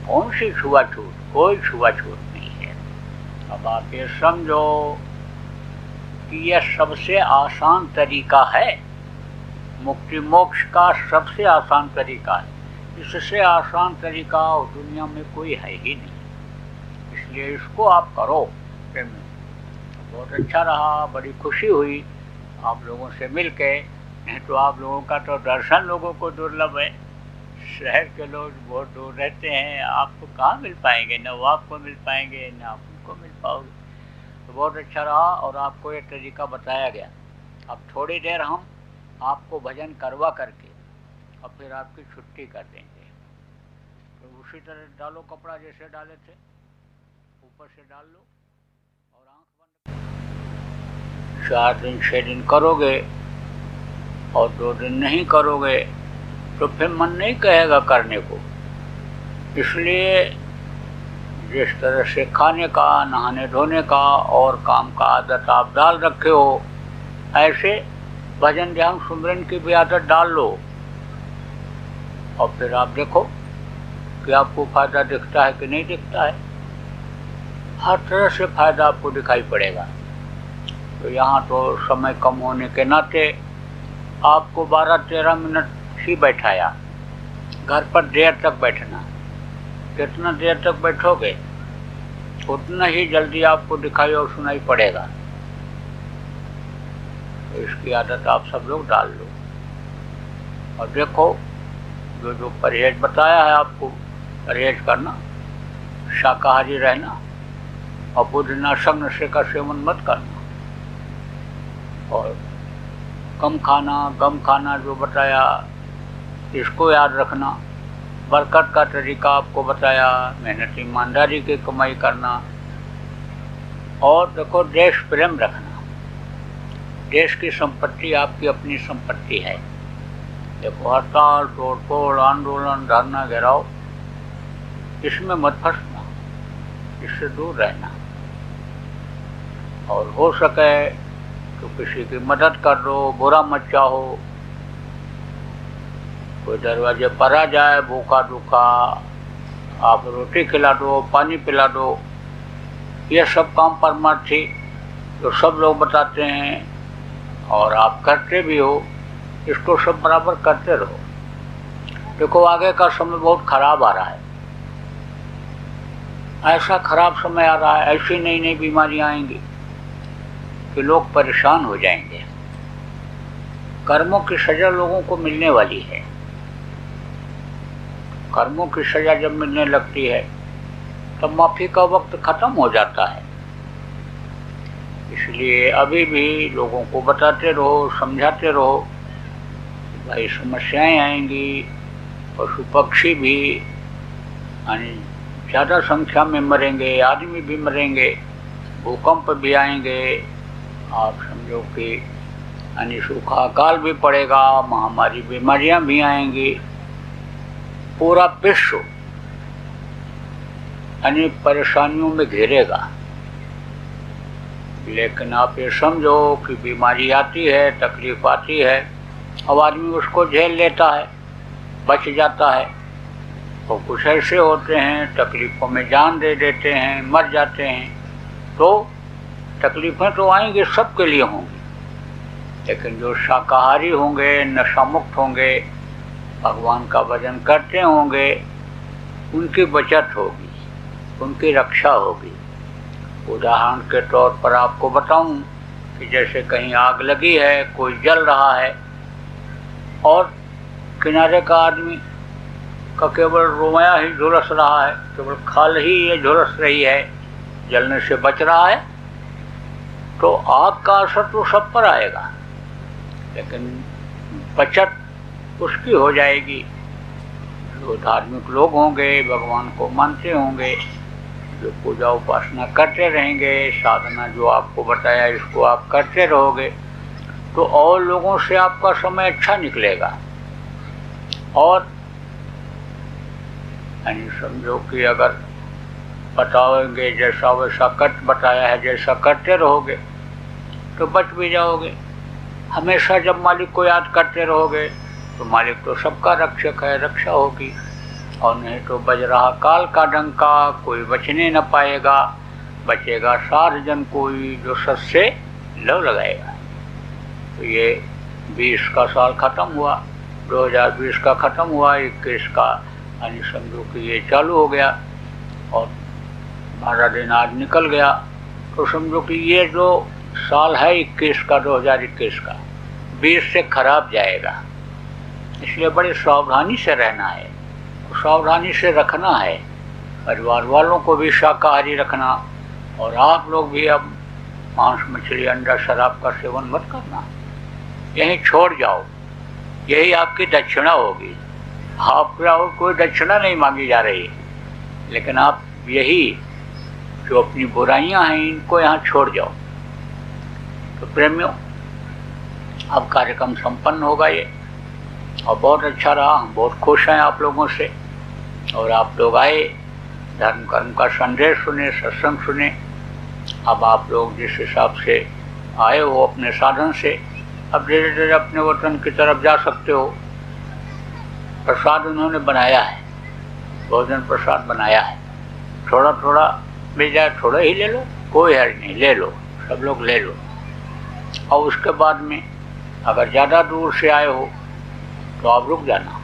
कौन सी छुआछूत, कोई छुआछूत नहीं है। अब आप ये समझो कि यह सबसे आसान तरीका है, मुक्ति मोक्ष का सबसे आसान तरीका है। इससे आसान तरीका दुनिया में कोई है ही नहीं, इसलिए इसको आप करो। बहुत अच्छा रहा, बड़ी खुशी हुई आप लोगों से मिल के। नहीं तो आप लोगों का तो दर्शन लोगों को दुर्लभ है, शहर के लोग बहुत दूर रहते हैं, आपको कहाँ मिल पाएंगे, न वो आपको मिल पाएंगे न आप उनको मिल पाओगे। तो बहुत अच्छा रहा और आपको ये तरीका बताया गया। अब थोड़ी देर हम आपको भजन करवा करके और फिर आपकी छुट्टी कर देंगे। तो उसी तरह डालो कपड़ा जैसे डाले थे, ऊपर से डाल लो और आंख बंद। 4 दिन 6 दिन करोगे और 2 दिन नहीं करोगे तो फिर मन नहीं कहेगा करने को। इसलिए जिस तरह से खाने का, नहाने धोने का और काम का आदत आप डाल रखे हो, ऐसे भजन ध्यान सुमरन की भी आदत डाल लो और फिर आप देखो कि आपको फायदा दिखता है कि नहीं दिखता है। हर तरह से फायदा आपको दिखाई पड़ेगा। तो यहाँ तो समय कम होने के नाते आपको 12-13 मिनट ही बैठाया। घर पर देर तक बैठना, कितना देर तक बैठोगे उतना ही जल्दी आपको दिखाई और सुनाई पड़ेगा। तो इसकी आदत आप सब लोग डाल लो और देखो जो जो परहेज बताया है आपको, परहेज करना, शाकाहारी रहना और बुधनाशक नशे का सेवन मत करना और कम खाना, गम खाना जो बताया इसको याद रखना। बरकत का तरीका आपको बताया, मेहनत ईमानदारी की कमाई करना और देखो देश प्रेम रखना। देश की संपत्ति आपकी अपनी संपत्ति है। देखो हड़ताल, तोड़फोड़, आंदोलन, धरना, घेराव, इसमें मत फंसना, इससे दूर रहना और हो सके तो किसी की मदद कर दो, बुरा मत चाहो। कोई दरवाजे पर आ जाए भूखा दुखा, आप रोटी खिला दो, पानी पिला दो। ये सब काम परमार्थी तो सब लोग बताते हैं और आप करते भी हो, इसको सब बराबर करते रहो। देखो आगे का समय बहुत खराब आ रहा है, ऐसा खराब समय आ रहा है, ऐसी नई नई बीमारियां आएंगी कि लोग परेशान हो जाएंगे। कर्मों की सजा लोगों को मिलने वाली है। कर्मों की सजा जब मिलने लगती है तब माफी का वक्त खत्म हो जाता है। इसलिए अभी भी लोगों को बताते रहो, समझाते रहो, भाई समस्याएं आएंगी, पशु पक्षी भी यानी ज़्यादा संख्या में मरेंगे, आदमी भी मरेंगे, भूकंप भी आएंगे, आप समझो कि यानी सूखा काल भी पड़ेगा, महामारी बीमारियां भी आएंगी, पूरा विश्व यानी परेशानियों में घेरेगा। लेकिन आप ये समझो कि बीमारी आती है, तकलीफ आती है, अब आदमी उसको झेल लेता है, बच जाता है। तो कुछ ऐसे होते हैं तकलीफ़ों में जान दे देते हैं, मर जाते हैं। तो तकलीफ़ें तो आएंगी, सबके लिए होंगी, लेकिन जो शाकाहारी होंगे, नशा मुक्त होंगे, भगवान का भजन करते होंगे, उनकी बचत होगी, उनकी रक्षा होगी। उदाहरण के तौर पर आपको बताऊं कि जैसे कहीं आग लगी है, कोई जल रहा है और किनारे का आदमी का केवल रोमाया ही झुलस रहा है, केवल खाल ही ये झुलस रही है, जलने से बच रहा है, तो आग का असर तो सब पर आएगा, लेकिन बचत उसकी हो जाएगी। जो धार्मिक लोग होंगे, भगवान को मानते होंगे, जो पूजा उपासना करते रहेंगे, साधना जो आपको बताया इसको आप करते रहोगे, तो और लोगों से आपका समय अच्छा निकलेगा। और यानी समझो कि अगर बताओगे जैसा वैसा कट बताया है, जैसा करते रहोगे तो बच भी जाओगे। हमेशा जब मालिक को याद करते रहोगे तो मालिक तो सबका रक्षक है, रक्षा होगी। और नहीं तो बज रहा काल का डंका, कोई बचने न पाएगा, बचेगा 60 जन कोई जो सच से लव लगाएगा। तो ये 20 का साल ख़त्म हुआ, 2020 का ख़त्म हुआ, 21 का यानी समझो कि ये चालू हो गया और 12 दिन आज निकल गया। तो समझो कि ये जो साल है 21 का, 2021 का, 20 से खराब जाएगा। इसलिए बड़ी सावधानी से रहना है, सावधानी से रखना है। परिवार वालों को भी शाकाहारी रखना, और आप लोग भी अब मांस मछली अंडा शराब का सेवन मत करना, यहीं छोड़ जाओ। यही आपकी दक्षिणा होगी। आपका और कोई दक्षिणा नहीं मांगी जा रही, लेकिन आप यही जो अपनी बुराइयां हैं इनको यहाँ छोड़ जाओ। तो प्रेमियों, अब कार्यक्रम संपन्न होगा ये, और बहुत अच्छा रहा। हम बहुत खुश हैं आप लोगों से, और आप लोग आए, धर्म कर्म का संदेश सुने, सत्संग सुने। अब आप लोग जिस हिसाब से आए हो अपने साधन से, अब धीरे धीरे अपने वतन की तरफ जा सकते हो। प्रसाद उन्होंने बनाया है, भोजन प्रसाद बनाया है, थोड़ा थोड़ा मिल जाए, थोड़ा ही ले लो, कोई हर्ज नहीं, ले लो, सब लोग ले लो। और उसके बाद में अगर ज़्यादा दूर से आए हो तो आप रुक जाना,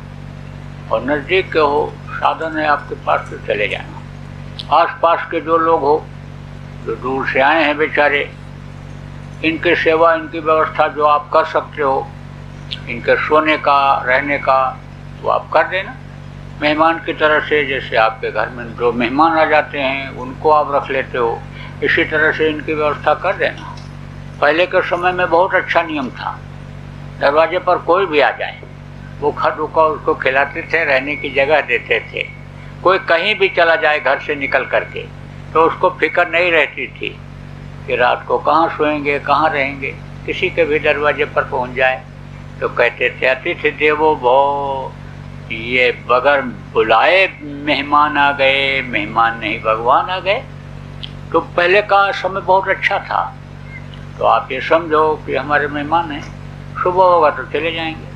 और नज़दीक के हो, साधन है आपके पास, तो चले जाना। आसपास के जो लोग हो, जो दूर से आए हैं बेचारे, इनकी सेवा, इनकी व्यवस्था जो आप कर सकते हो, इनके सोने का, रहने का, वो आप कर देना। मेहमान की तरह से, जैसे आपके घर में जो मेहमान आ जाते हैं उनको आप रख लेते हो, इसी तरह से इनकी व्यवस्था कर देना। पहले के समय में बहुत अच्छा नियम था, दरवाजे पर कोई भी आ जाए, भूखा भूखा उसको खिलाते थे, रहने की जगह देते थे। कोई कहीं भी चला जाए घर से निकल करके, तो उसको फिक्र नहीं रहती थी कि रात को कहाँ सोएंगे, कहाँ रहेंगे। किसी के भी दरवाजे पर पहुँच जाए तो कहते थे अतिथि देवो भव, ये बगैर बुलाए मेहमान आ गए, मेहमान नहीं भगवान आ गए। तो पहले का समय बहुत अच्छा था। तो आप ये समझो कि हमारे मेहमान हैं, सुबह होगा तो चले जाएंगे,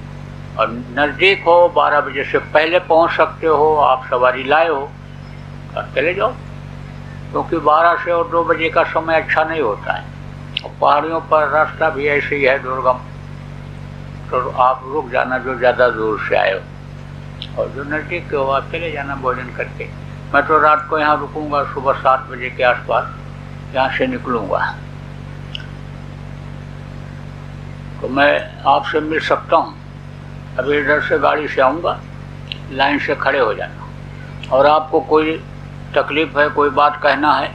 और नज़दीक हो, 12 बजे से पहले पहुंच सकते हो, आप सवारी लाए हो तो चले जाओ, क्योंकि 12 से और 2 बजे का समय अच्छा नहीं होता है, और पहाड़ियों पर रास्ता भी ऐसे ही है दुर्गम। तो आप रुक जाना जो ज़्यादा दूर से आए हो, और जो नज़दीक के हो आप चले जाना भोजन करके। मैं तो रात को यहाँ रुकूंगा, सुबह 7 बजे के आसपास यहाँ से निकलूँगा, तो मैं आपसे मिल सकता हूँ। अभी इधर से गाड़ी से आऊँगा, लाइन से खड़े हो जाना, और आपको कोई तकलीफ़ है, कोई बात कहना है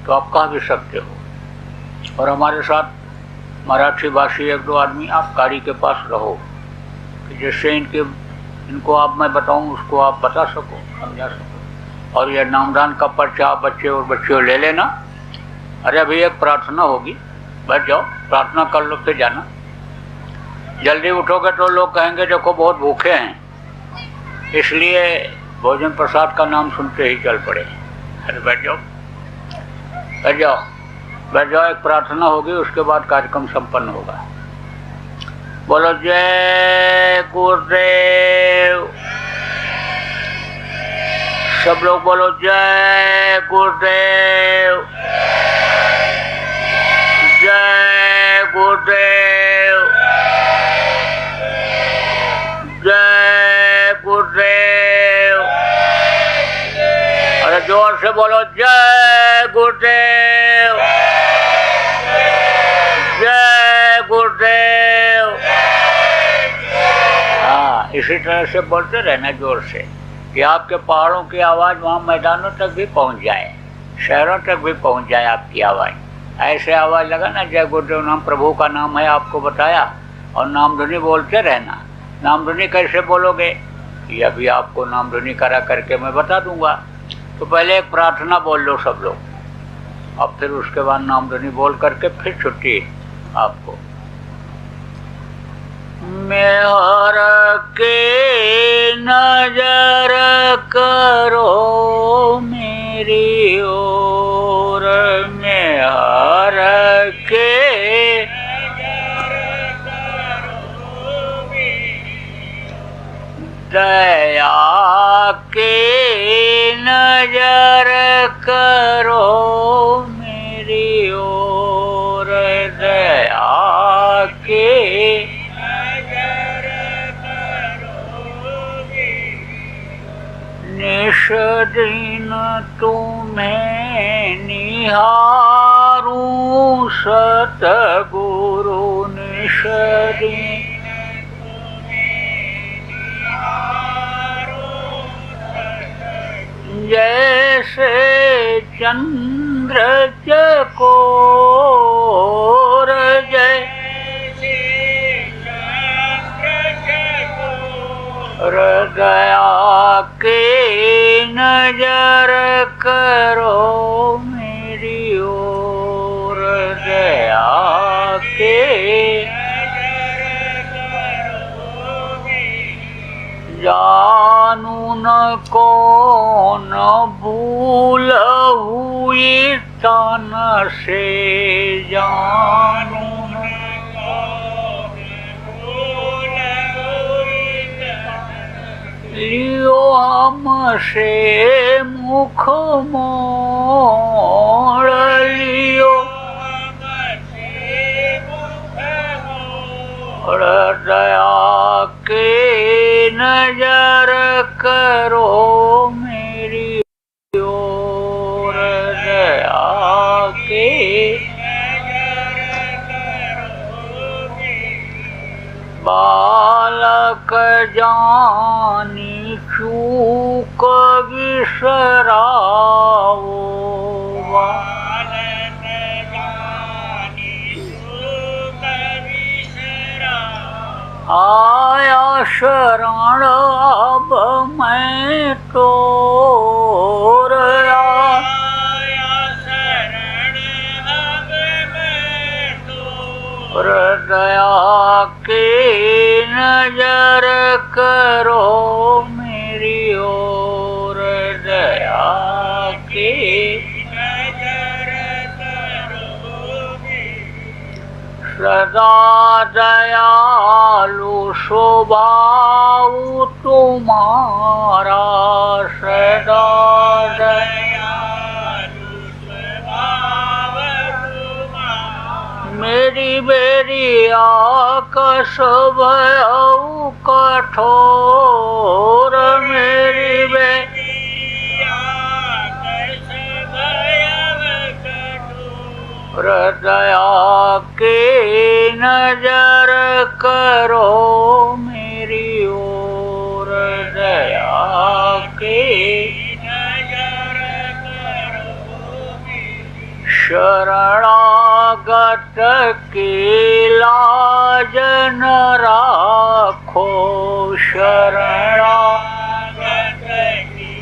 तो आप कह भी सकते हो। और हमारे साथ मराठी भाषी 1-2 आदमी आप गाड़ी के पास रहो, जिससे इनको आप मैं बताऊं उसको आप बता सको, समझा सको। और यह नामदान का पर्चा आप बच्चे और बच्चियों ले लेना। अरे अभी एक प्रार्थना होगी, बैठ जाओ, प्रार्थना कर लो फिर जाना। जल्दी उठोगे तो लोग कहेंगे देखो बहुत भूखे हैं, इसलिए भोजन प्रसाद का नाम सुनते ही चल पड़े। अरे बैठ जाओ, बैठ जाओ, बैठ जाओ। एक प्रार्थना होगी, उसके बाद कार्यक्रम संपन्न होगा। बोलो जय गुरुदेव, सब लोग बोलो जय गुरुदेव, जय गुरुदेव, जय गुरुदेव। अरे जोर से बोलो जय गुरुदेव, जय गुरुदेव। हाँ, इसी तरह से बोलते रहना जोर से, कि आपके पहाड़ों की आवाज़ वहाँ मैदानों तक भी पहुँच जाए, शहरों तक भी पहुँच जाए आपकी आवाज़। ऐसे आवाज़ लगाना जय गुरुदेव नाम प्रभु का नाम है, आपको बताया, और नाम ध्वनि बोलते रहना। नाम ध्वनि कैसे बोलोगे ये अभी आपको नाम ध्वनि करा करके मैं बता दूंगा। तो पहले एक प्रार्थना बोल लो सब लोग, अब फिर उसके बाद नाम ध्वनि बोल करके फिर छुट्टी आपको। मेहर के नजर करो मेरी ओर, मेहर के दया के नजर करो मेरी ओर, दया के नजर करोगे, निश दिन तुम्हें निहारूं सतगुरु निषदि जैसे चंद्र चकोर जैसे हृदया के नजर करो मेरी ओर दया के जानू न कौन भूल हुई तन से जानू न कौन भूल हुई लियो हमसे मुख मोड़ लियो दया के नजर करो मेरी ओर दया के बालक जानी चूक बिसराओ आया शरण अब मैं तोर आया शरण अब मैं तोर दया के नजर करो मेरी ओर दया के सदा दयालु स्वभाव तुम्हारा सदा दयालु स्वभाव तुम्हारा मेरी बेरी आकाश भयउ कठोर मेरी बेरी हृदया के नजर करो मेरी ओर दया के नजर करो शरणागत की लाज न राखो शरणागत की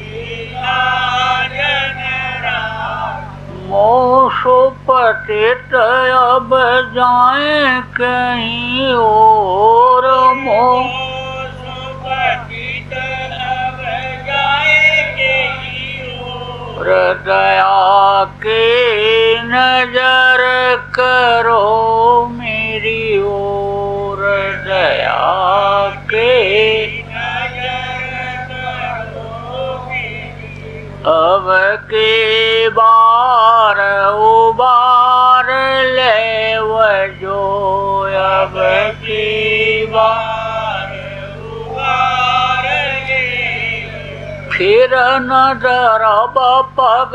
लाज न राखो मोसो पतित अब जाए कहीं और मोसो पतित अब जाए कहीं और दया के नजर करो मेरी ओर दया के अब के बार उबार ले वजो अब की बार उबार ले फिर न डरब पग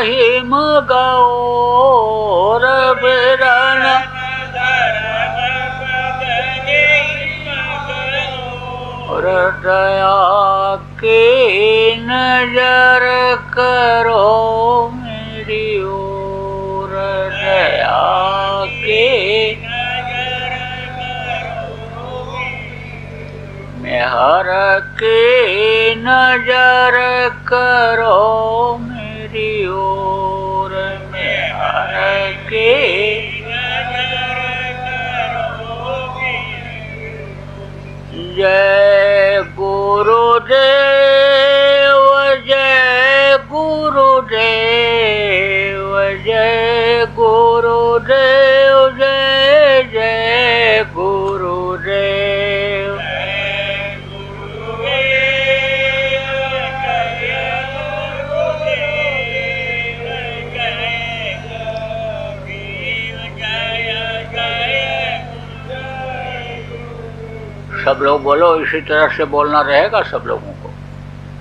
हिम गौर बिरन हृदया के नजर करो मेरी ओर दया के नजर करो मेहर के नजर करो मेरी ओर मेहर के जय गुरुदेव जय गुरुदेव जय गुरुदेव जय जय गुरुदेव सब लोग बोलो, इसी तरह से बोलना रहेगा सब लोगों को।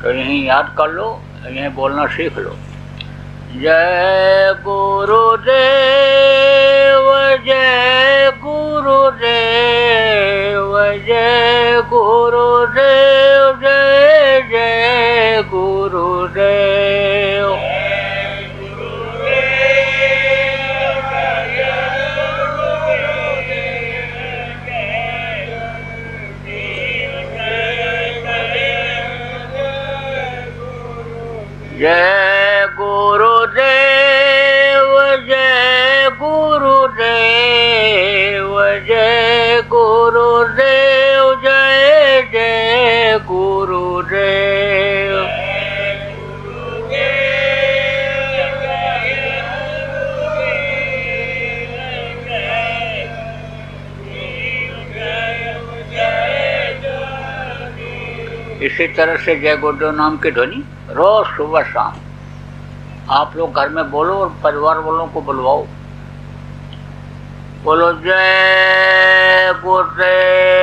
तो यहीं याद कर लो, यहीं बोलना सीख लो। जय गुरुदेव जय गुरुदेव, जय गुरुदेव, जय जय गुरुदेव। जय गुरुदेव, जय गुरुदेव, जय गुरुदेव, जय जय गुरुदेव। इसी तरह से जय गुरुदेव नाम की ध्वनि रोज सुबह शाम आप लोग घर में बोलो और परिवार वालों को बुलवाओ। बोलो जय गुरुदेव।